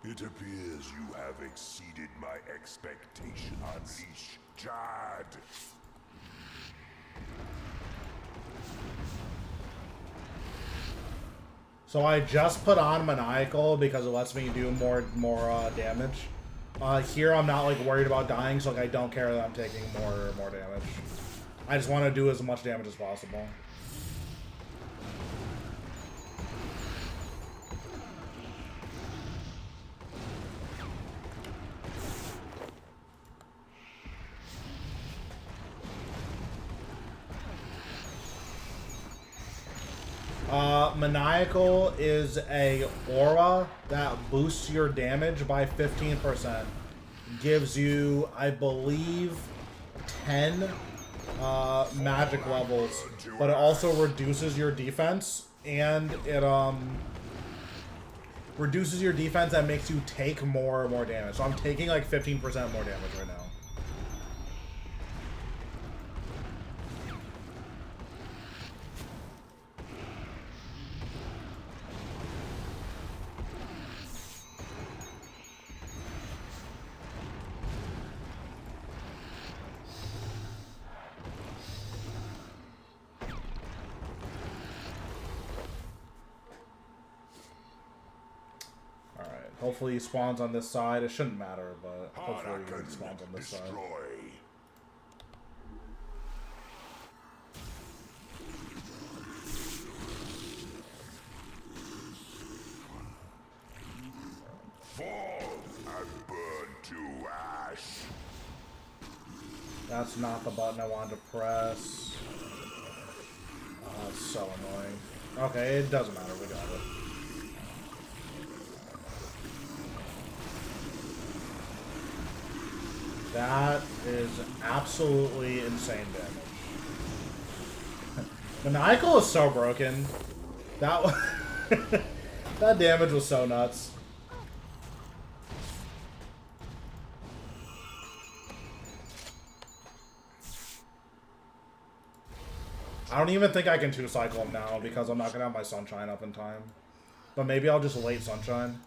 It appears you have exceeded my expectations. Unleash Jad! So I just put on Maniacal because it lets me do more damage. Here I'm not like worried about dying, so like I don't care that I'm taking more damage. I just want to do as much damage as possible. Maniacal is a aura that boosts your damage by 15%. Gives you, I believe, 10 magic levels, but it also reduces your defense, and it reduces your defense and makes you take more damage. So I'm taking like 15% more damage right now. Hopefully he spawns on this side. It shouldn't matter, but hopefully he spawns on this side. Fall and burn to ash. That's not the button I wanted to press. Oh, it's so annoying. Okay, it doesn't matter. We got it. That is absolutely insane damage. Maniacal is so broken. That that damage was so nuts. I don't even think I can 2-cycle him now because I'm not gonna have my Sunshine up in time. But maybe I'll just late Sunshine.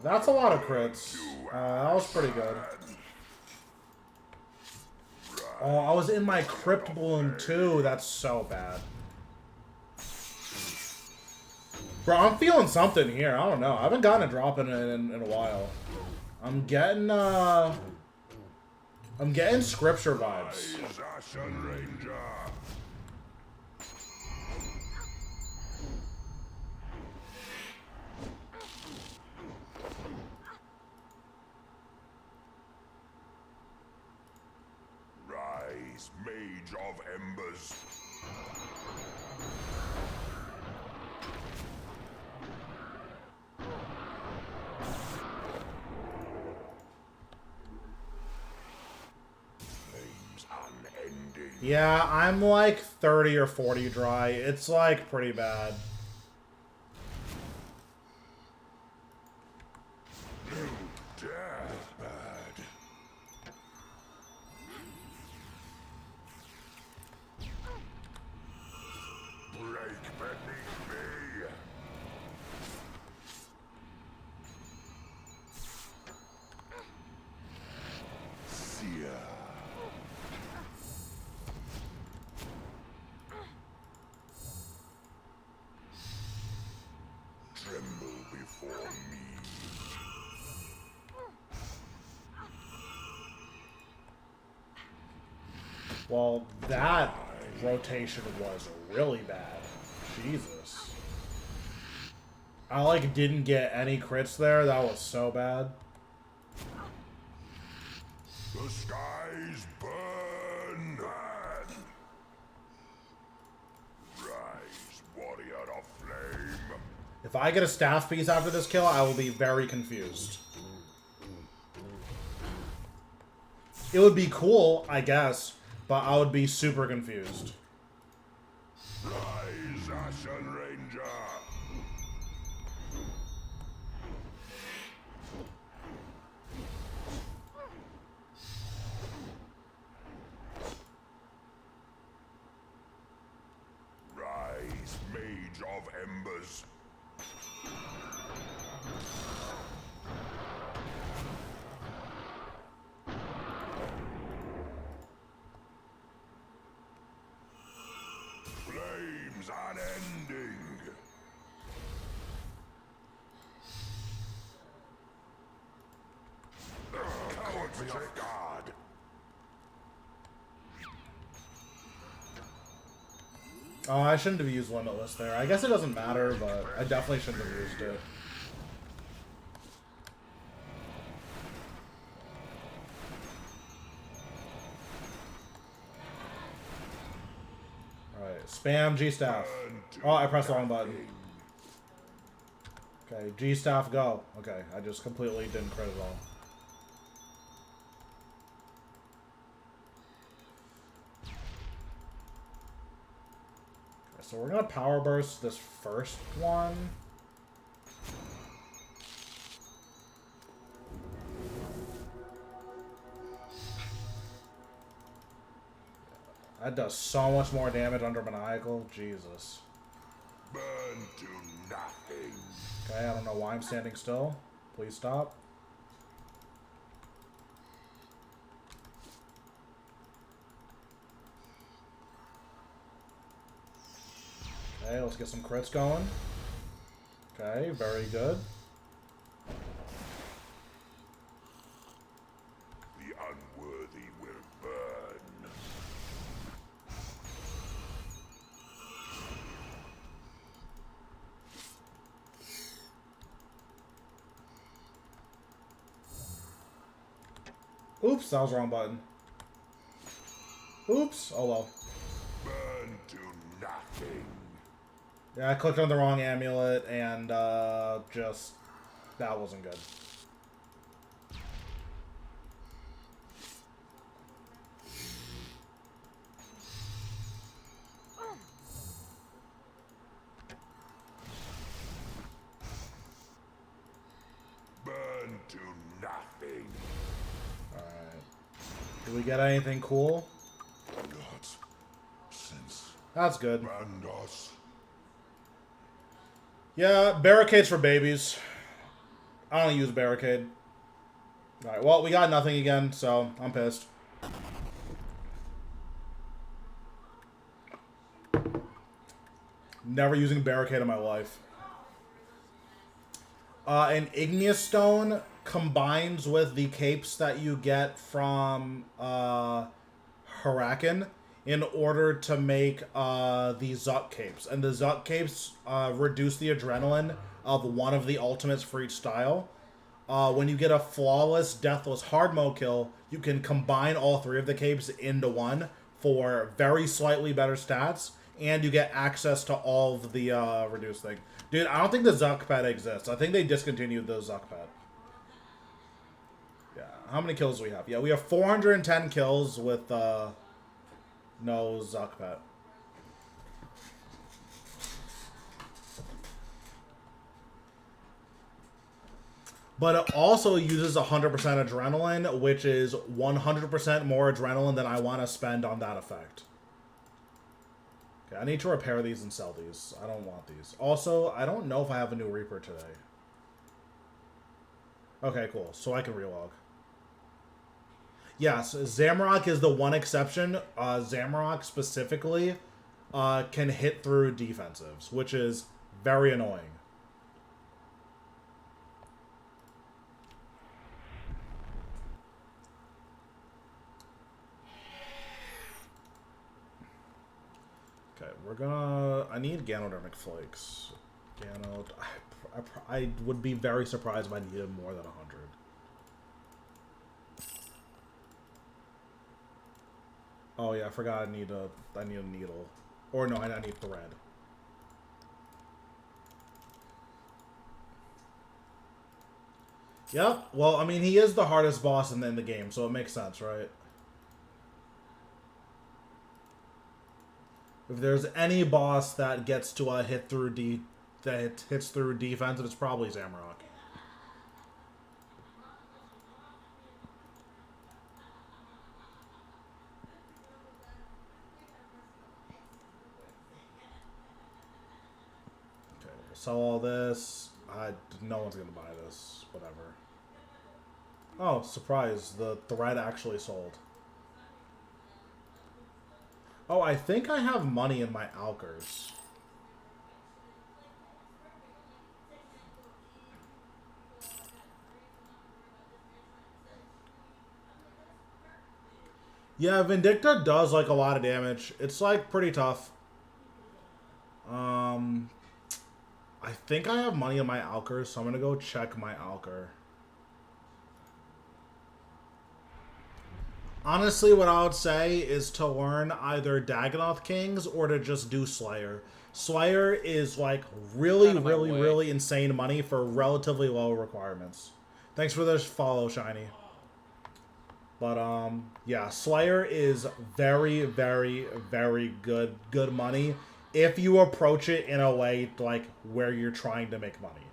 That's a lot of crits. That was pretty good. Oh, I was in my Crypt Balloon too. That's so bad. Bro, I'm feeling something here. I don't know. I haven't gotten a drop in a while. I'm getting Scripture vibes. Mage of Embers. Flames unending. Yeah, I'm like 30 or 40 dry. It's like pretty bad. Well, that rotation was really bad. Jesus. I, like, didn't get any crits there. That was so bad. The skies burn. Rise, warrior of flame. If I get a staff piece after this kill, I will be very confused. It would be cool, I guess, but I would be super confused. Rise, Ashen Ranger. Rise, Mage of Embers. Flames unending. Coward be of God. Oh, I shouldn't have used Limitless there. I guess it doesn't matter, but I definitely shouldn't have used it. Alright, spam G-Staff. Oh, I pressed the wrong button. Okay, G-Staff, go. Okay, I just completely didn't crit at all. So we're gonna power burst this first one. That does so much more damage under Maniacal. Jesus. Burn to nothing. Okay, I don't know why I'm standing still. Please stop. Okay, let's get some crits going. Okay, very good. The unworthy will burn. Oops, that was the wrong button. Oops, oh well. Burn to nothing. Yeah, I clicked on the wrong amulet and just that wasn't good. Burn to nothing. Alright. Do we get anything cool? Not since That's good. Brandos. Yeah, barricades for babies. I don't use barricade. Alright, well, we got nothing again, so I'm pissed. Never using barricade in my life. An Igneous Stone combines with the capes that you get from Hurakan in order to make the Zuck capes. And the Zuck capes reduce the adrenaline of one of the ultimates for each style. When you get a flawless, deathless hard mode kill, you can combine all three of the capes into one for very slightly better stats, and you get access to all of the reduced thing. Dude, I don't think the Zuck pet exists. I think they discontinued the Zuck pet. Yeah, how many kills do we have? Yeah, we have 410 kills with no Zuck pet. But it also uses 100% adrenaline, which is 100% more adrenaline than I want to spend on that effect. Okay, I need to repair these and sell these. I don't want these. Also, I don't know if I have a new Reaper today. Okay, cool. So I can relog. Yes, Zamorak is the one exception. Zamorak specifically can hit through defensives, which is very annoying. we're gonna... I need Ganodermic Flakes. I would be very surprised if I needed more than 100. Oh yeah, I forgot I need a needle. Or no, I need thread. Yep. Well, I mean, he is the hardest boss in the game, so it makes sense, right? If there's any boss that gets to a hits through defense, it's probably Zamorak. Okay, we'll sell all this. No one's gonna buy this. Whatever. Oh, surprise! The thread actually sold. Oh, I think I have money in my Alkers. Yeah, Vindicta does like a lot of damage. It's like pretty tough. I think I have money in my Alkers, so I'm gonna go check my Alker. Honestly, what I would say is to learn either Dagannoth Kings or to just do Slayer. Slayer is like really insane money for relatively low requirements. Thanks for this follow, Shiny. But yeah, Slayer is very good money if you approach it in a way like where you're trying to make money.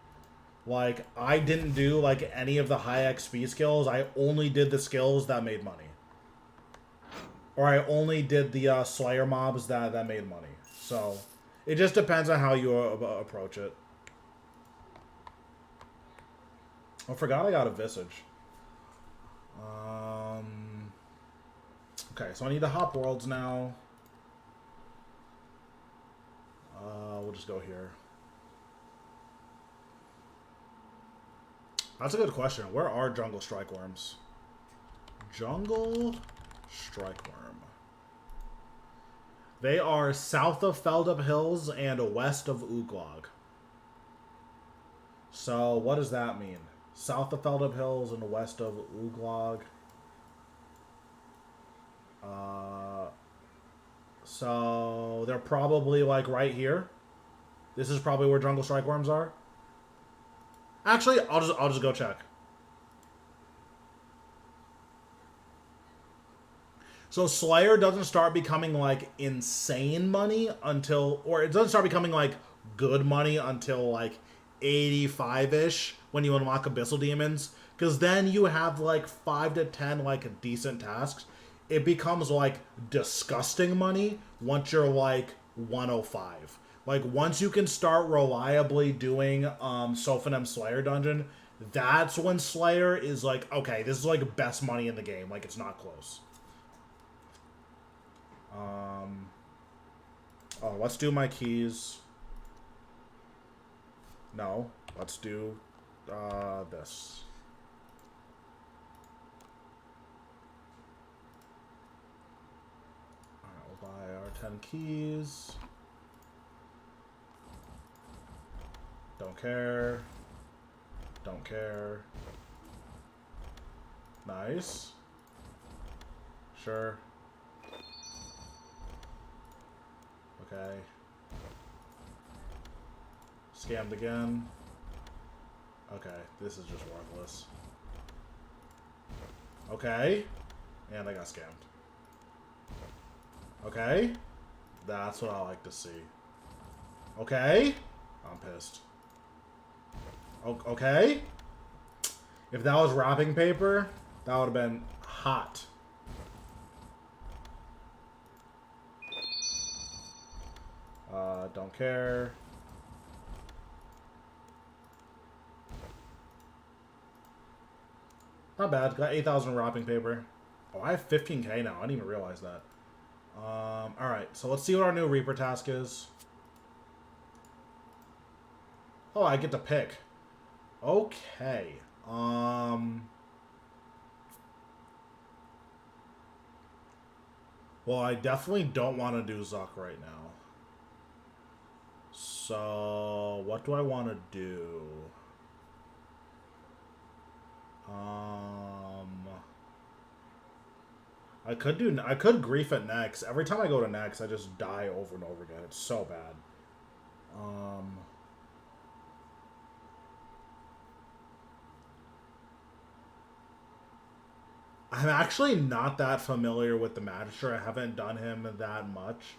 Like, I didn't do like any of the high XP skills. I only did the skills that made money. Or I only did the Slayer mobs that made money. So, it just depends on how you approach it. I forgot I got a Visage. Okay, so I need to hop worlds now. We'll just go here. That's a good question. Where are Jungle Strikeworms? Jungle Strikeworm. They are south of Feldup Hills and west of Uglog. So, what does that mean? South of Feldup Hills and west of Uglog. So, they're probably, like, right here. This is probably where Jungle Strikeworms are. Actually, I'll just go check. So Slayer doesn't start becoming like insane money until, or it doesn't start becoming like good money until like 85-ish when you unlock Abyssal Demons. Because then you have like 5 to 10 like decent tasks. It becomes like disgusting money once you're like 105. Like once you can start reliably doing Sophonem Slayer dungeon, that's when Slayer is like, okay, this is like best money in the game. Like it's not close. Oh, let's do my keys. No, let's do this. Alright, we'll buy our 10 keys. Don't care. Don't care. Nice. Sure. Okay. Scammed again. Okay, this is just worthless. Okay. And I got scammed. Okay. That's what I like to see. Okay. I'm pissed. Okay. If that was wrapping paper, that would have been hot. Don't care. Not bad. Got 8,000 wrapping paper. Oh, I have 15k now. I didn't even realize that. Alright, so let's see what our new Reaper task is. Oh, I get to pick. Okay. Well, I definitely don't want to do Zuck right now. So, what do I want to do? I could grief at next. Every time I go to next, I just die over and over again. It's so bad. I'm actually not that familiar with the Magister. I haven't done him that much.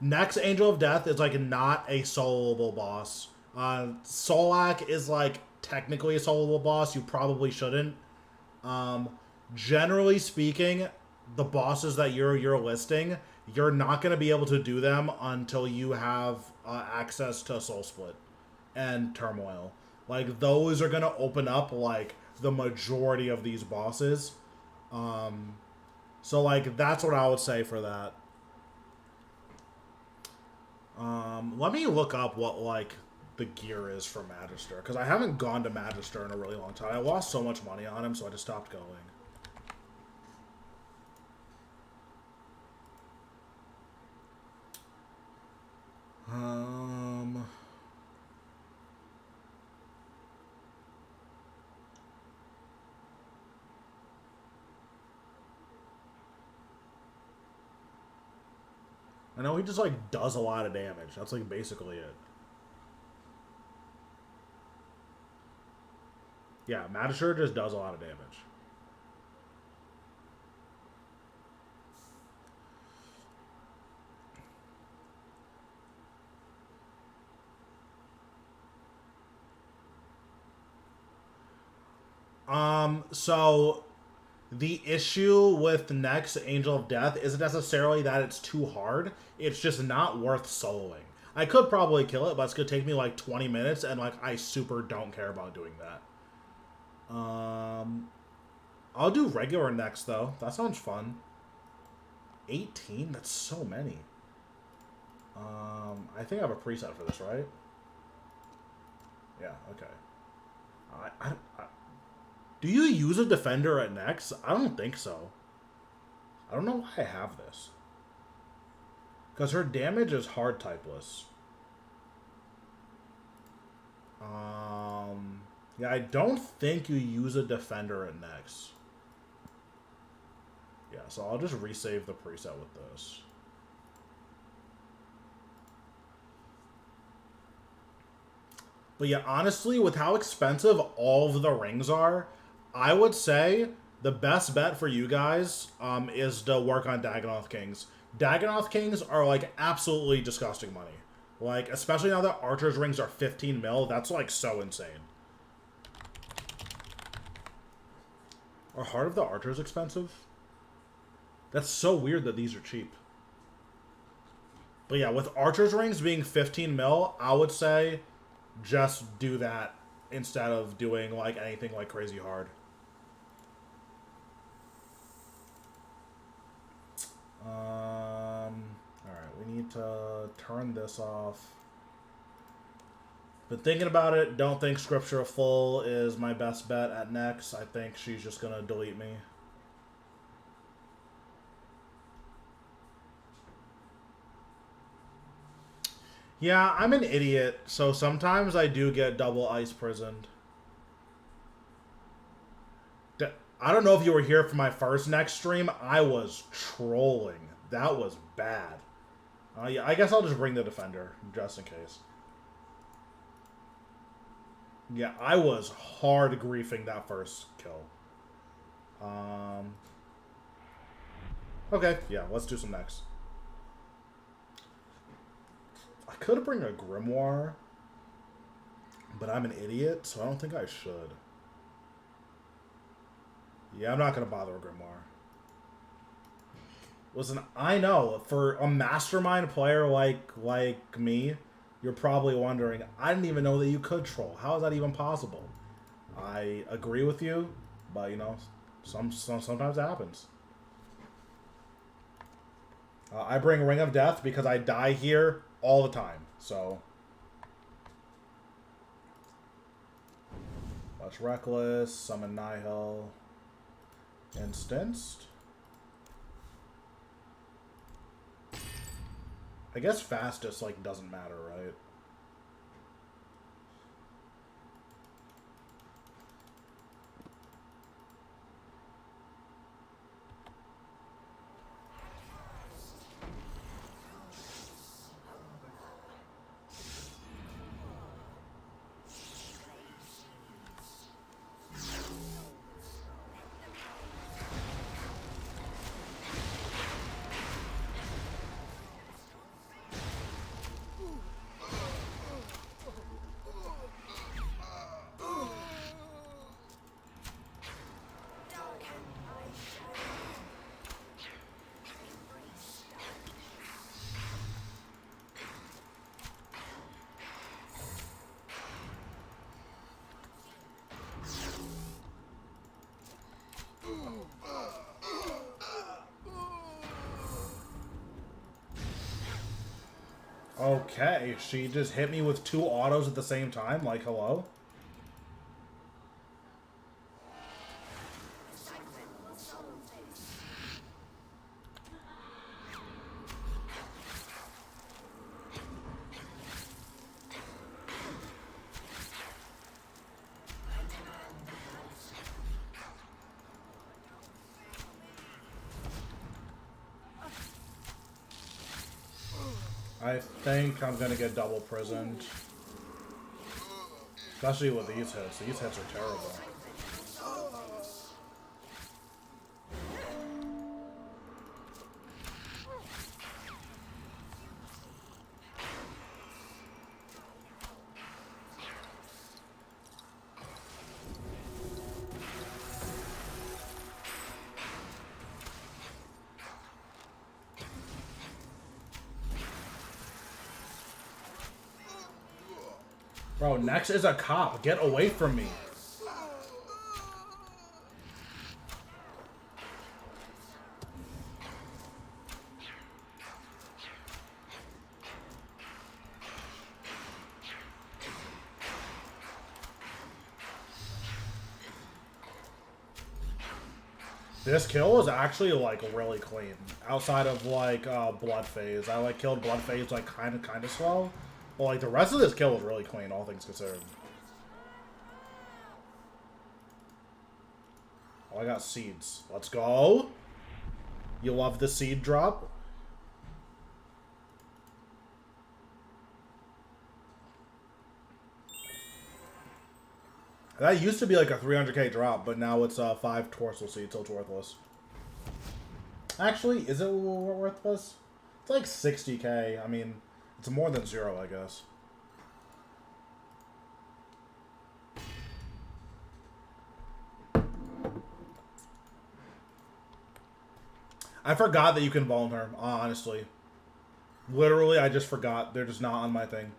Next, Angel of Death is like not a soloable boss. Solak is like technically a soloable boss. You probably shouldn't. Generally speaking, the bosses that you're listing, you're not going to be able to do them until you have access to Soul Split and Turmoil. Like, those are going to open up, like, the majority of these bosses. So, like, that's what I would say for that. Let me look up what, like, the gear is for Magister, because I haven't gone to Magister in a really long time. I lost so much money on him, so I just stopped going. I know he just, like, does a lot of damage. That's, like, basically it. Yeah, Magister just does a lot of damage. So the issue with next Angel of Death isn't necessarily that it's too hard. It's just not worth soloing. I could probably kill it, but it's gonna take me like 20 minutes, and like I super don't care about doing that. I'll do regular next though. That sounds fun. 18? That's so many. I think I have a preset for this, right? Yeah. Okay. Do you use a defender at next? I don't think so. I don't know why I have this. Because her damage is hard typeless. Yeah, I don't think you use a defender at next. Yeah, so I'll just resave the preset with this. But yeah, honestly, with how expensive all of the rings are, I would say the best bet for you guys is to work on Dagannoth Kings. Dagannoth Kings are, like, absolutely disgusting money. Like, especially now that Archer's rings are 15 mil, that's, like, so insane. Are Heart of the Archers expensive? That's so weird that these are cheap. But yeah, with Archer's rings being 15 mil, I would say just do that instead of doing, like, anything, like, crazy hard. Alright, we need to turn this off. Been thinking about it. Don't think Scripture Full is my best bet at next. I think she's just gonna delete me. Yeah, I'm an idiot, so sometimes I do get double ice prisoned. I don't know if you were here for my first next stream. I was trolling. That was bad. Yeah, I guess I'll just bring the defender, just in case. Yeah, I was hard griefing that first kill. Okay, yeah, let's do some next. I could bring a Grimoire, but I'm an idiot, so I don't think I should. Yeah, I'm not going to bother a Grimoire. Listen, I know, for a mastermind player like me, you're probably wondering, I didn't even know that you could troll. How is that even possible? I agree with you, but, you know, sometimes it happens. I bring Ring of Death because I die here all the time, so. Watch Reckless, summon Nihil. Instanced. I guess fastest, like, doesn't matter, right? Okay, she just hit me with 2 autos at the same time, like, hello? I think I'm gonna get double prisoned. Especially with these hits. These hits are terrible. Bro, Nex is a cop. Get away from me. This kill was actually, like, really clean. Outside of, like, Blood Phase. I, like, killed Blood Phase, like, kind of slow. But, like, the rest of this kill was really clean, all things considered. Oh, I got seeds. Let's go. You love the seed drop? That used to be like a 300k drop, but now it's 5 Torsil seeds, so it's worthless. Actually, is it worthless? It's like 60k. I mean, it's more than 0, I guess. I forgot that you can vault her, honestly. Literally, I just forgot. They're just not on my thing.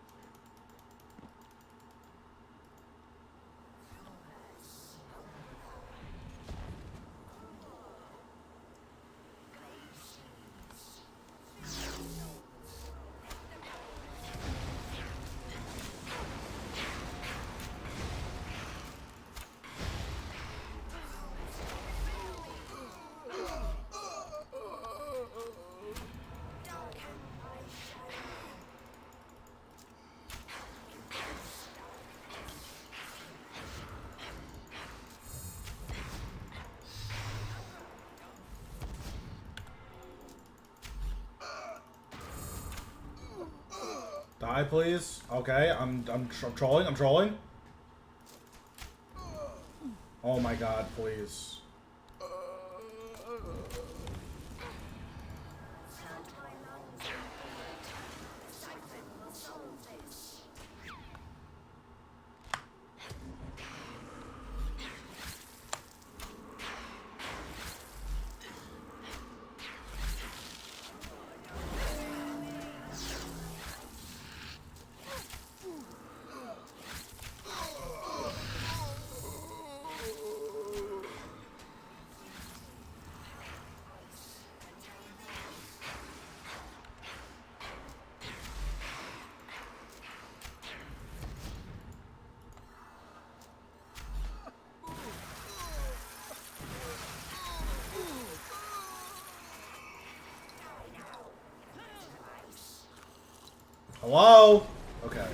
Die, please. Okay, I'm trolling. I'm trolling. Oh my god, please. Hello? Okay.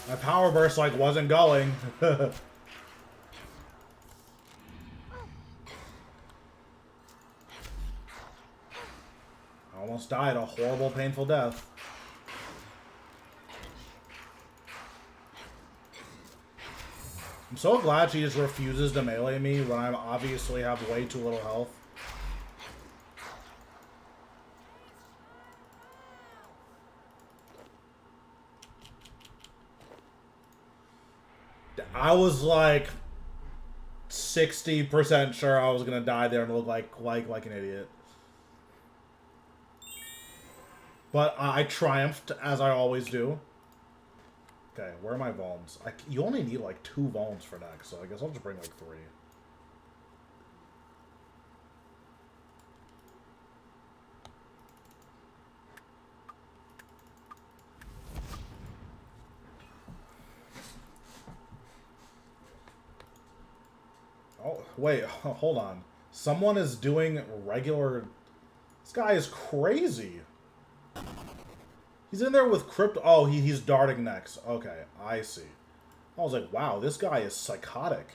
My power burst, like, wasn't going. I almost died a horrible, painful death. I'm so glad she just refuses to melee me when I obviously have way too little health. I was like 60% sure I was gonna die there and look like an idiot. But I triumphed, as I always do. Okay, where are my vulns? You only need like 2 vulns for next, so I guess I'll just bring like 3. Oh, wait, hold on. Someone is doing regular... This guy is crazy. He's in there with crypto... Oh, he's darting next. Okay, I see. I was like, wow, this guy is psychotic.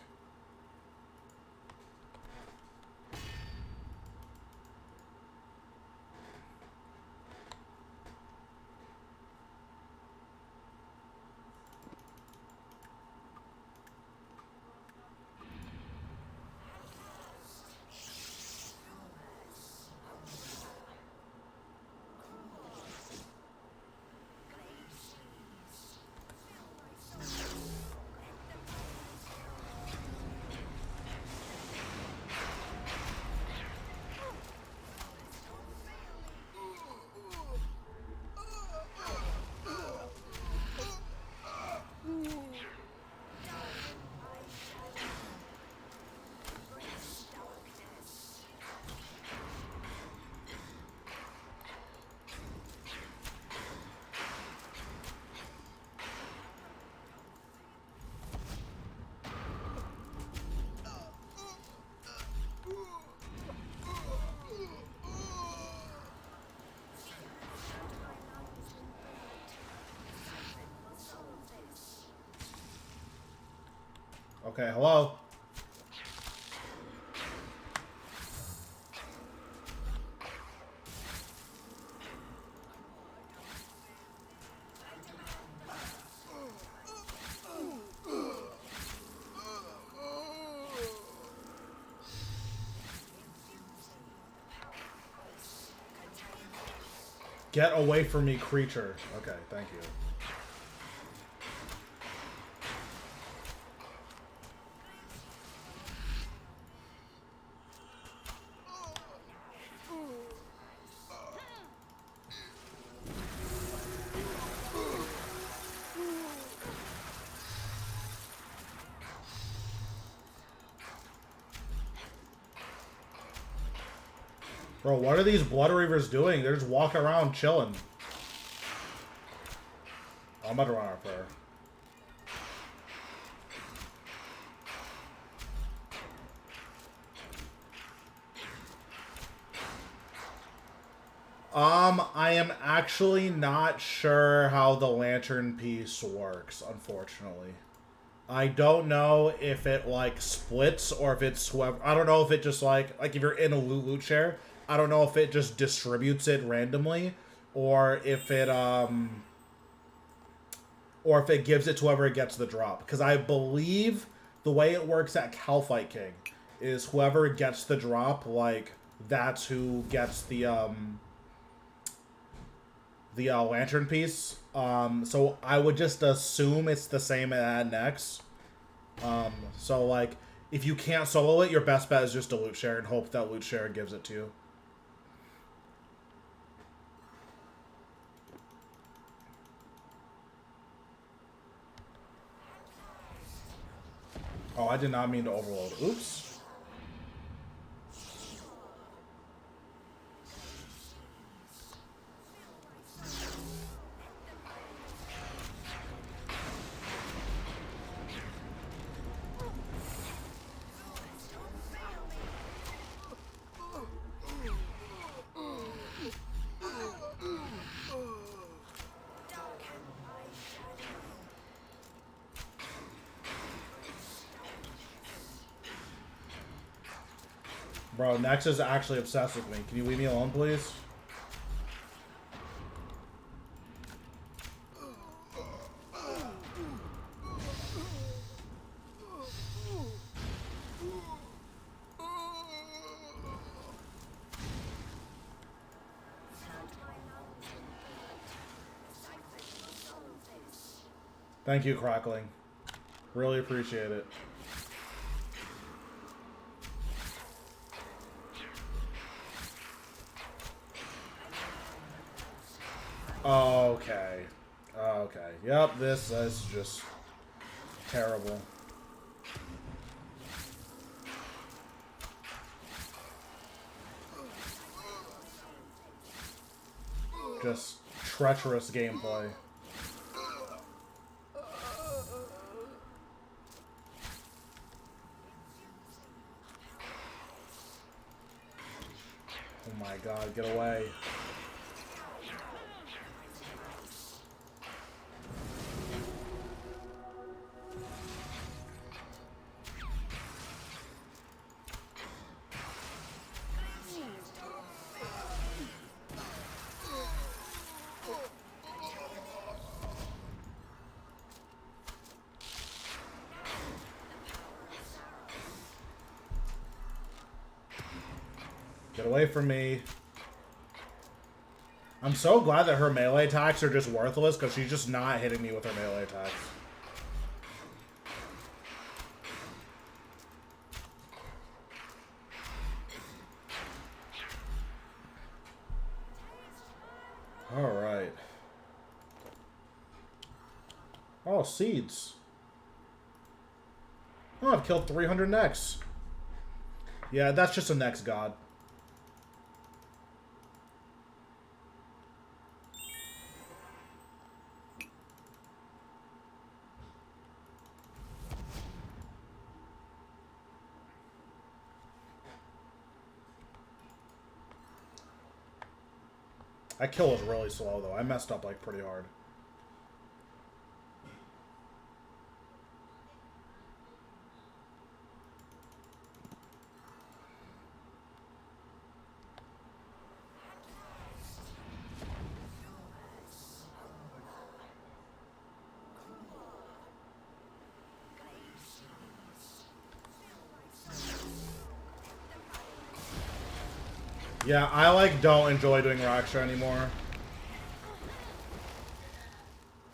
Okay, hello? Get away from me, creature. Okay, thank you. Bro, what are these Blood Reavers doing? They're just walking around chilling. Oh, I'm about to run out of prayer. I am actually not sure how the lantern piece works, unfortunately. I don't know if it, like, splits or if it's whoever... I don't know if it just, like if you're in a loot share, I don't know if it just distributes it randomly or if it, or if it gives it to whoever gets the drop. Because I believe the way it works at Calfight King is whoever gets the drop, like, that's who gets the lantern piece. So I would just assume it's the same at Nex. So, like, if you can't solo it, your best bet is just to loot share and hope that loot share gives it to you. Oh, I did not mean to overload. Oops. Bro, Nex is actually obsessed with me. Can you leave me alone, please? Thank you, Crackling. Really appreciate it. Okay. Okay. Yep, this is just terrible. Just treacherous gameplay. Oh my god, get away. Get away from me. I'm so glad that her melee attacks are just worthless because she's just not hitting me with her melee attacks. Alright. Oh, seeds. Oh, I've killed 300 Nex. Yeah, that's just a Nex god. That kill was really slow, though. I messed up, like, pretty hard. Yeah, I, like, don't enjoy doing Raksha anymore.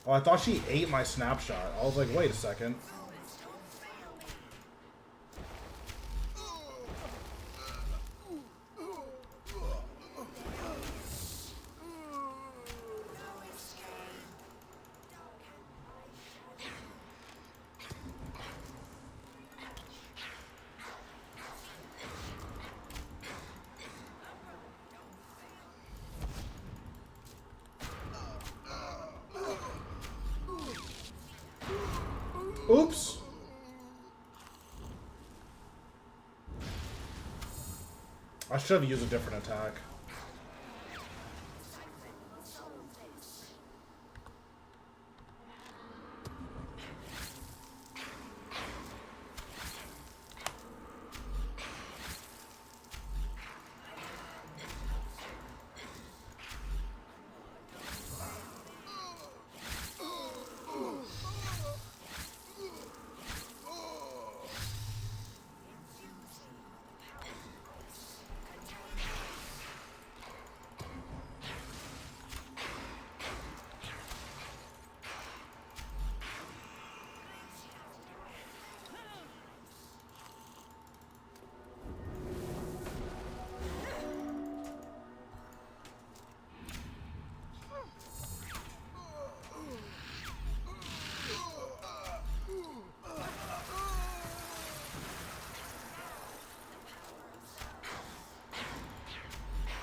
Oh, I thought she ate my snapshot. I was like, wait a second. Oops. I should have used a different attack.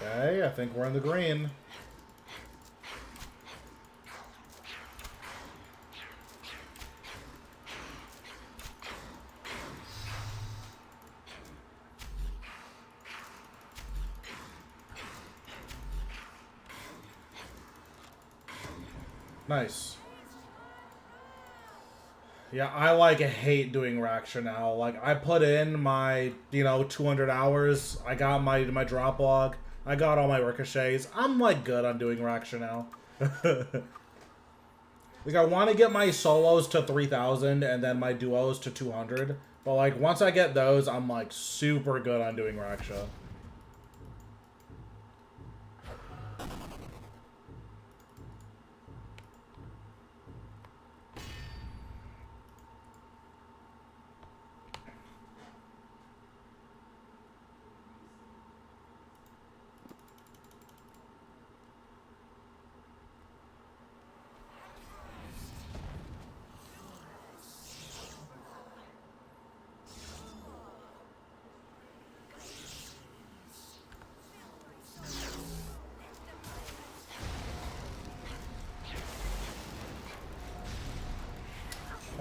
Okay, I think we're in the green. Nice. Yeah, I like hate doing Raksha now. Like I put in my, 200 hours. I got my drop log. I got all my ricochets. I'm like good on doing Raksha now. Like I want to get my solos to 3,000 and then my duos to 200. But like once I get those, I'm like super good on doing Raksha.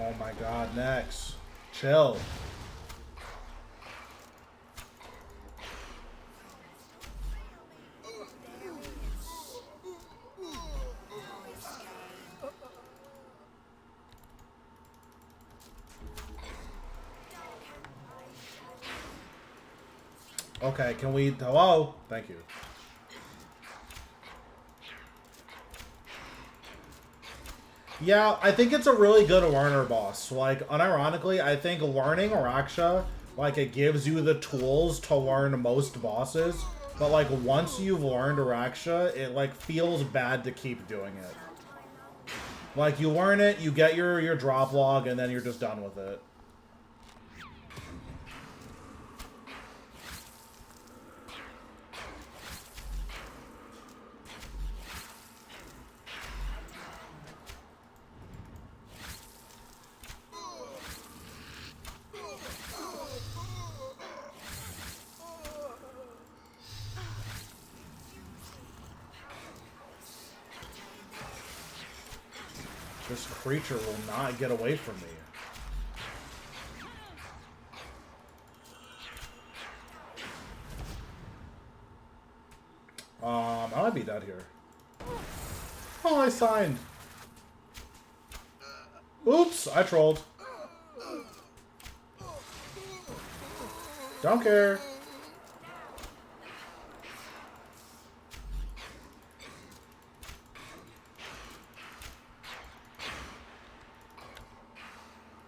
Oh my god, next. Chill. Okay, can we... Hello? Thank you. Yeah, I think it's a really good learner boss. Like, unironically, I think learning Raksha, like, it gives you the tools to learn most bosses. But, like, once you've learned Raksha, it, like, feels bad to keep doing it. Like, you learn it, you get your drop log, and then you're just done with it. This creature will not get away from me. I might be dead here. Oh, I signed. Oops, I trolled. Don't care.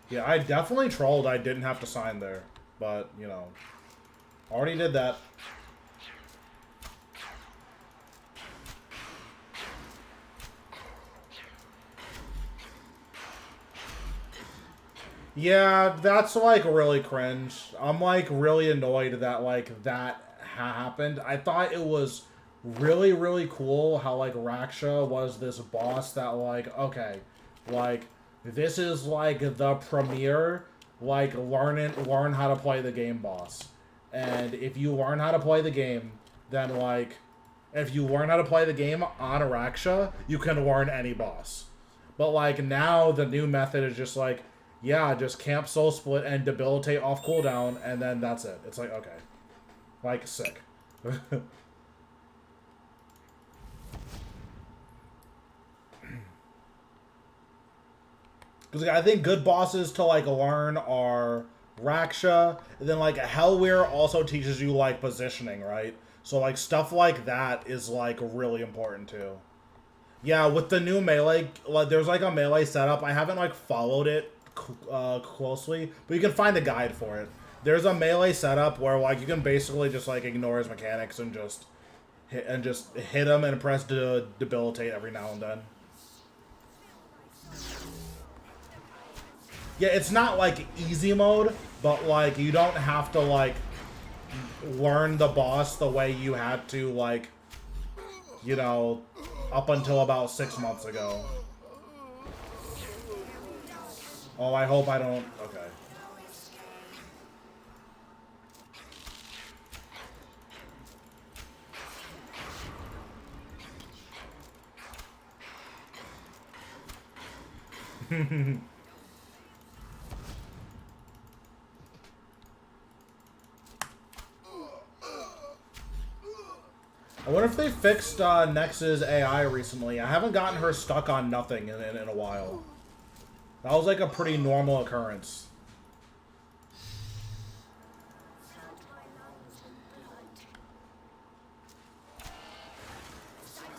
Yeah, I definitely trolled. I didn't have to sign there. But, already did that. Yeah, that's, like, really cringe. I'm, like, really annoyed that, like, that happened. I thought it was really, really cool how, like, Raksha was this boss that, like, okay, like... This is, like, the premier, like, learn how to play the game boss. And if you learn how to play the game, then, like, if you learn how to play the game on Raksha, you can learn any boss. But, like, now the new method is just, like, yeah, just camp soul split and debilitate off cooldown, and then that's it. It's like, okay. Like, sick. Because like, I think good bosses to, like, learn are Raksha, and then, like, Hellweir also teaches you, like, positioning, right? So, like, stuff like that is, like, really important, too. Yeah, with the new melee, like, there's, like, a melee setup. I haven't, like, followed it closely, but you can find a guide for it. There's a melee setup where, like, you can basically just, like, ignore his mechanics and just hit him and press debilitate every now and then. Yeah, it's not, like, easy mode, but, like, you don't have to, like, learn the boss the way you had to, like, up until about 6 months ago. Oh, I hope I don't... Okay. I wonder if they fixed Nex's AI recently. I haven't gotten her stuck on nothing in a while. That was like a pretty normal occurrence.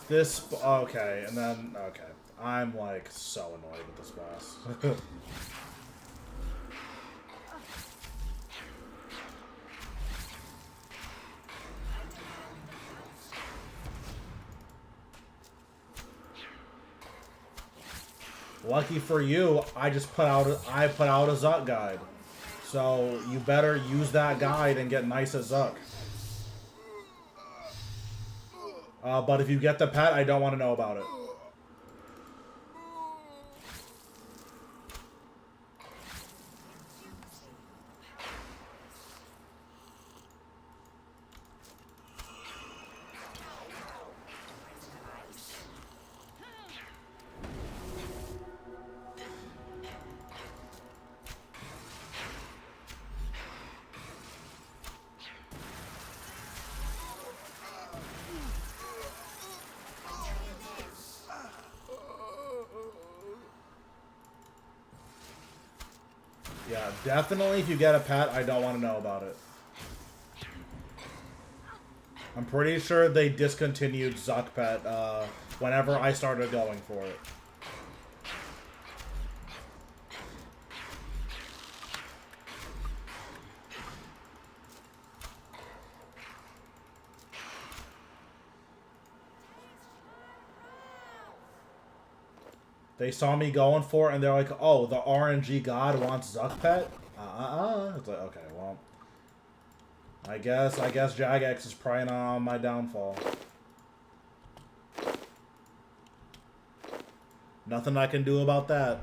This, okay, and then, okay. I'm like so annoyed with this boss. Lucky for you, I put out a Zuck guide. So you better use that guide and get nice at Zuck. But if you get the pet, I don't want to know about it. Yeah, definitely if you get a pet, I don't want to know about it. I'm pretty sure they discontinued Zuck Pet whenever I started going for it. They saw me going for it, and they're like, oh, the RNG god wants Zuck Pet? It's like, okay, well. I guess Jagex is preying on my downfall. Nothing I can do about that.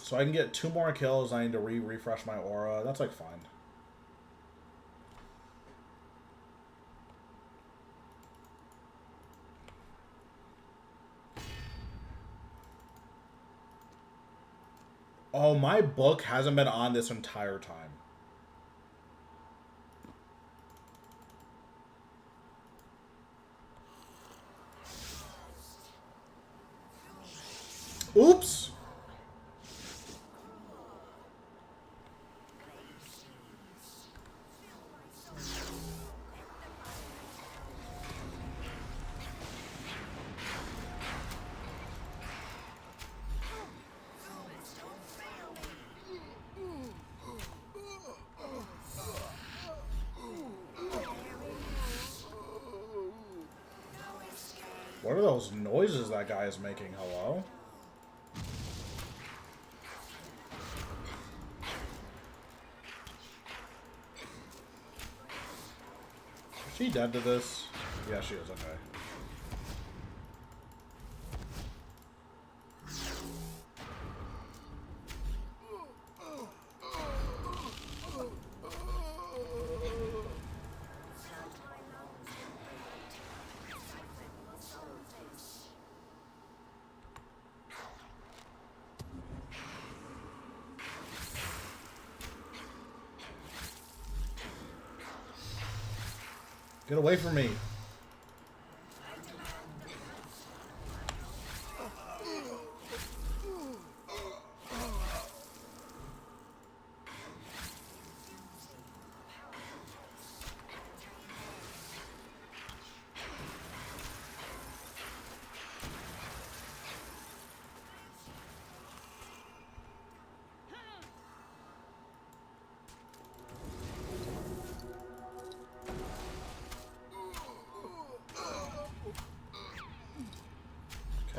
So I can get 2 more kills. I need to refresh my aura. That's like fine. Oh, my book hasn't been on this entire time. Oops! What are those noises that guy is making? Hello? Is she dead to this? Yeah, she is. Okay. Get away from me.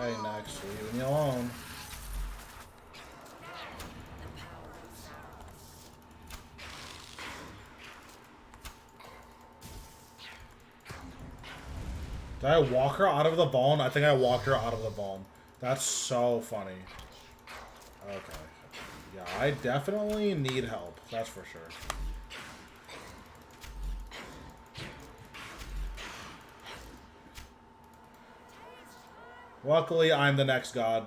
Okay, next, leave me alone. Did I walk her out of the bone? I think I walked her out of the bone. That's so funny. Okay. Yeah, I definitely need help. That's for sure. Luckily, I'm the next god.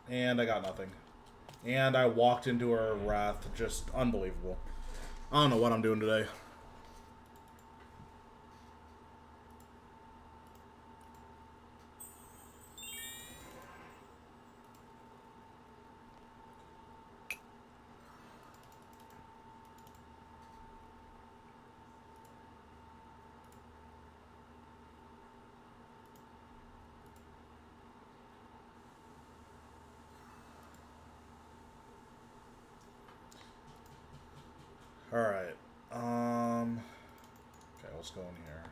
And I got nothing. And I walked into her wrath. Just unbelievable. I don't know what I'm doing today. Alright. Okay, let's go in here.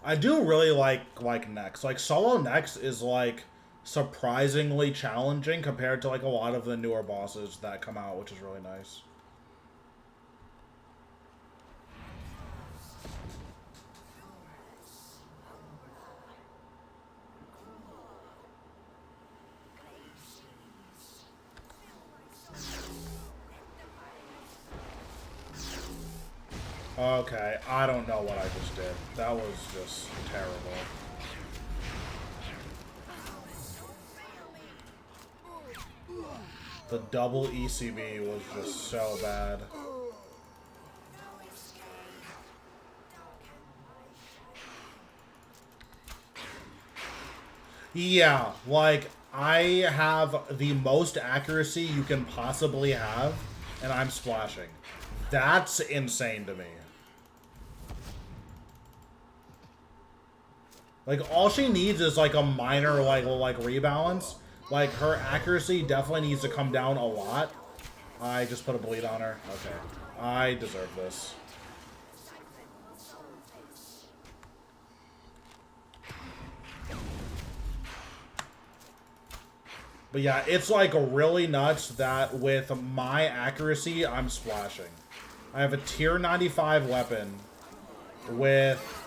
I do really like Nex. Like, solo Nex is, like, surprisingly challenging compared to, like, a lot of the newer bosses that come out, which is really nice. Okay, I don't know what I just did. That was just terrible. The double ECB was just so bad. Yeah, like, I have the most accuracy you can possibly have, and I'm splashing. That's insane to me. Like, all she needs is, like, a minor, like rebalance. Like, her accuracy definitely needs to come down a lot. I just put a bleed on her. Okay. I deserve this. But yeah, it's, like, really nuts that with my accuracy, I'm splashing. I have a tier 95 weapon with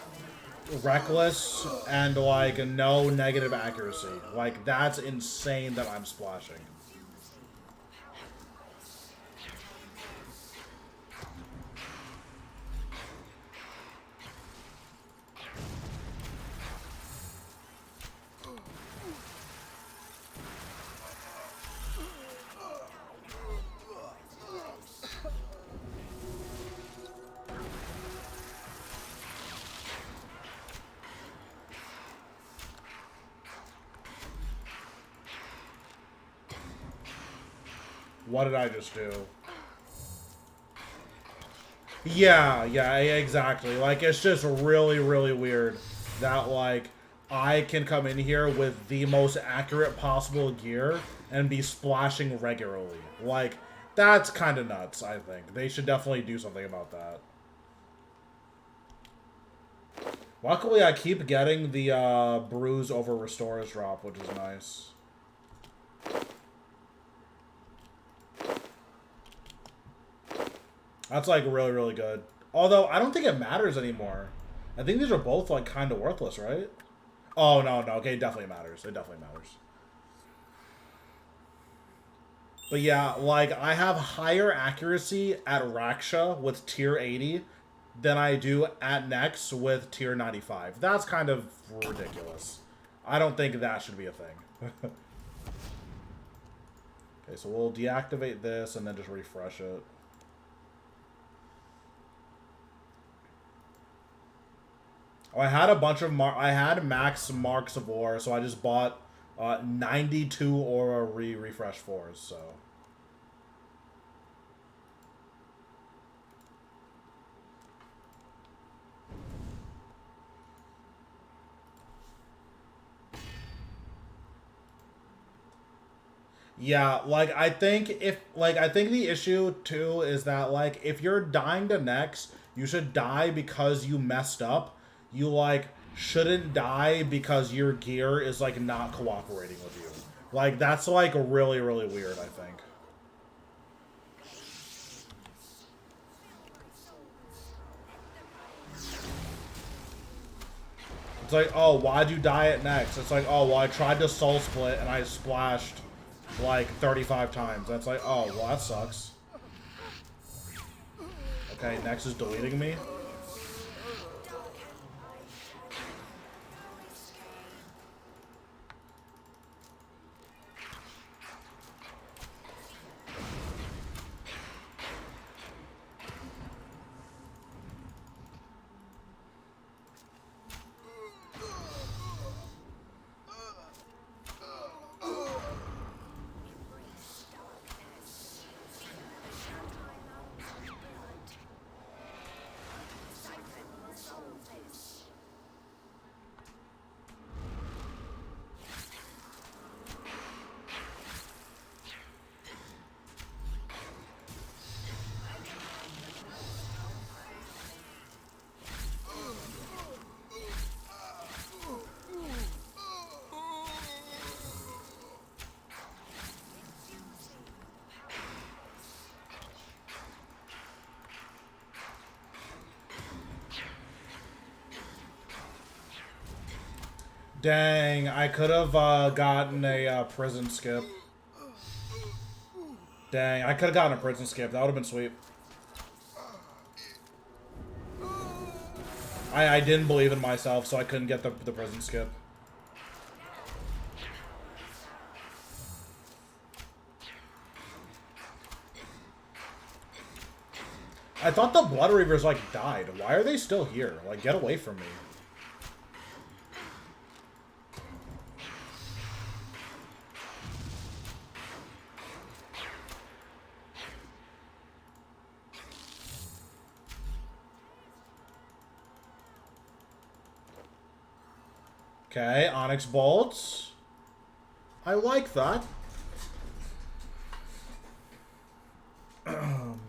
reckless and, like, no negative accuracy. Like, that's insane that I'm splashing. What did I just do? Yeah, exactly. Like, it's just really, really weird that, like, I can come in here with the most accurate possible gear and be splashing regularly. Like, that's kind of nuts, I think. They should definitely do something about that. Luckily, I keep getting the bruise over restores drop, which is nice. That's, like, really, really good. Although, I don't think it matters anymore. I think these are both, like, kind of worthless, right? Oh, no. Okay, it definitely matters. It definitely matters. But yeah, like, I have higher accuracy at Raksha with tier 80 than I do at Nex with tier 95. That's kind of ridiculous. I don't think that should be a thing. Okay, so we'll deactivate this and then just refresh it. Oh, I had a bunch of I had max marks of ore, so I just bought 92 aura refresh 4s, so. Yeah, like, I think the issue too is that, like, if you're dying to Nex, you should die because you messed up. You, like, shouldn't die because your gear is, like, not cooperating with you. Like, that's, like, really, really weird, I think. It's like, oh, why'd you die at Nex? It's like, oh, well, I tried to soul split and I splashed, like, 35 times. That's like, oh, well, that sucks. Okay, Nex is deleting me. Dang, I could have gotten a prison skip. Dang, I could have gotten a prison skip. That would have been sweet. I didn't believe in myself, so I couldn't get the prison skip. I thought the Blood Reavers, like, died. Why are they still here? Like, get away from me. Okay, Onyx Bolts. I like that. Oh, man.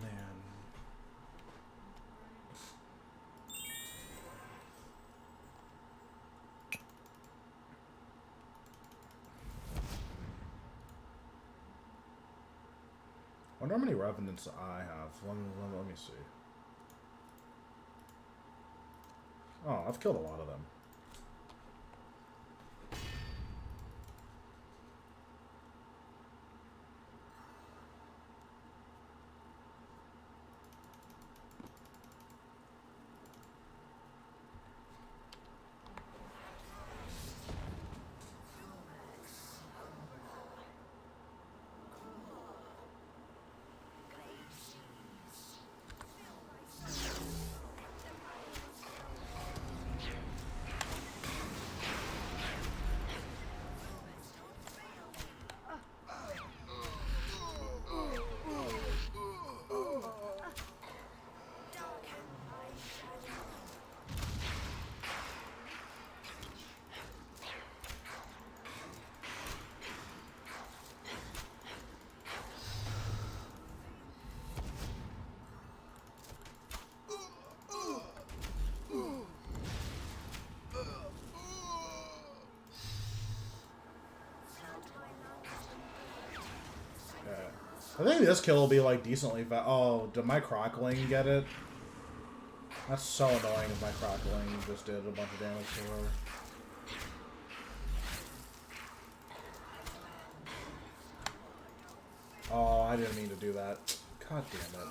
I wonder how many Revenants I have. Let me see. Oh, I've killed a lot of them. I think this kill will be, like, decently fast. Oh, did my Crockling get it? That's so annoying if my Crockling just did a bunch of damage to her. Oh, I didn't mean to do that. God damn it.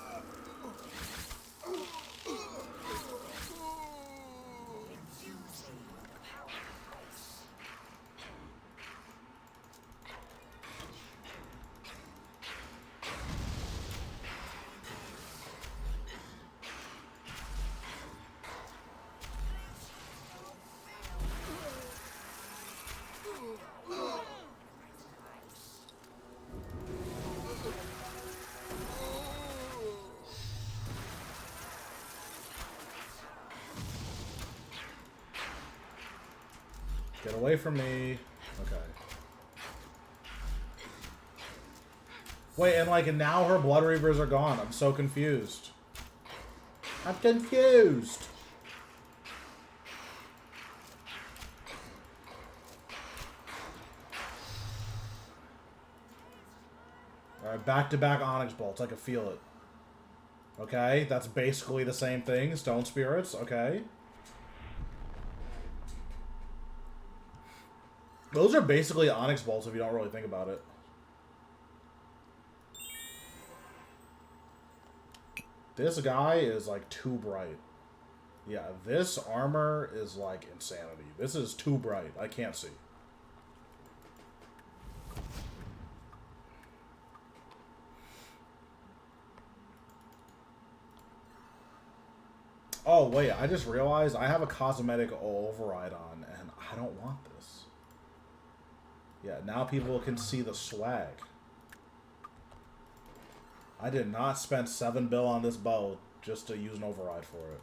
Get away from me. Okay. Wait, and like now her Blood Reavers are gone. I'm so confused. I'm confused. Alright, back-to-back Onyx Bolts. I can feel it. Okay, that's basically the same thing. Stone Spirits, okay. Those are basically Onyx Bolts if you don't really think about it. This guy is like too bright. Yeah, this armor is like insanity. This is too bright. I can't see. Oh, wait, I just realized I have a cosmetic override on, and I don't want this. Yeah, now people can see the swag. I did not spend 7 bill on this bow just to use an override for it.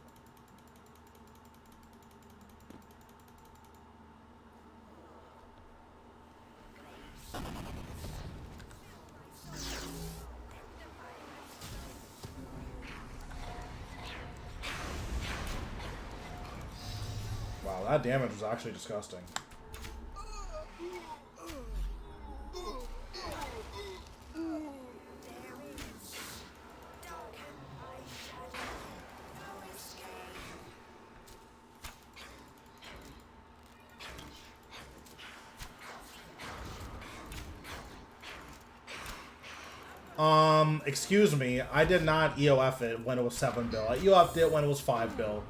Wow, that damage was actually disgusting. Excuse me, I did not EOF it when it was 7 bill. I EOF'd it when it was 5 bill.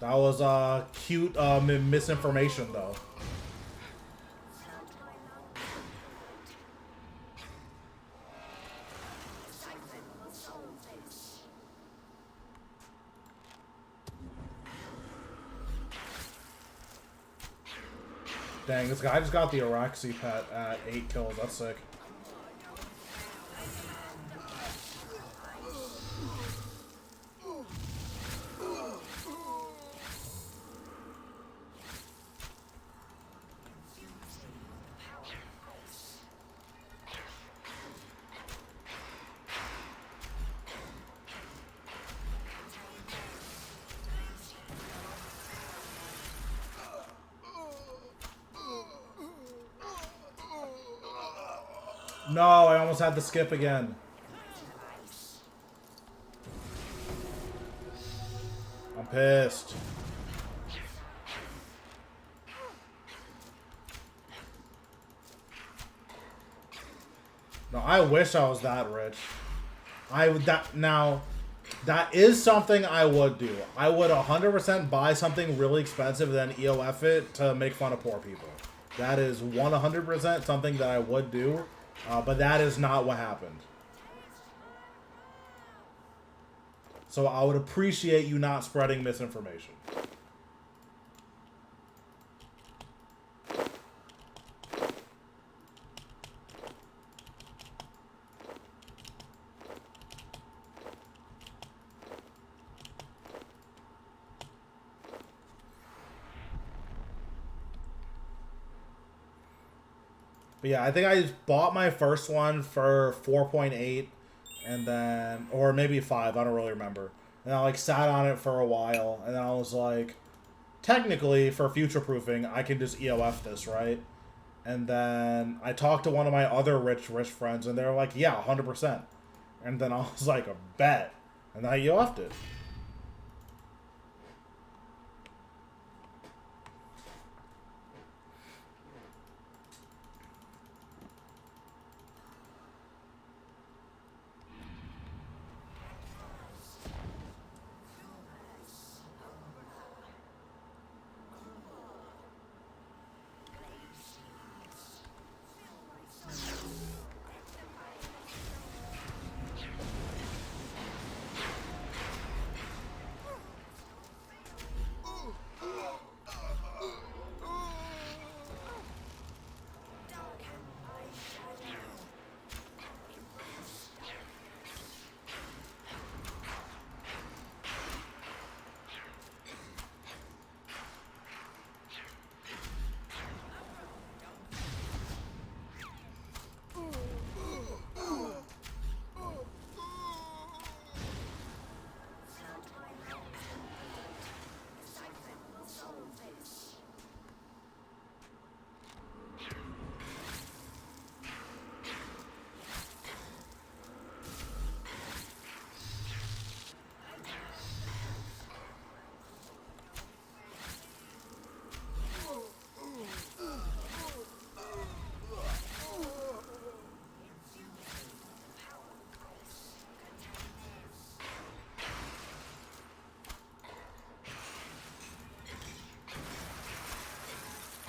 That was, cute, misinformation, though. Dang, this guy just got the Araxi pet at 8 kills. That's sick. No, I almost had to skip again. I'm pissed. No, I wish I was that rich. That is something I would do. I would 100% buy something really expensive and then EOF it to make fun of poor people. That is 100% something that I would do. But that is not what happened. So I would appreciate you not spreading misinformation. But yeah, I think I just bought my first one for 4.8 and then, or maybe 5, I don't really remember. And I like sat on it for a while and then I was like, technically for future proofing, I can just EOF this, right? And then I talked to one of my other rich friends and they're like, yeah, 100%. And then I was like, a bet. And then I EOF'd it.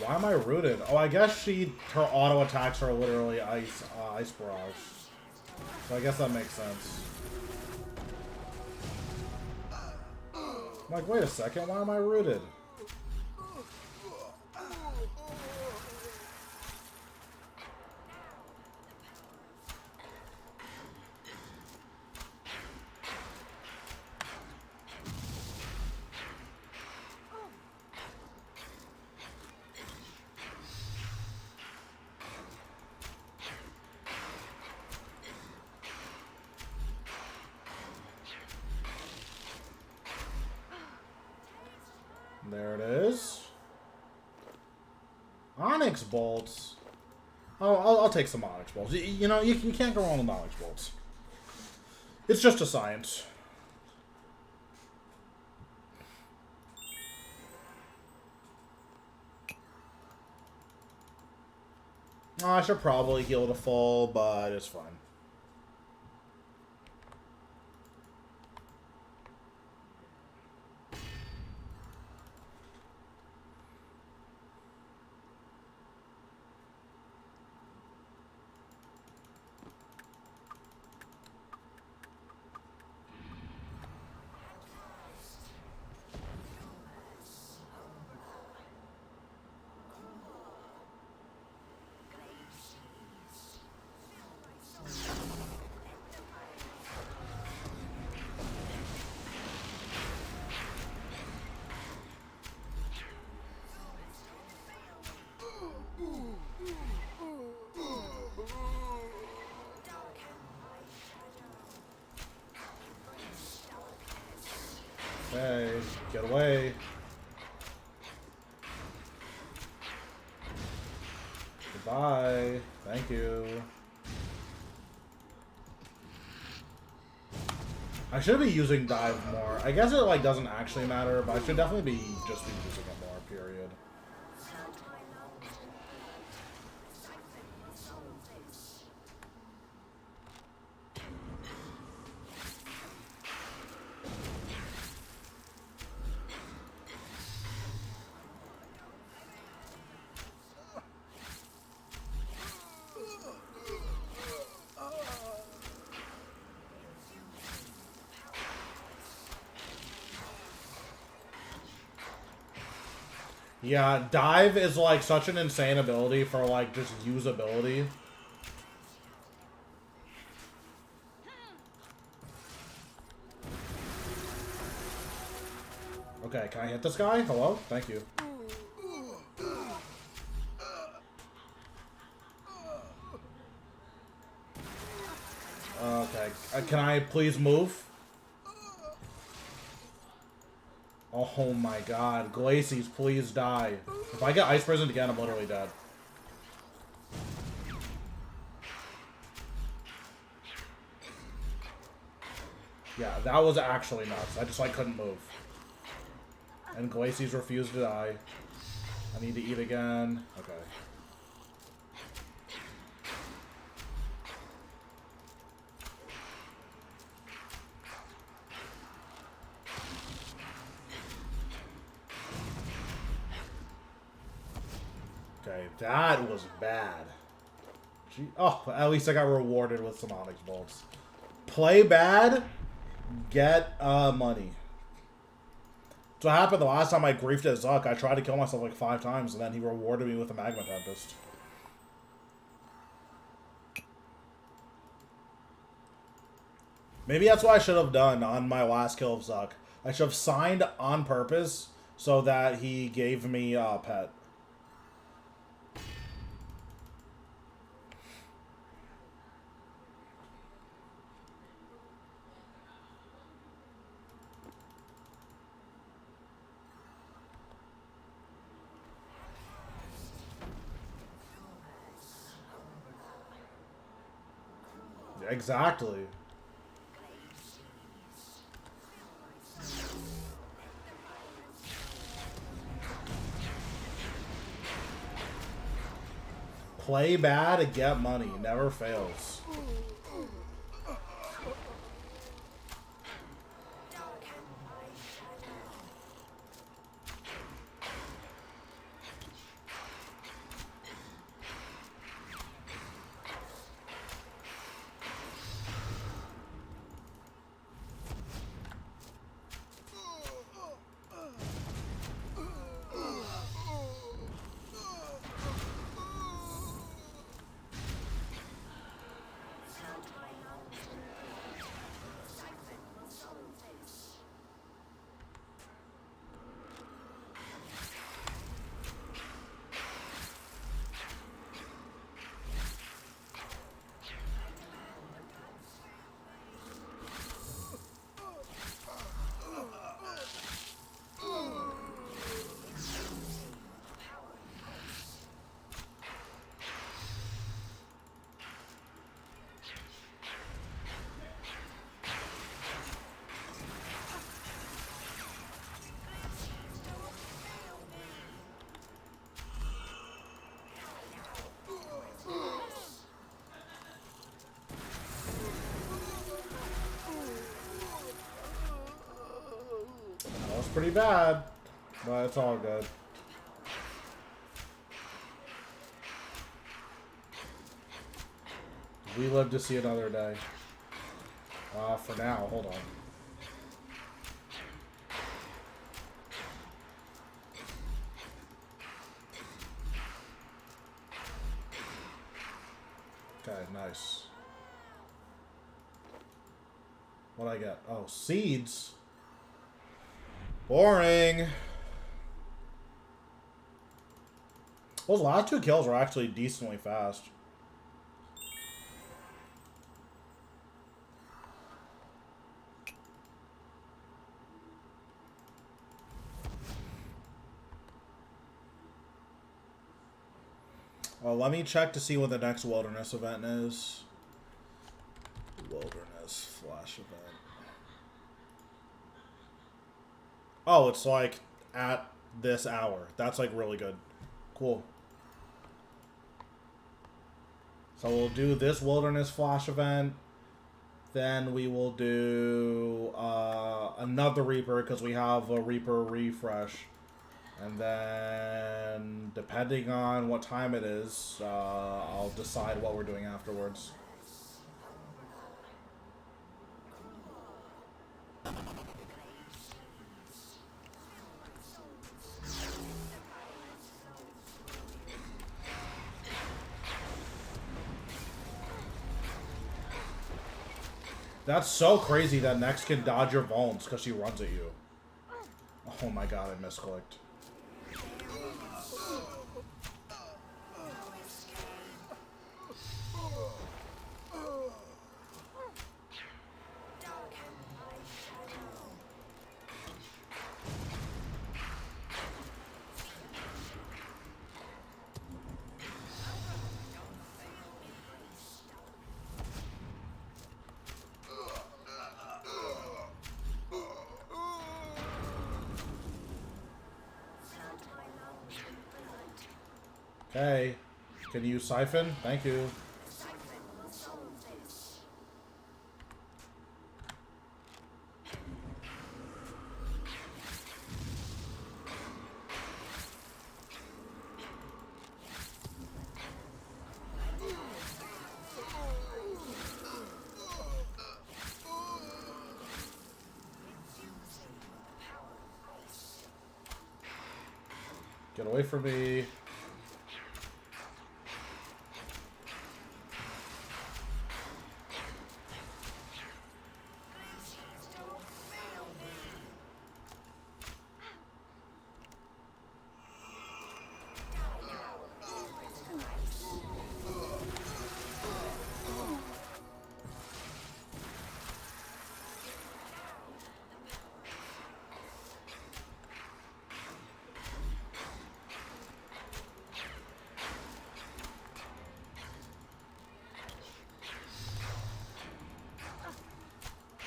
Why am I rooted? Oh, I guess her auto attacks are literally ice barrage. So I guess that makes sense. I'm like, wait a second, why am I rooted? There it is. Onyx bolts. Oh, I'll take some Onyx bolts. You know, you can't go wrong with Onyx bolts. It's just a science. Oh, I should probably heal to full, but it's fine. Hey, get away. Goodbye. Thank you. I should be using dive more. I guess it like doesn't actually matter, but I should definitely be just be using it more, period. Yeah, dive is like such an insane ability for like just usability. Okay, can I hit this guy? Hello? Thank you. Okay, can I please move? Oh my god. Glacies, please die. If I get ice prisoned again, I'm literally dead. Yeah, that was actually nuts. I just like couldn't move. And Glacies refused to die. I need to eat again. Okay. Okay, that was bad. Gee, oh, at least I got rewarded with some Onyx Bolts. Play bad, get money. So what happened the last time I griefed at Zuck, I tried to kill myself like 5 times, and then he rewarded me with a Magma Tempest. Maybe that's what I should have done on my last kill of Zuck. I should have signed on purpose so that he gave me a pet. Exactly. Play bad and get money. Never fails. pretty bad, but it's all good. We live to see another day. For now, hold on. Okay, nice. What'd I get? Oh, seeds. Boring. Those last 2 kills were actually decently fast. Well, let me check to see what the next wilderness event is. Wilderness flash event. Oh, it's like at this hour. That's like really good. Cool. So we'll do this wilderness flash event. Then we will do another Reaper because we have a Reaper refresh. And then, depending on what time it is, I'll decide what we're doing afterwards. That's so crazy that Nex can dodge your vulns because she runs at you. Oh my god, I misclicked. Okay. Can you siphon? Thank you. Get away from me.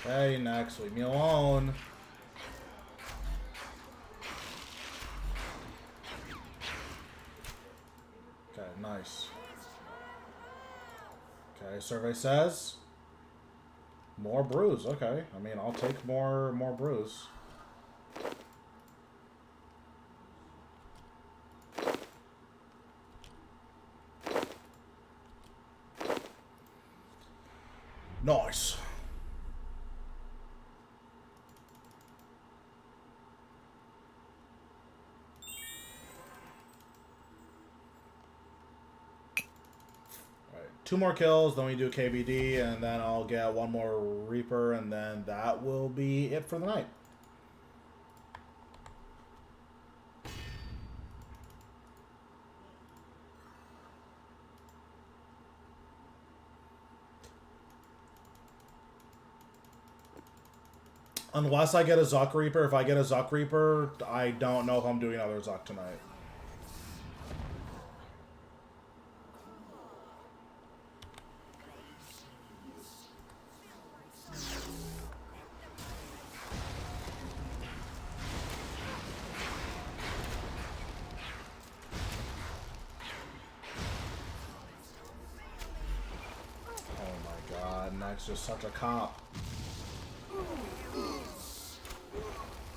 Hey, Nex, leave me alone. Okay, nice. Okay, survey says more brews. Okay, I mean, I'll take more brews. Nice. Two more kills, then we do KBD, and then I'll get one more Reaper, and then that will be it for the night. Unless I get a Zuck Reaper. If I get a Zuck Reaper, I don't know if I'm doing another Zuck tonight. Nex just such a cop.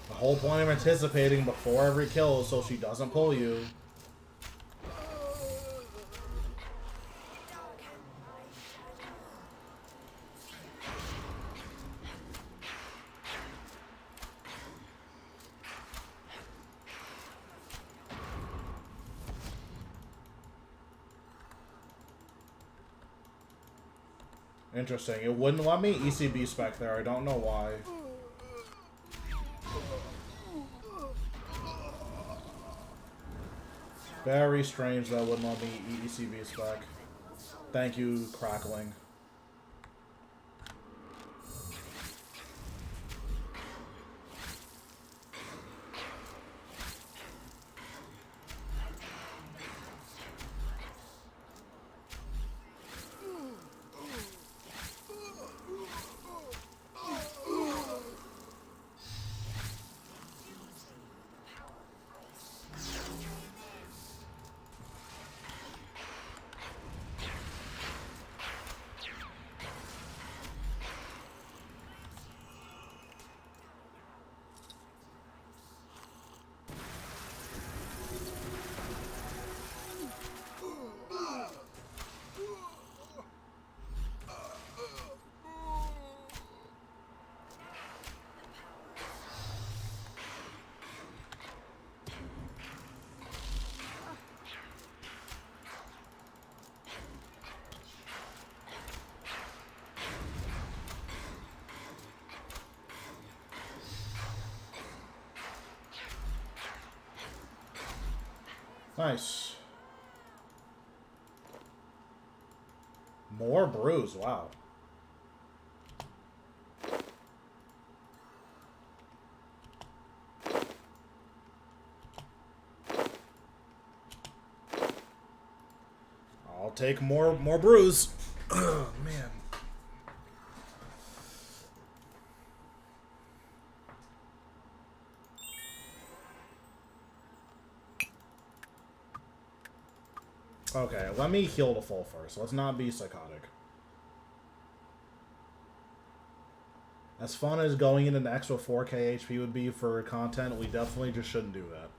The whole point of anticipating before every kill is so she doesn't pull you. Interesting. It wouldn't let me ECB spec there. I don't know why. Very strange that wouldn't let me ECB spec. Thank you, Crackling. Nice. More brews, wow. I'll take more brews. Oh, man. Okay, let me heal to full first. Let's not be psychotic. As fun as going into an extra 4k HP would be for content, we definitely just shouldn't do that.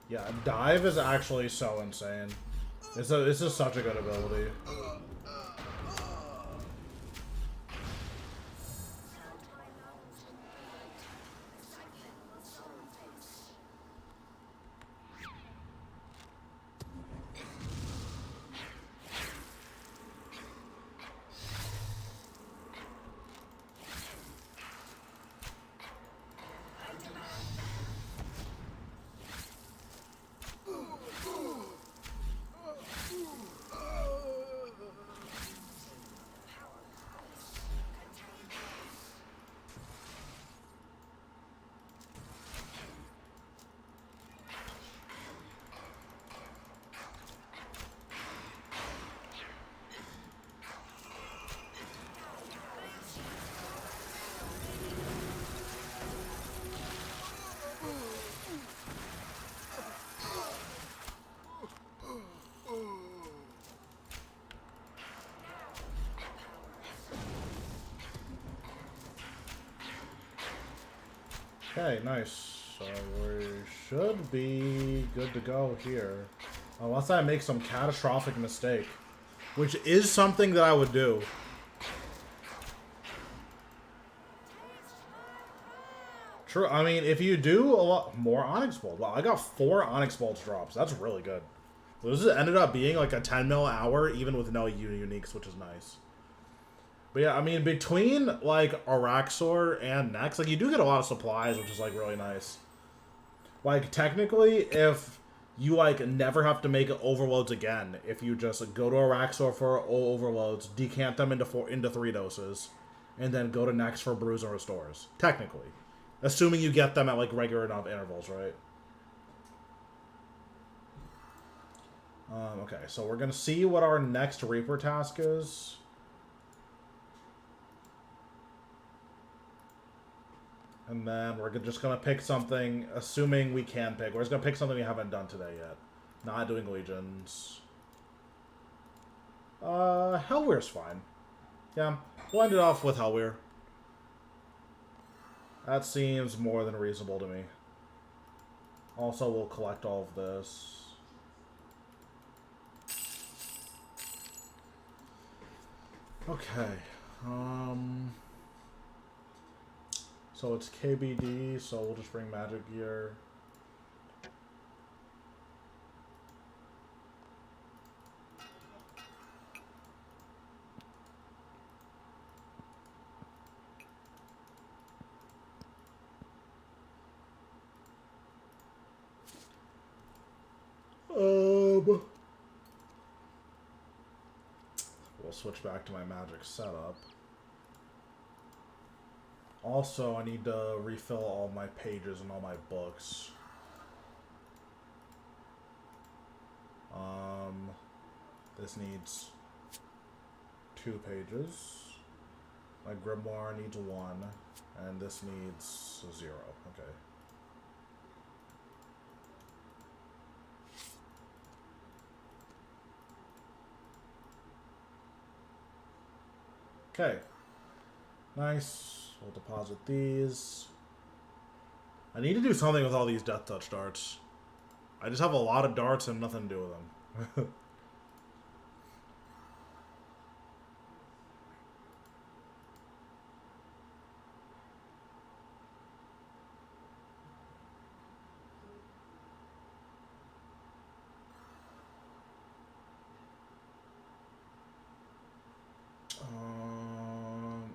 Yeah, dive is actually so insane. This is such a good ability. Okay, nice. So we should be good to go here. Unless I make some catastrophic mistake. which is something that I would do. True. I mean, if you do a lot more Onyx Bolts, wow, I got 4 Onyx Bolts drops. That's really good. This ended up being like a 10 mil an hour, even with no uniques, which is nice. But yeah, I mean, between like Araxor and Nex, like you do get a lot of supplies, which is like really nice. Like technically, if you like never have to make overloads again, if you just like, go to Araxor for overloads, decant them into 3 doses, and then go to Nex for brews and restores. Technically. Assuming you get them at, like, regular enough intervals, right? Okay, so we're going to see what our next Reaper task is. And then we're just going to pick something, assuming we can pick. We're just going to pick something we haven't done today yet. Not doing Legions. Hellweir's fine. Yeah, we'll end it off with Hellweir. That seems more than reasonable to me. Also, we'll collect all of this. Okay. So it's KBD, so we'll just bring Magic Gear. We'll switch back to my magic setup. Also, I need to refill all my pages and all my books. This needs 2 pages. My grimoire needs 1, and this needs 0. Okay. Okay. Nice. We'll deposit these. I need to do something with all these Death Touch darts. I just have a lot of darts and nothing to do with them.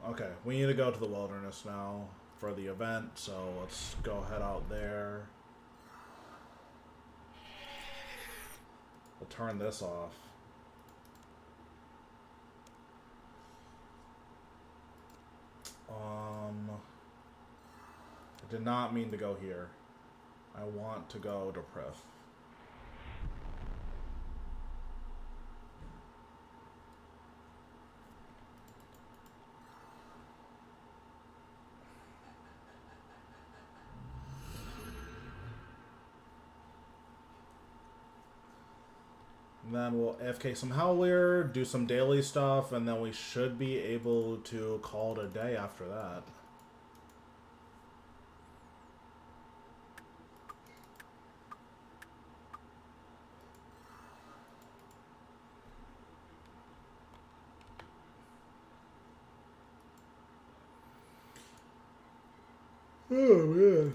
Okay, we need to go to the wilderness now for the event, so let's go head out there. We'll turn this off. I did not mean to go here. I want to go to Prith. And then we'll AFK some Hellweir, do some daily stuff, and then we should be able to call it a day after that. Oh, man.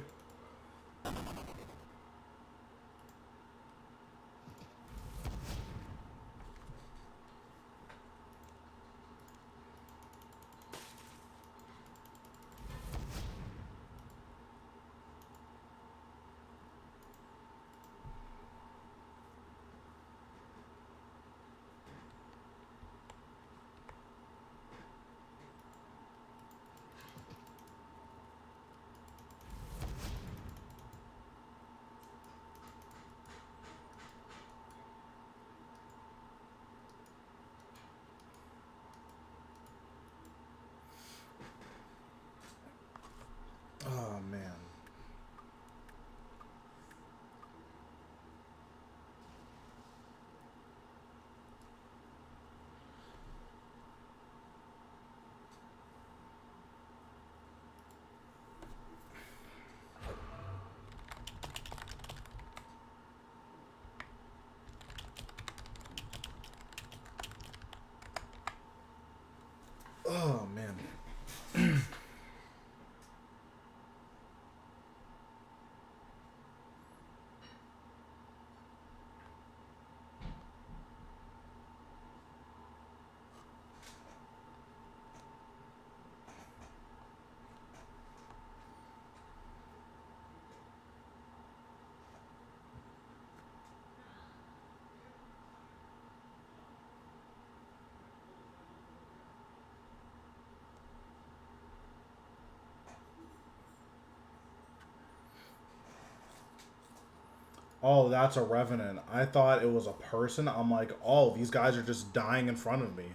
Oh, that's a revenant. I thought it was a person. I'm like, oh, these guys are just dying in front of me.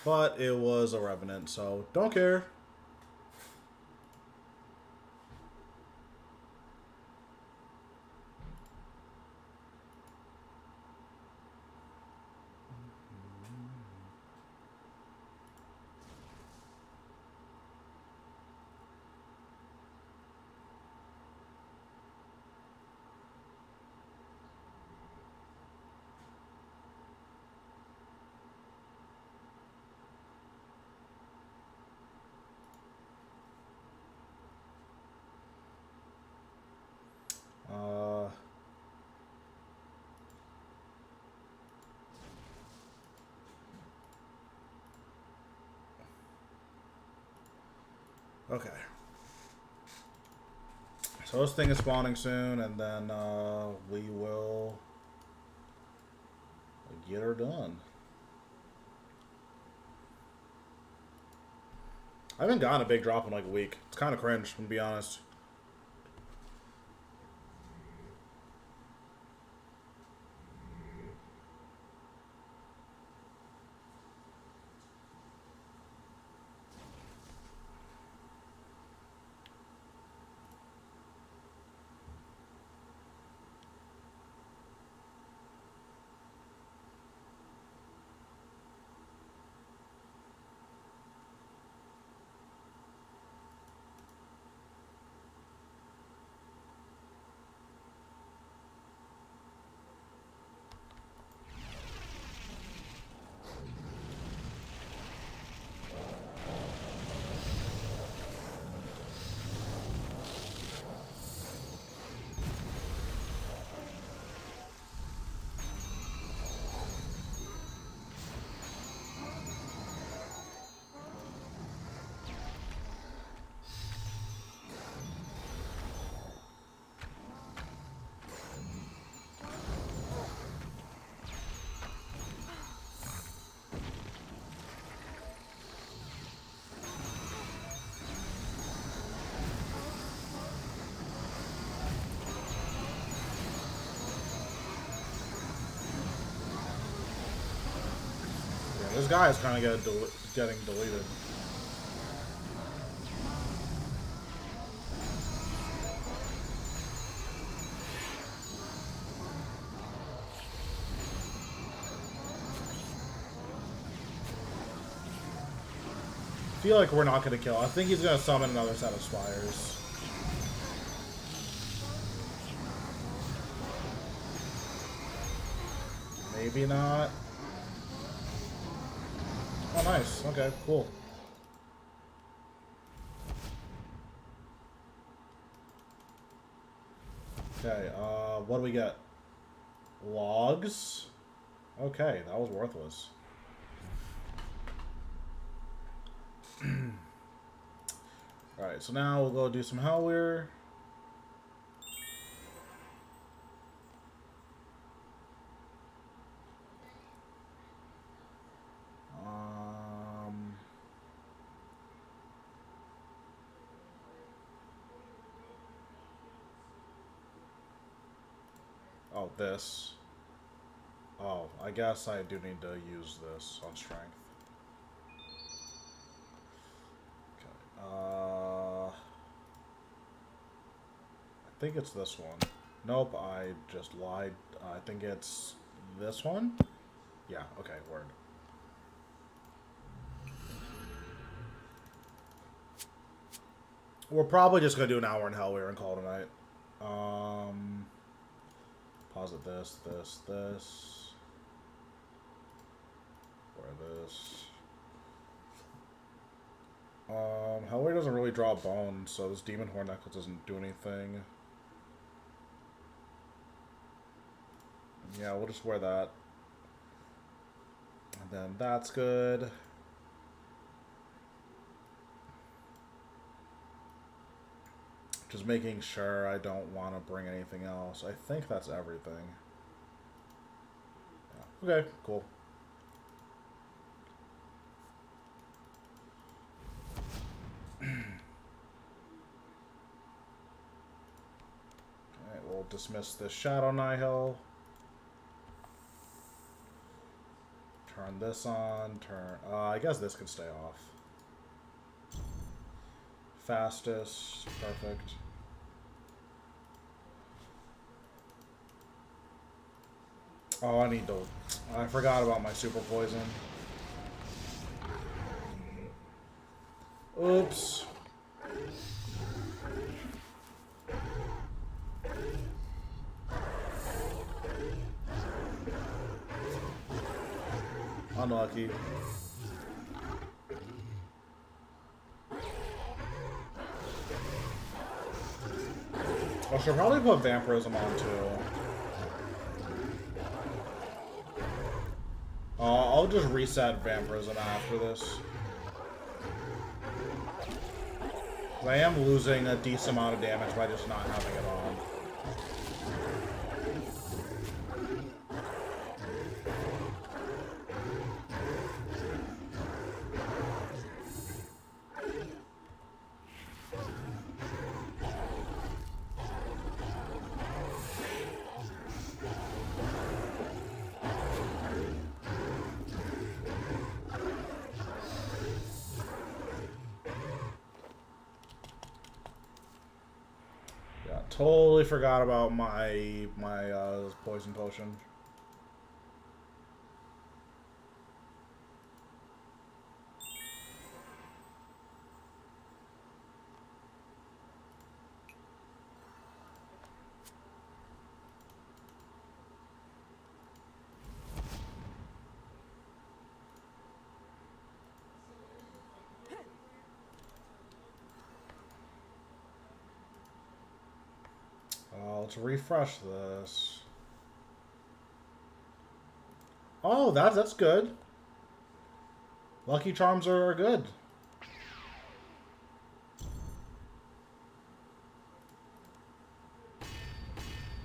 But it was a revenant, so don't care. Uh, okay. So this thing is spawning soon, and then we will get her done. I haven't gotten a big drop in like a week. It's kind of cringe, to be honest. Yeah, this guy is kind of getting deleted. I feel like we're not going to kill. I think he's going to summon another set of spires. Maybe not. Oh, nice. Okay, cool. Okay, what do we get? Logs? Okay, that was worthless. Alright, so now we'll go do some Hellweir. Oh, this. Oh, I guess I do need to use this on strength. Okay. I think it's this one. Nope, I just lied. I think it's this one? Yeah, okay, word. We're probably just gonna do an hour in Hellweir and call it a night. Posit this. Where this. Hellweir doesn't really draw bones, so this Demon Horn Necklace doesn't do anything. Yeah, we'll just wear that. And then that's good. Just making sure I don't want to bring anything else. I think that's everything. Yeah. Okay, cool. Alright, we'll we'll dismiss this Shadow Nihil. Turn this on. I guess this could stay off. Fastest. Perfect. Oh, I need to... I forgot about my super poison. Oops. Unlucky. I should probably put Vampirism on too. I'll just reset Vampirism after this. I am losing a decent amount of damage by just not having it on. Totally forgot about my poison potion. Let's refresh this. Oh, that's good. Lucky Charms are good.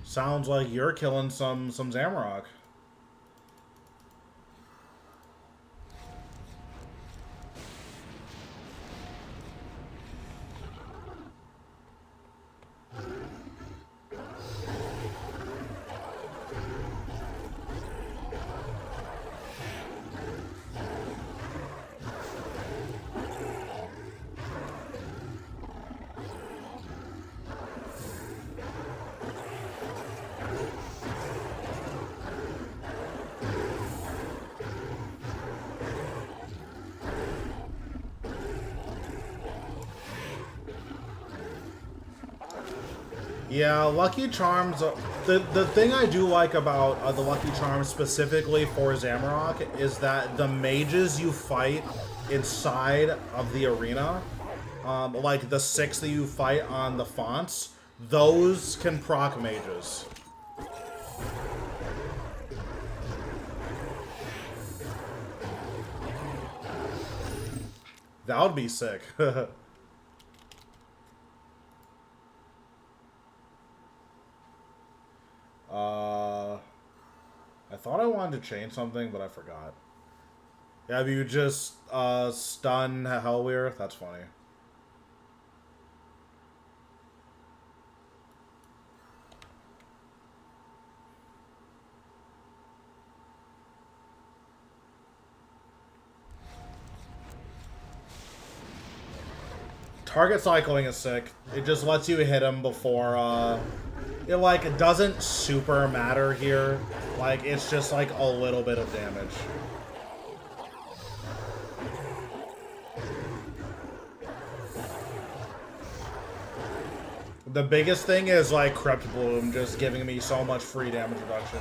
Sounds like you're killing some Zamorak. Yeah, Lucky Charms, the thing I do like about the Lucky Charms specifically for Zamorak is that the mages you fight inside of the arena, like the 6 that you fight on the fonts, those can proc mages. That would be sick. I thought I wanted to change something, but I forgot. Yeah, if you just stun Hellweir, that's funny. Target cycling is sick. It just lets you hit him before, it, like, it doesn't super matter here. Like, it's just, like, a little bit of damage. The biggest thing is, like, Crypt Bloom just giving me so much free damage reduction.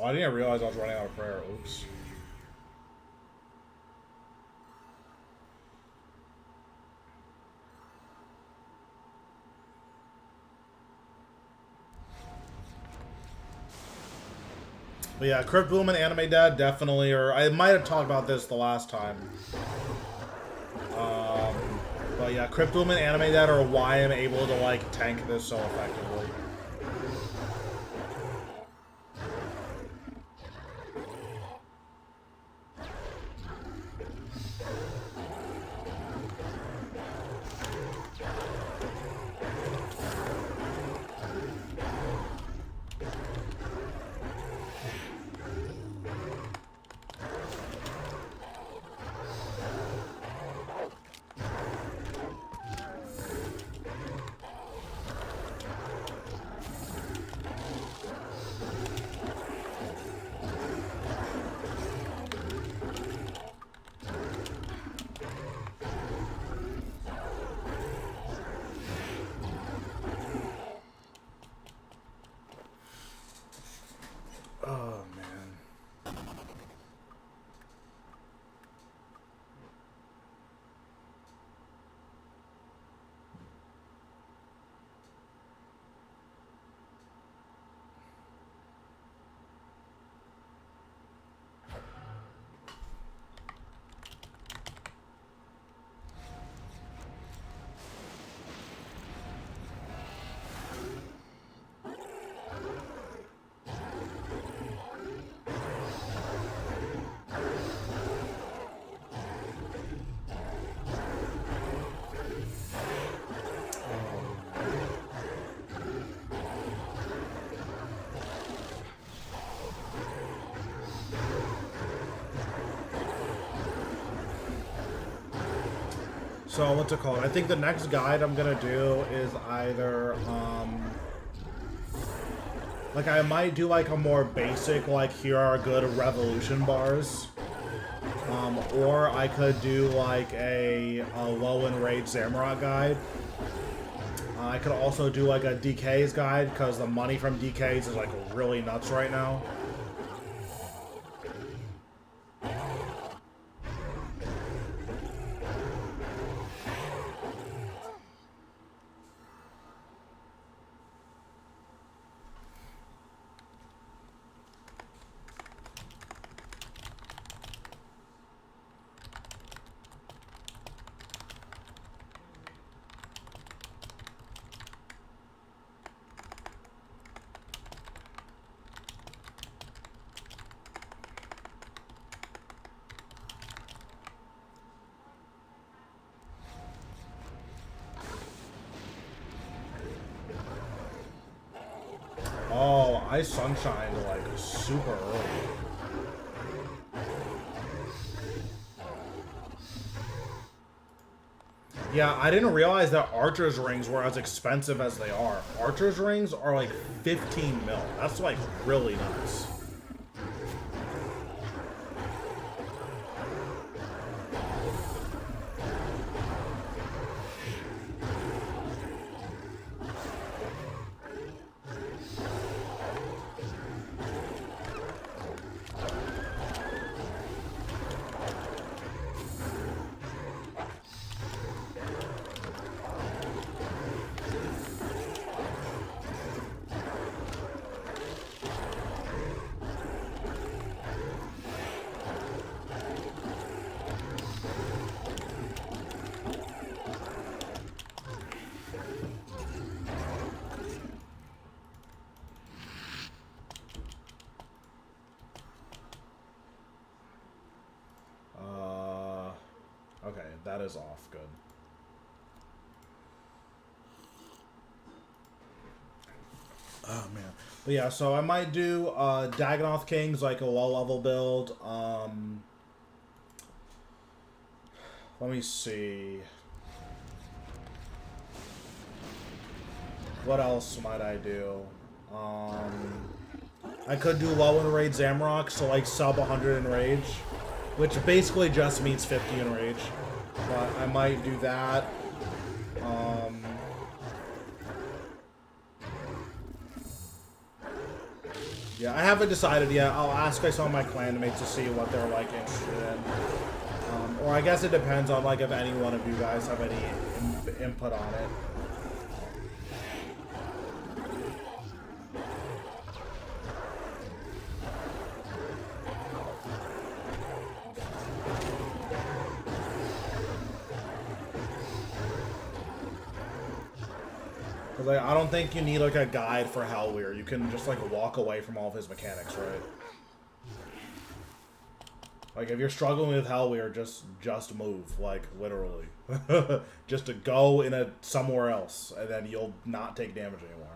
Oh, I didn't realize I was running out of prayer. Oops. But yeah, Crypt Boom and Anime Dad definitely, or I might have talked about this the last time. But yeah, Crypt Boom and Anime Dad are why I'm able to like tank this so effectively. Oh, man. So what's it called? I think the next guide I'm gonna do is either like I might do like a more basic like here are good revolution bars, or I could do like a low enraged Zamrock guide. I could also do like a DK's guide because the money from DK's is like really nuts right now. Oh, I sunshined like super early. Yeah, I didn't realize that Archer's rings were as expensive as they are. Archer's rings are like 15 mil. That's like really nuts. Okay, that is off. Good. Oh, man. But yeah, so I might do Dagonoth Kings, like a low-level build. Let me see. What else might I do? I could do low in Rage Zamrock, so like sub 100 in Rage. Which basically just means 50 in Rage. But I might do that. Yeah, I haven't decided yet. I'll ask some of my clanmates to see what they're like interested in. Or I guess it depends on like if any one of you guys have any input on it. Cause like, I don't think you need like a guide for Hellweir. You can just like walk away from all of his mechanics, right? Like if you're struggling with Hellweir, just move, like literally, just to go in somewhere else, and then you'll not take damage anymore.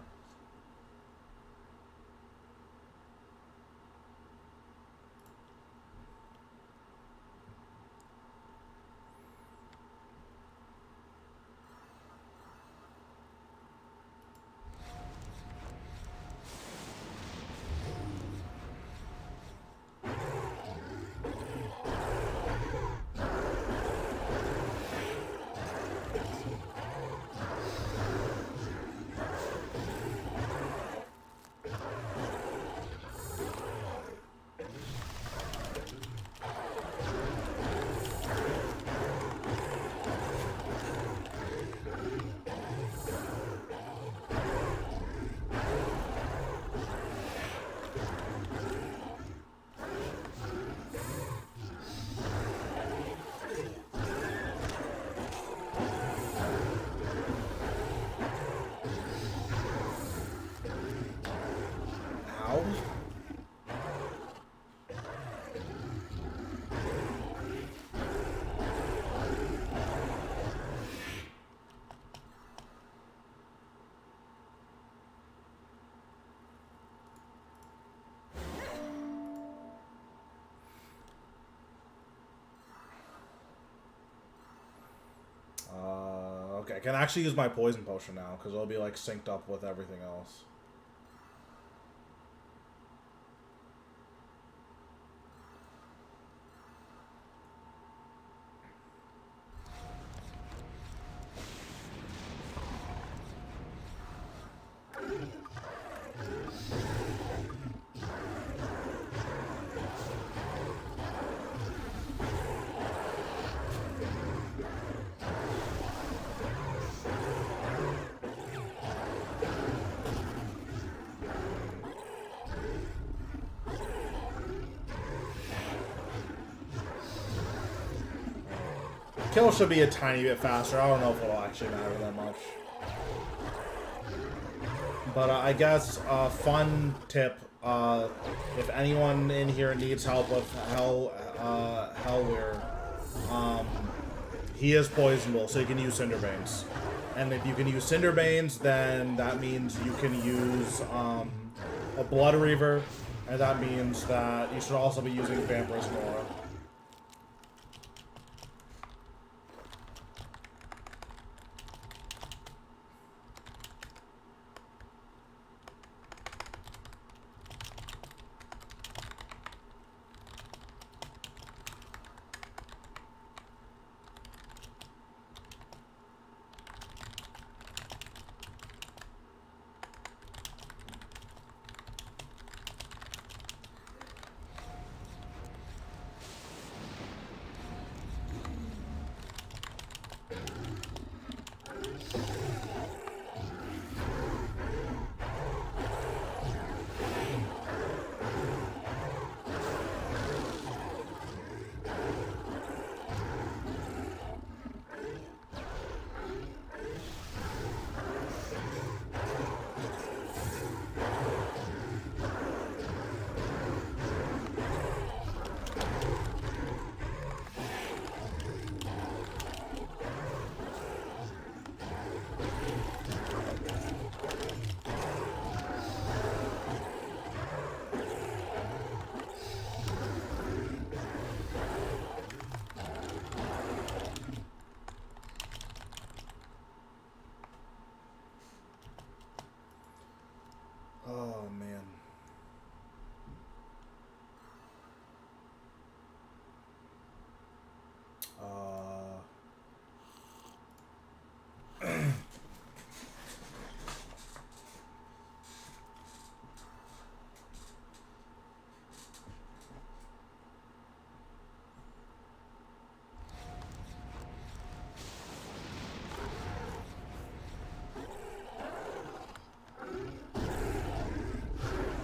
Okay, I can actually use my poison potion now, because it'll be, like, synced up with everything else. Kill should be a tiny bit faster. I don't know if it'll actually matter that much. But I guess fun tip, if anyone in here needs help with Hellweir, he is poisonable, so you can use Cinderbanes. And if you can use Cinderbanes, then that means you can use a Blood Reaver, and that means that you should also be using Vampire's Nora.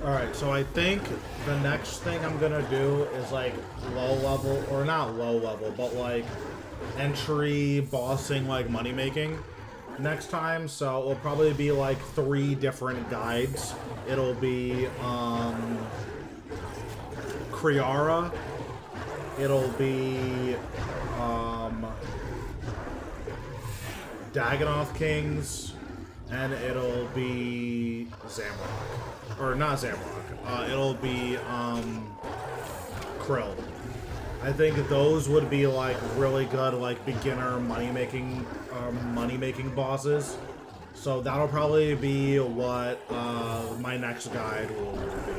Alright, so I think the next thing I'm gonna do is like low level, or not low level, but like entry bossing, like money making next time. So it'll probably be like 3 different guides. It'll be Kriara, it'll be Dagannoth Kings, and it'll be Zamrock. Or not Zamrock. It'll be Krill. I think those would be like really good like beginner money making bosses. So that'll probably be what my next guide will be.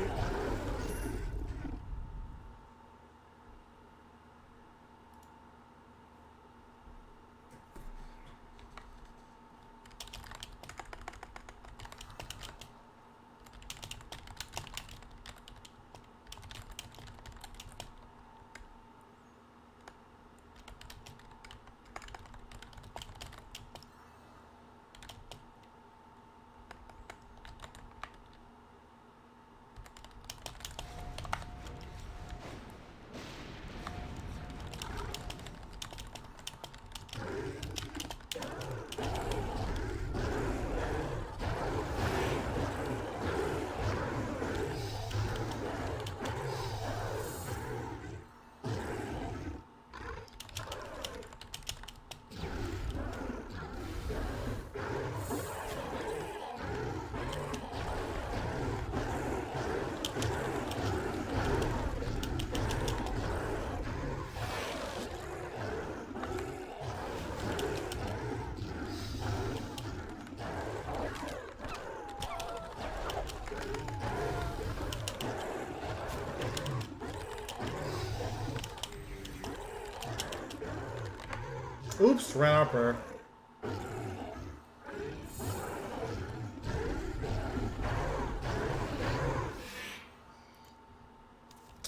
Oops, ran up her.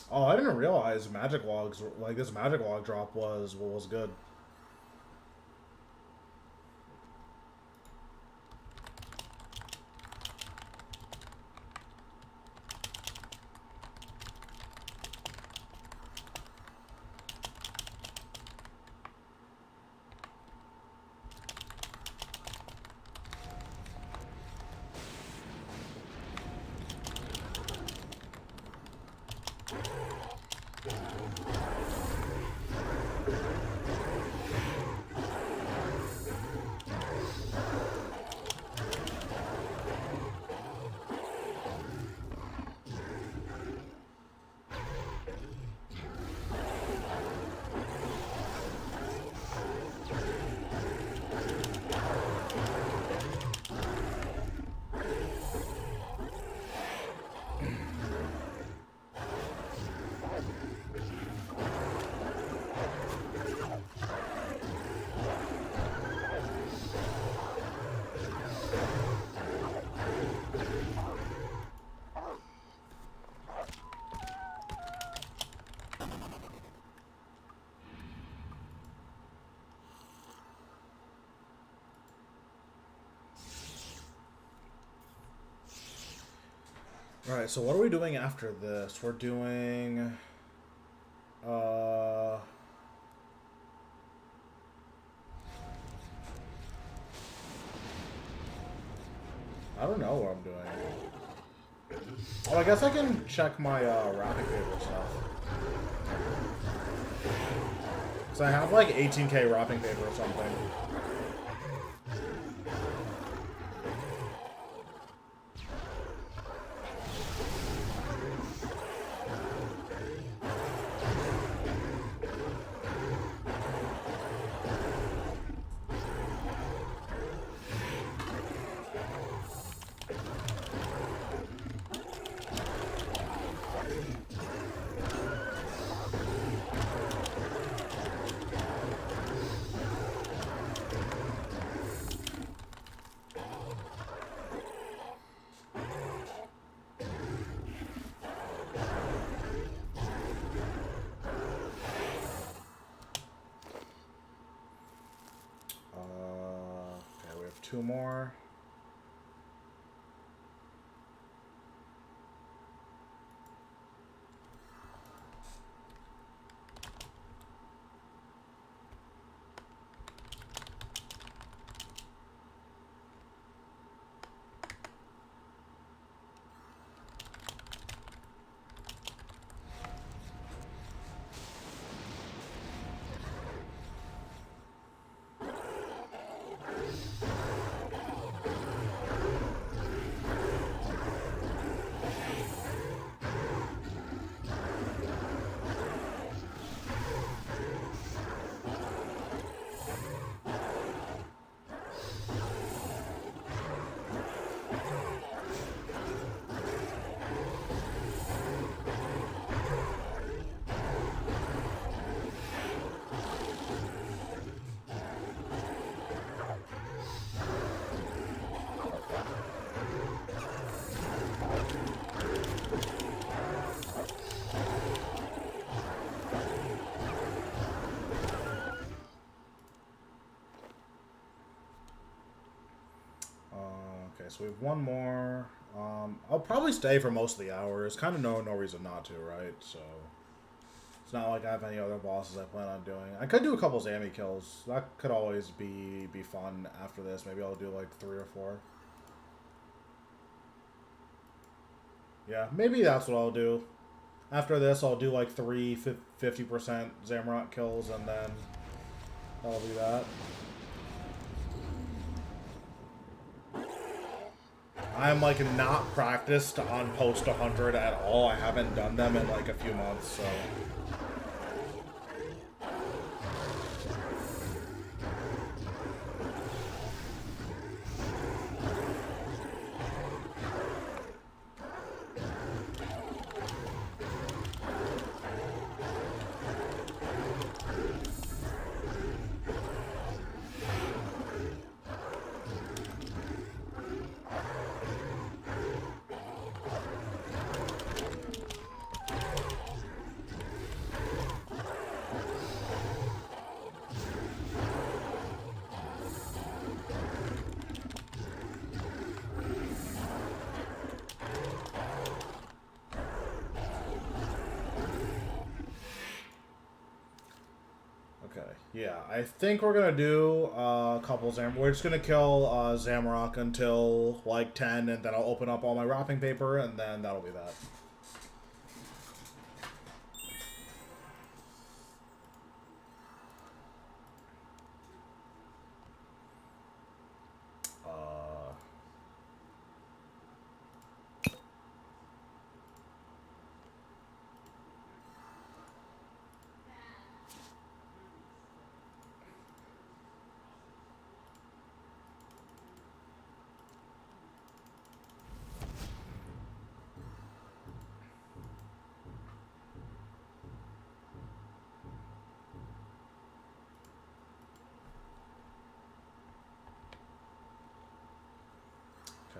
Oh, I didn't realize magic logs, like this magic log drop was good. Alright, so what are we doing after this? We're doing... I don't know what I'm doing. Oh, I guess I can check my wrapping paper stuff. Because I have like 18k wrapping paper or something. Two more. so we have one more. I'll probably stay for most of the hour. There's kind of no reason not to, right? So it's not like I have any other bosses I plan on doing. I could do a couple Zammy kills. That could always be fun after this. Maybe I'll do like 3 or 4. Yeah, maybe that's what I'll do. After this, I'll do like 3 50% Zamorak kills, and then that'll be that. I'm like not practiced on post 100 at all. I haven't done them in like a few months, so. Yeah, I think we're gonna do a couple We're just gonna kill Zamorak until like 10, and then I'll open up all my wrapping paper, and then that'll be that.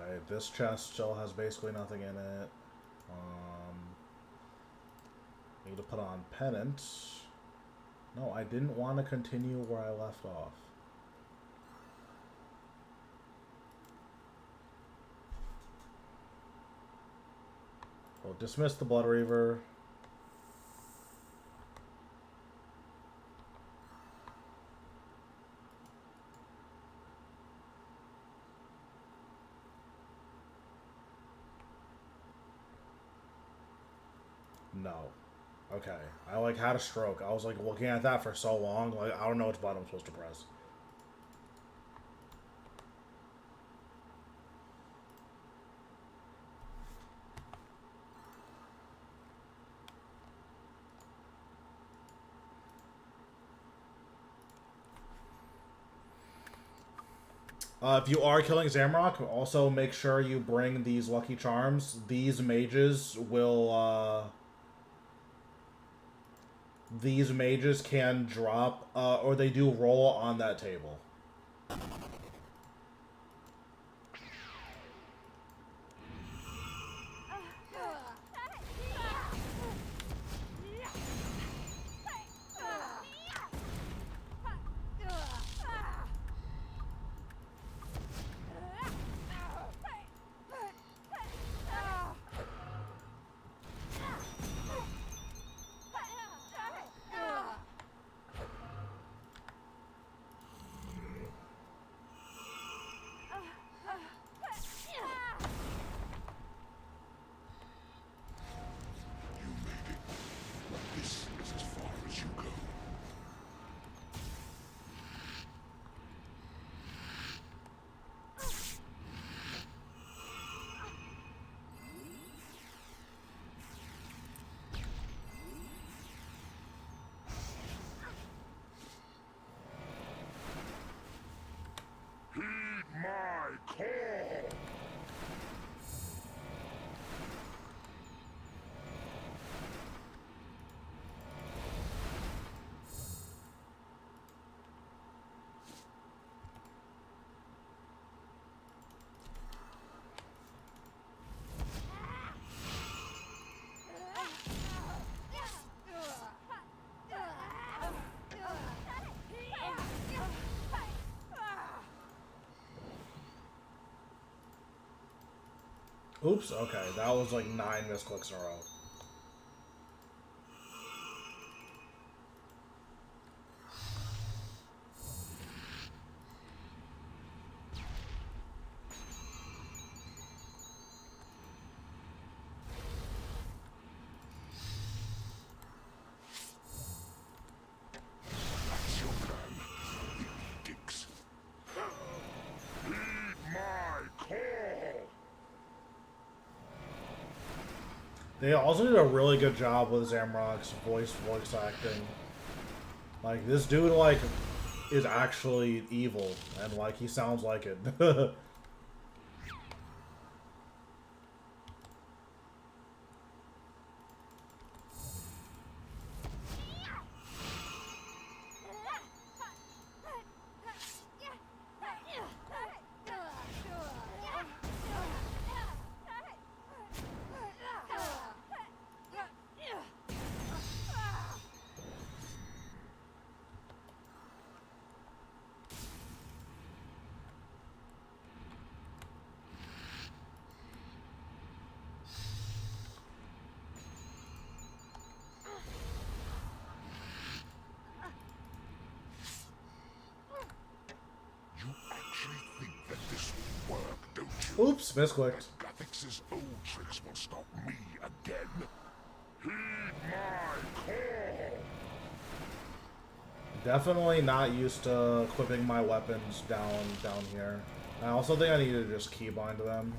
Okay, this chest still has basically nothing in it. Need to put on Penance. No, I didn't want to continue where I left off. We'll dismiss the Blood Reaver. No. Okay. I like had a stroke. I was like looking at that for so long. Like I don't know which button I'm supposed to press. If you are killing Zamorak, also make sure you bring these Lucky Charms. These mages will, these mages can drop, or they do roll on that table. Oops, okay. That was like 9 misclicks in a row. That's your plan, you dicks. Heed my call! They also did a really good job with Zamrock's voice acting. Like, this dude, like, is actually evil, and, like, he sounds like it. You actually think that this will work, don't you? Oops, misclicked. Gathix's old tricks will stop me again. Heed my call! Definitely not used to equipping my weapons down here. I also think I need to just keybind them.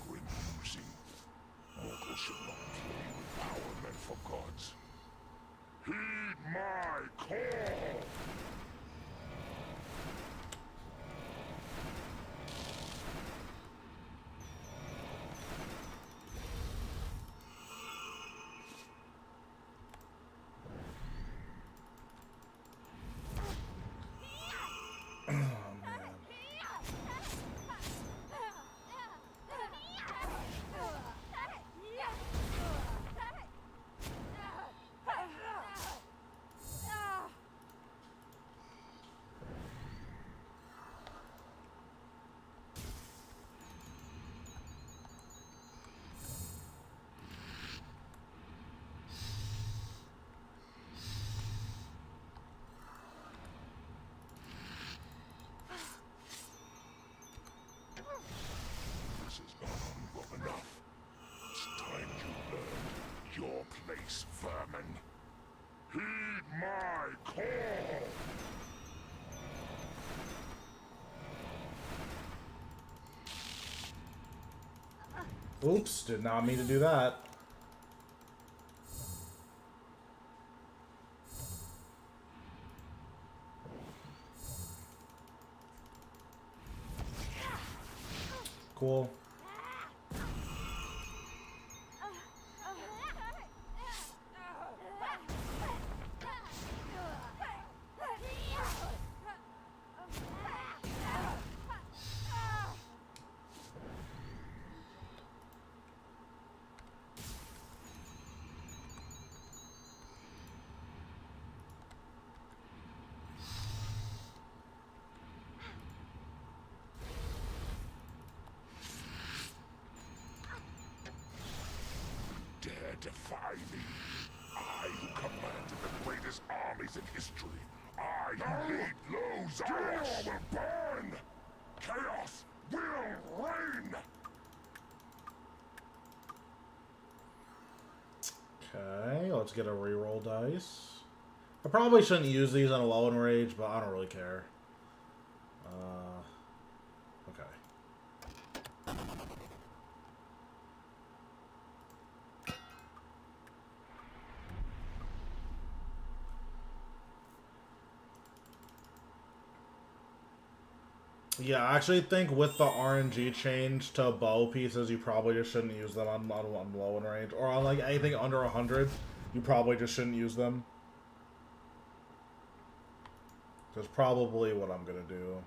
Grim losing. Mortals should not play with power meant for gods. Heed my call! This has gone on long enough. It's time you learned your place, vermin. Heed my call! Oops, did not mean to do that. Cool. Dare defy me? I who commanded the greatest armies in history. I who made Lowe's Chaos will burn! Chaos will reign! Okay, let's get a reroll dice. I probably shouldn't use these on a low enrage, but I don't really care. Okay. Yeah, I actually think with the RNG change to bow pieces, you probably just shouldn't use them on low in range. Or on like anything under 100, you probably just shouldn't use them. That's probably what I'm gonna do.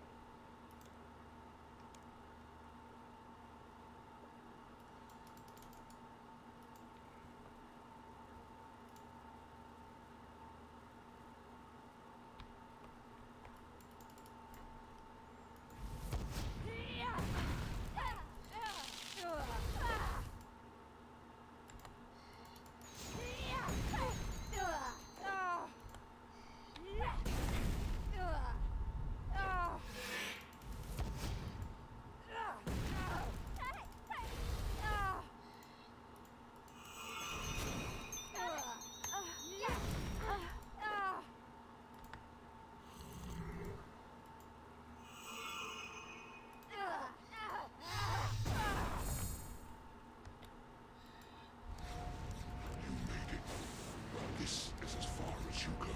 This is as far as you go.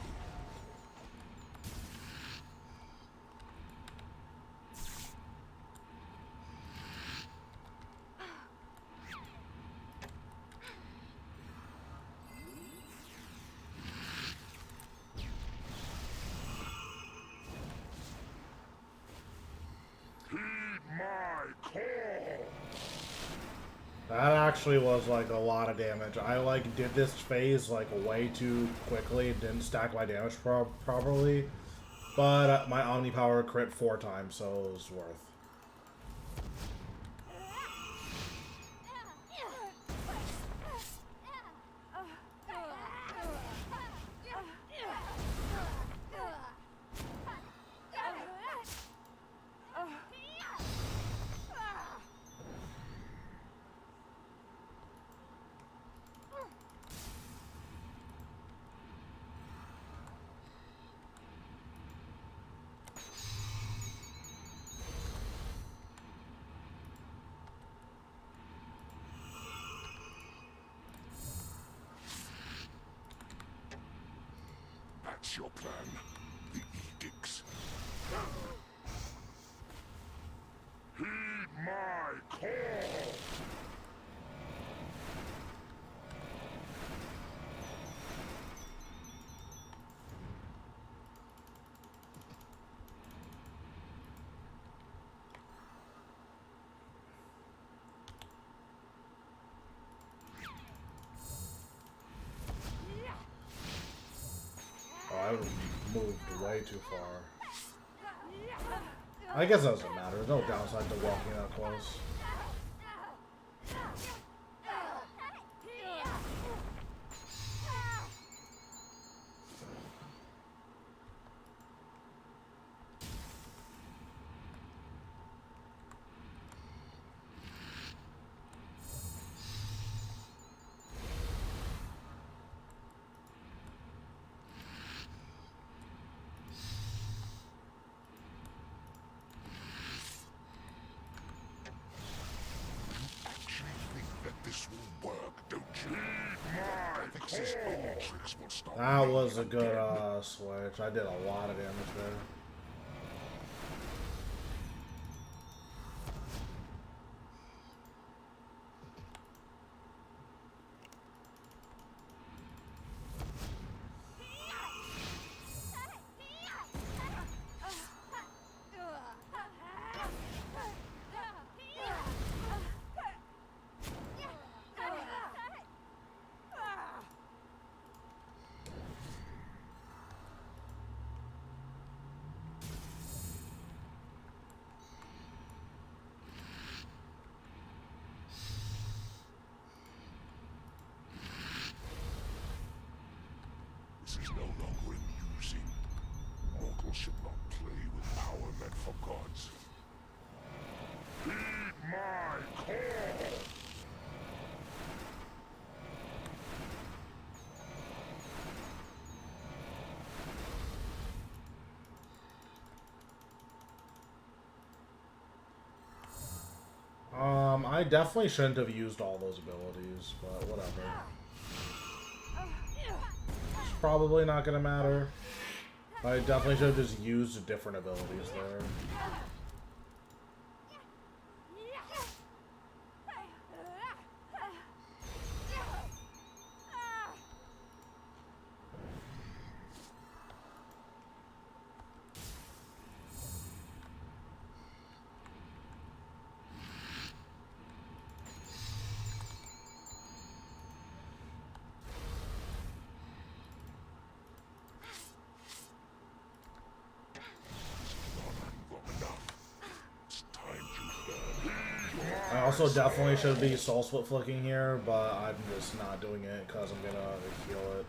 Heed my call. That actually was like a lot of damage. I like did this phase like way too quickly, didn't stack my damage properly, but my Omni Power crit 4 times, so it was worth. That's your plan. The edicts. Heed my call. Oh, I moved way too far. I guess it doesn't matter. There's no downside to walking that close. This will work, don't you? Vex's old tricks will stop That me was a good again. switch. I did a lot of damage there. This is no longer amusing. Mortals should not play with power meant for gods. Heed my call! I definitely shouldn't have used all those abilities, but whatever. It's probably not gonna matter. I definitely should have just used different abilities there. Also, definitely should be soul split flicking here, but I'm just not doing it because I'm gonna heal it.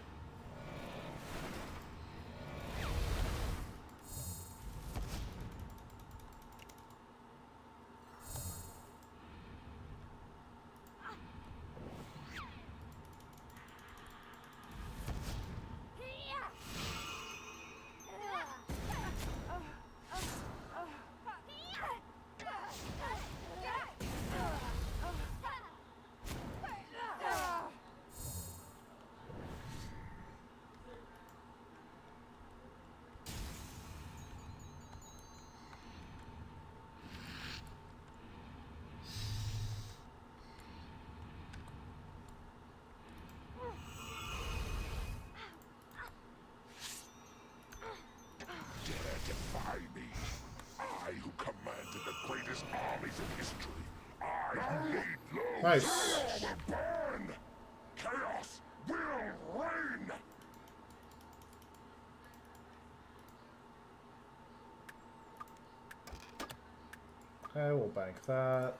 Dare defy me. I who commanded the greatest armies in history. I who laid low. Nice. All will burn. Chaos will reign. Okay, we'll bank that.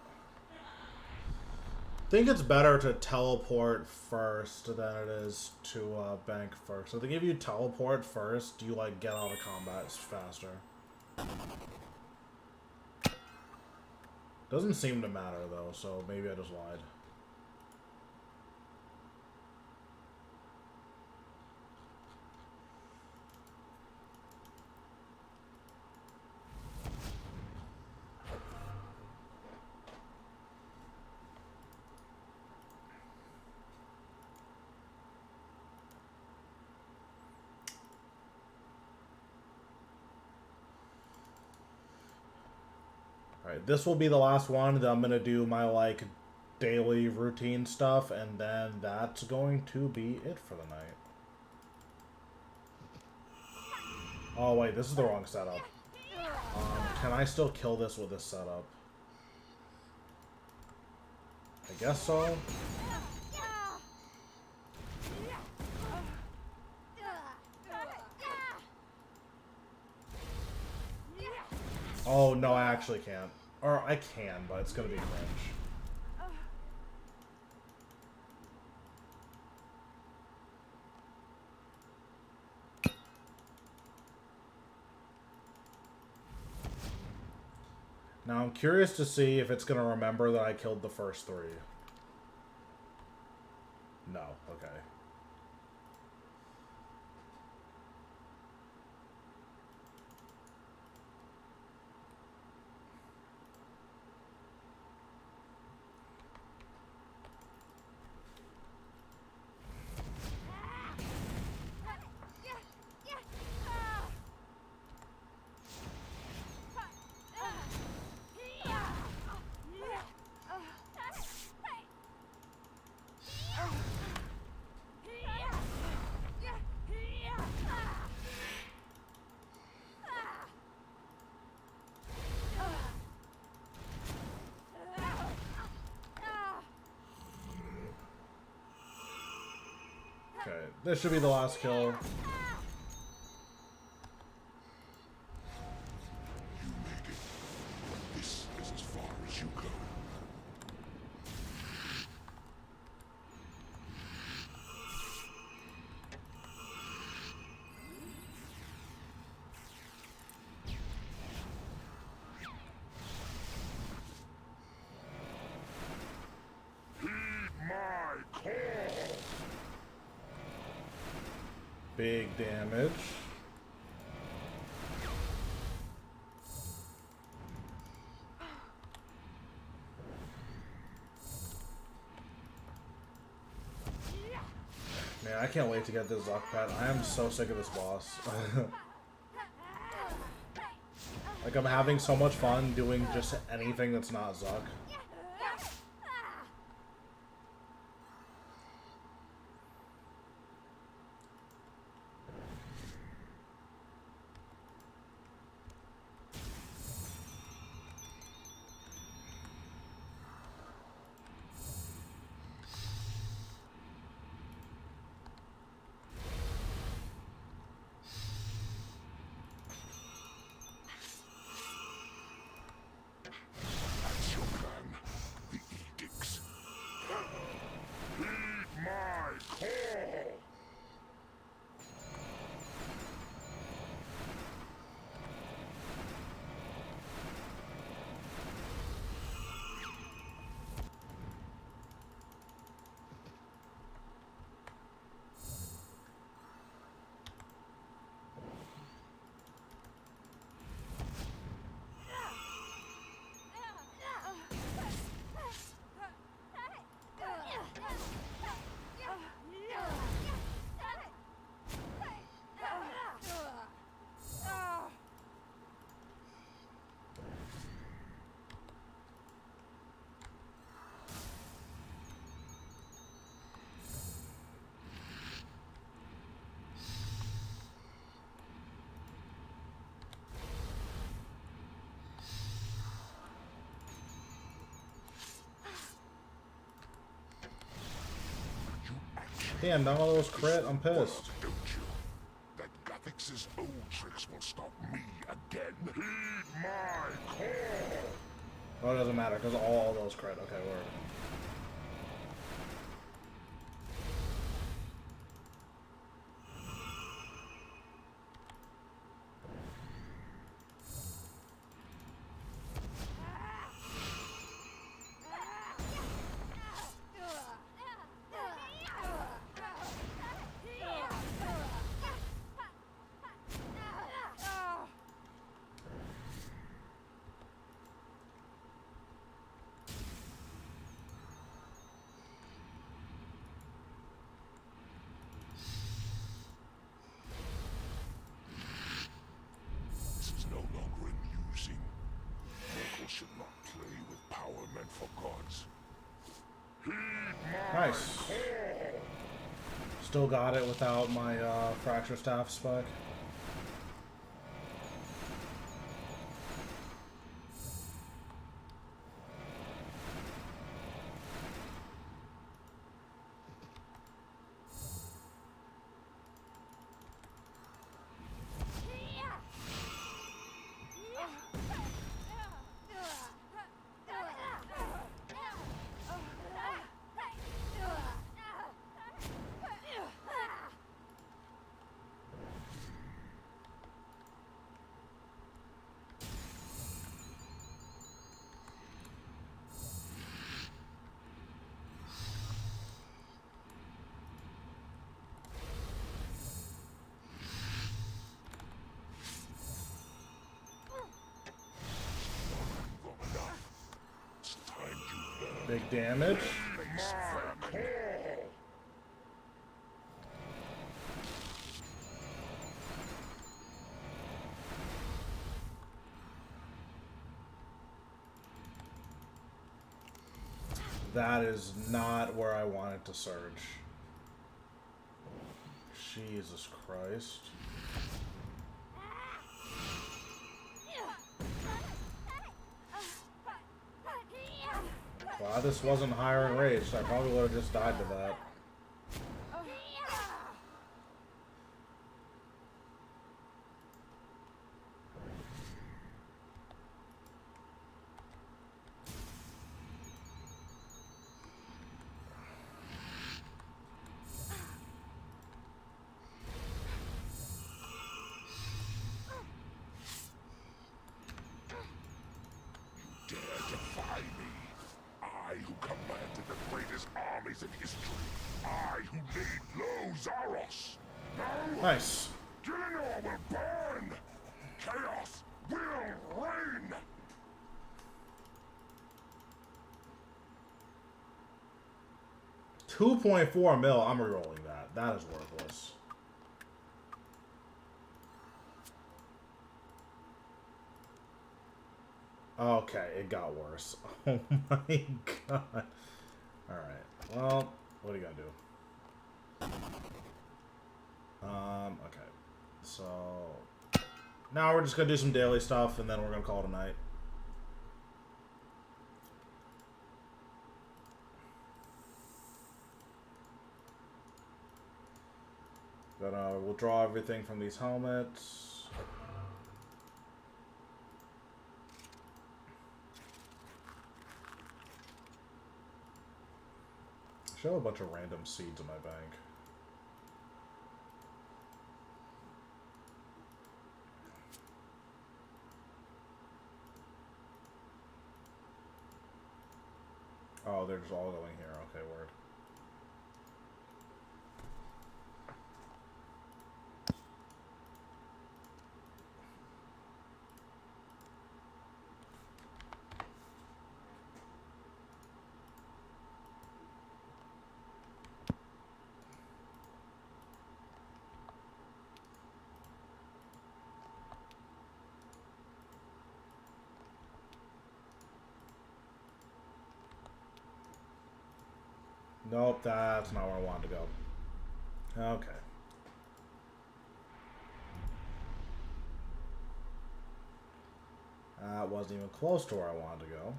I think it's better to teleport first than it is to bank first. I think if you teleport first, you like get out of combat faster. Doesn't seem to matter though, so maybe I just lied. Alright, this will be the last one. Then I'm gonna do my like daily routine stuff, and then that's going to be it for the night. Oh wait, this is the wrong setup. Can I still kill this with this setup? I guess so. Oh, no, I actually can't. Or, I can, but it's gonna be cringe. Now, I'm curious to see if it's gonna remember that I killed the first three. No, okay. Okay, this should be the last kill. You made it. But this is as far as you go. Heed my call. Big damage. Man, I can't wait to get this Zuck pet. I am so sick of this boss. Like, I'm having so much fun doing just anything that's not Zuck. That's your plan. Damn, none of those crit. I'm pissed. Don't you? That Gothix's old tricks will stop me again. Heed my call. Oh, it doesn't matter because all those crit. Okay, word. This is no longer amusing. Mortals should not play with power meant for gods. Heed my Nice. Still got it without my fracture staff spec. It's time you learn. Big damage. Face my call. That is not where I wanted to surge. Jesus Christ. Glad this wasn't higher enraged. I probably would have just died to that. Dare defy me? I who commanded the greatest armies in history. I who laid low Zaros. No! Nice. Gielinor will burn! Chaos will reign! 2.4 mil. I'm rerolling that. That is worthless. Okay, it got worse. Oh my god. Alright. Well, what are you gonna do? Okay. So now we're just gonna do some daily stuff and then we're gonna call it a night. We'll draw everything from these helmets. Show a bunch of random seeds in my bank. Oh, they're just all going here. Okay, word. Nope, that's not where I wanted to go. Okay. That wasn't even close to where I wanted to go.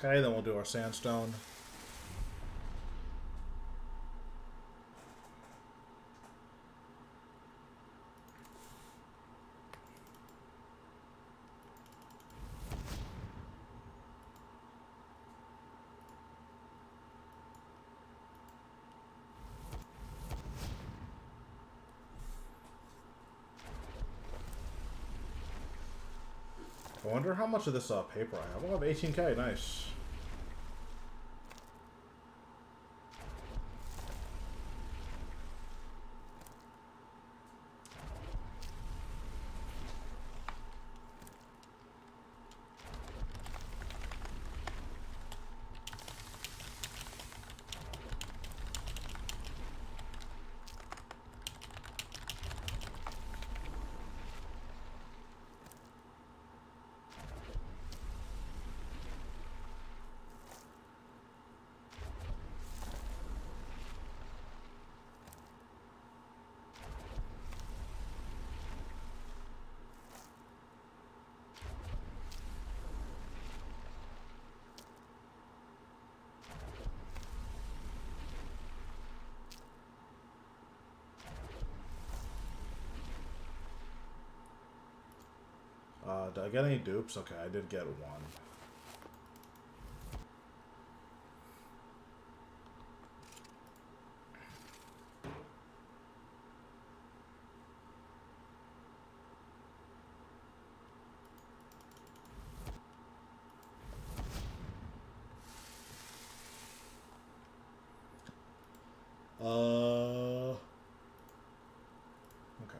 Okay, then we'll do our sandstone. I wonder how much of this paper I have. I'll have 18K, nice. Did I get any dupes? Okay, I did get one. Okay.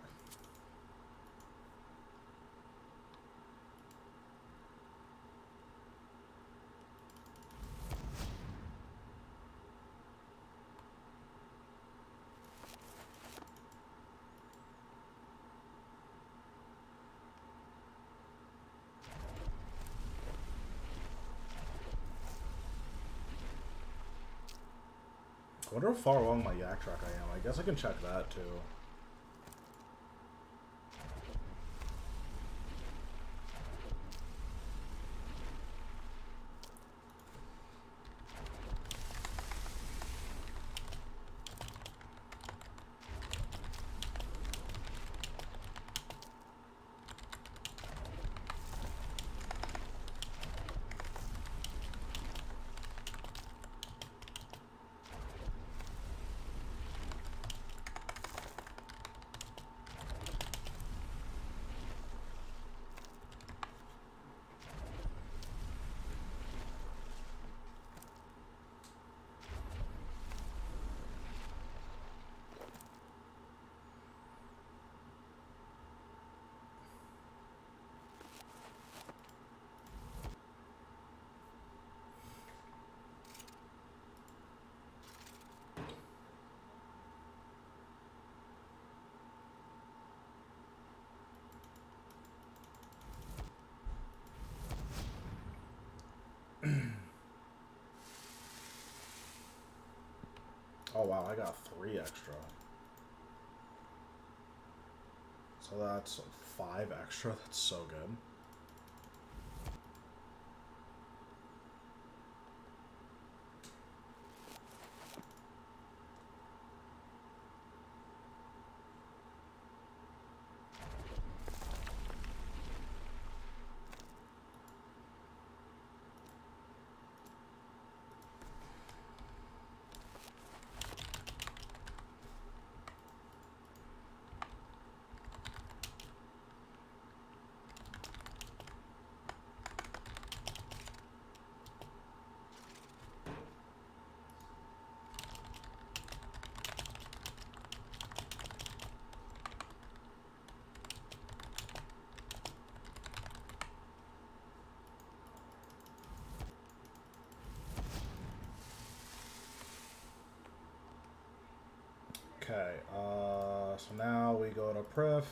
I wonder how far along my yak track I am. I guess I can check that too. Oh wow, I got 3 extra. So that's 5 extra. That's so good. Okay, so now we go to Prif.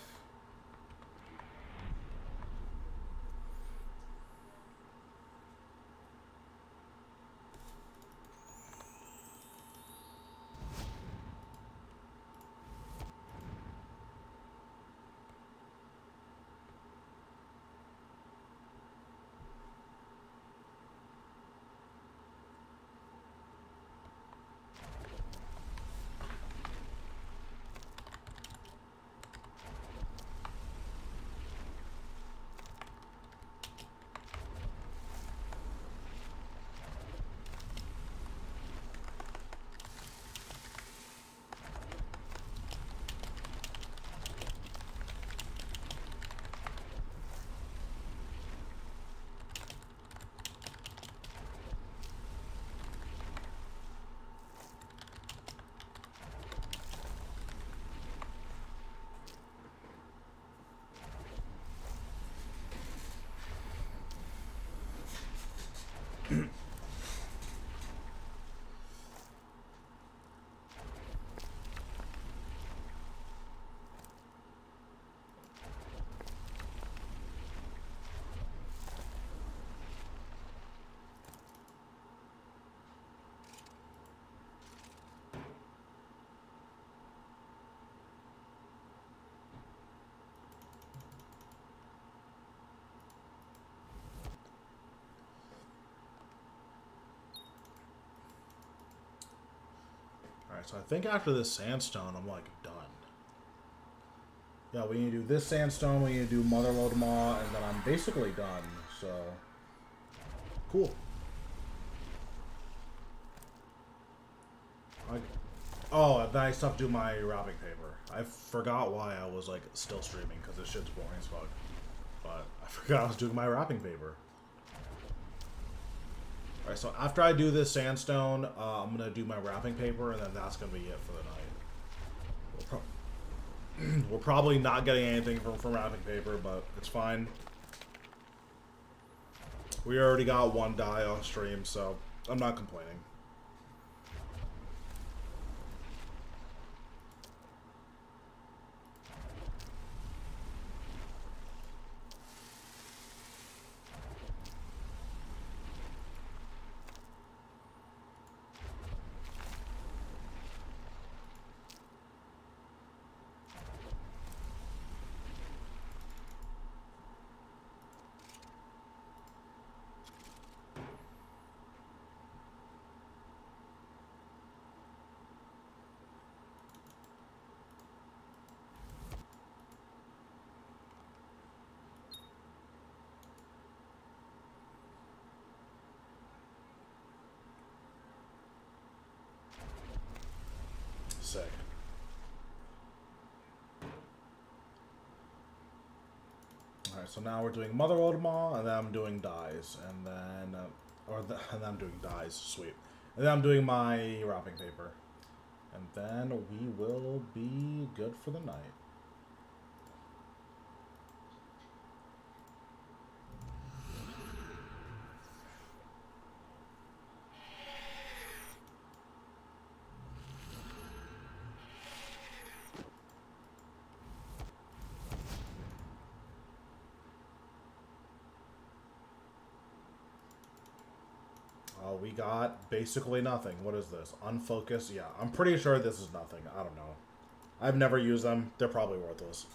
So I think after this sandstone, I'm like done. Yeah, we need to do this sandstone, we need to do Motherlode Maw, and then I'm basically done. So, cool. Oh, and then I still have to do my wrapping paper. I forgot why I was like still streaming because this shit's boring as fuck. But I forgot I was doing my wrapping paper. Alright, so after I do this sandstone, I'm gonna do my wrapping paper, and then that's gonna be it for the night. We're probably not getting anything from wrapping paper, but it's fine. We already got one die on stream, so I'm not complaining. Sick. Alright, so now we're doing Motherlode Maw, and then I'm doing dyes, and then, and then I'm doing dyes, sweet. And then I'm doing my wrapping paper. And then we will be good for the night. We got basically nothing. What is this? Unfocused? Yeah, I'm pretty sure this is nothing. I don't know. I've never used them. They're probably worthless.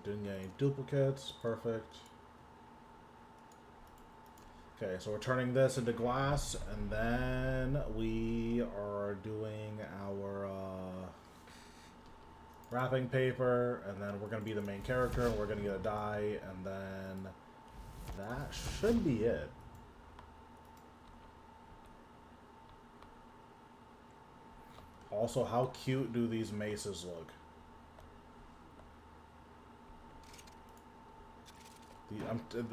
Didn't get any duplicates. Perfect. Okay, so we're turning this into glass, and then we are doing our wrapping paper, and then we're going to be the main character, and we're going to get a die, and then that should be it. Also, how cute do these maces look?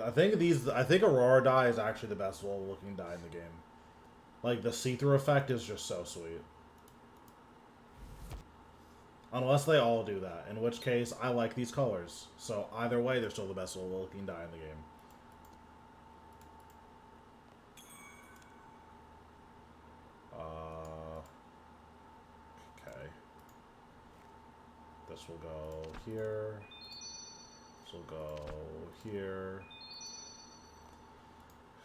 I think Aurora dye is actually the best looking dye in the game. Like, the see-through effect is just so sweet. Unless they all do that, in which case I like these colors. So either way, they're still the best looking dye in the game. Okay. This will go here. This will go here.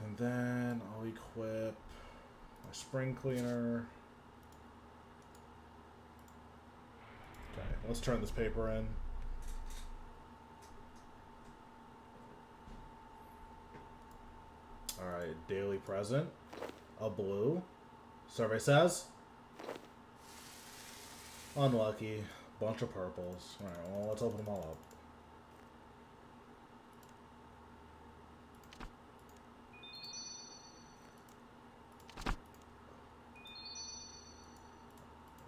And then I'll equip my spring cleaner. Okay, let's turn this paper in. Alright, daily present. A blue. Survey says. Unlucky. Bunch of purples. Alright, well, let's open them all up.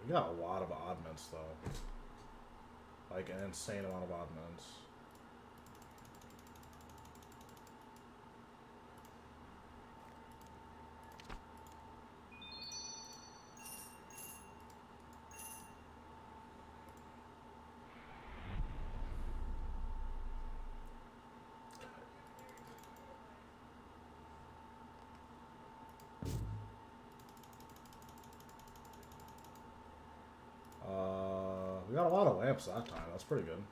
We got a lot of oddments, though. Like, an insane amount of oddments. We got a lot of lamps that time. That's pretty good.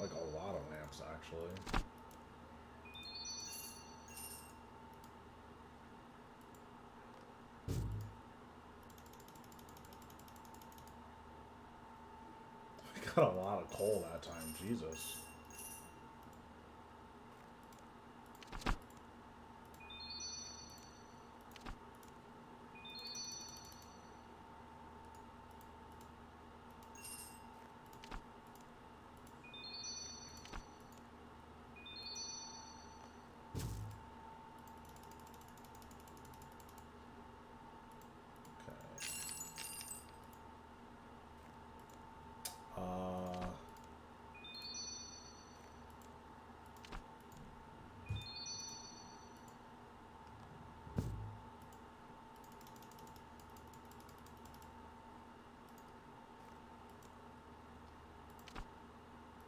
Like, a lot of lamps, actually. We got a lot of coal that time. Jesus.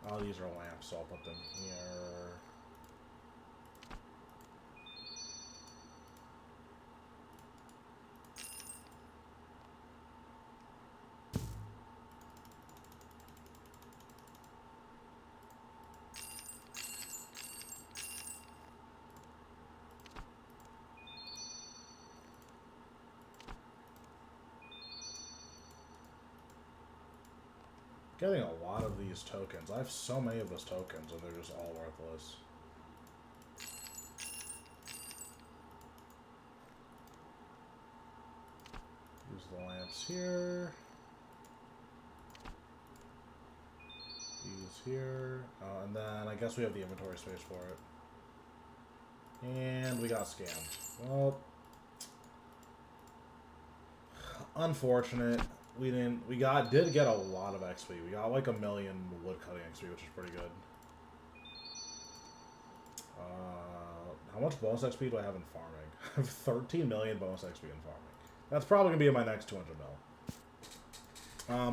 Oh, these are lamps, so I'll put them here. Getting a lot of these tokens. I have so many of those tokens, and they're just all worthless. Use the lamps here. These here. And then I guess we have the inventory space for it. And we got scammed. Well, unfortunate. We did get a lot of XP. We got like 1 million woodcutting XP, which is pretty good. How much bonus XP do I have in farming? I have 13 million bonus XP in farming. That's probably gonna be in my next 200 mil.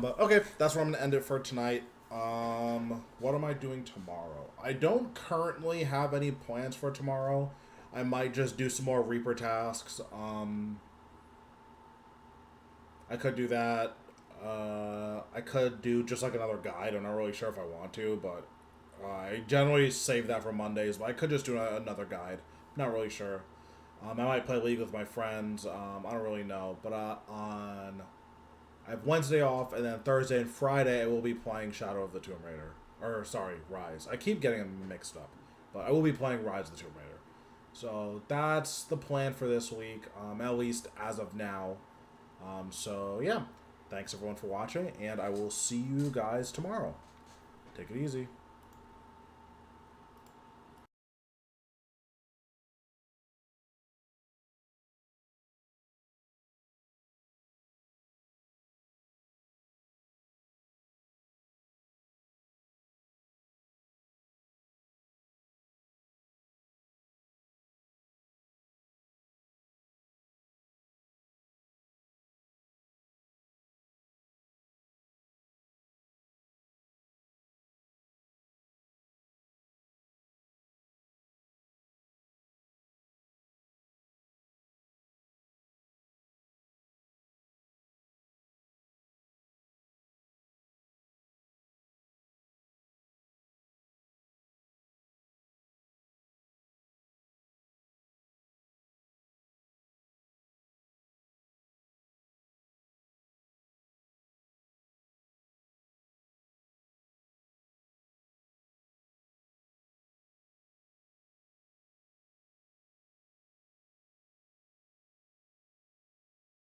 But okay, that's where I'm gonna end it for tonight. What am I doing tomorrow? I don't currently have any plans for tomorrow. I might just do some more Reaper tasks. I could do that. I could do just like another guide. I'm not really sure if I want to, but I generally save that for Mondays. But I could just do another guide. Not really sure. I might play League with my friends. I don't really know. But I have Wednesday off, and then Thursday and Friday I will be playing Shadow of the Tomb Raider. Or, sorry, Rise. I keep getting them mixed up. But I will be playing Rise of the Tomb Raider. So that's the plan for this week, at least as of now. So, yeah. Thanks, everyone, for watching, and I will see you guys tomorrow. Take it easy.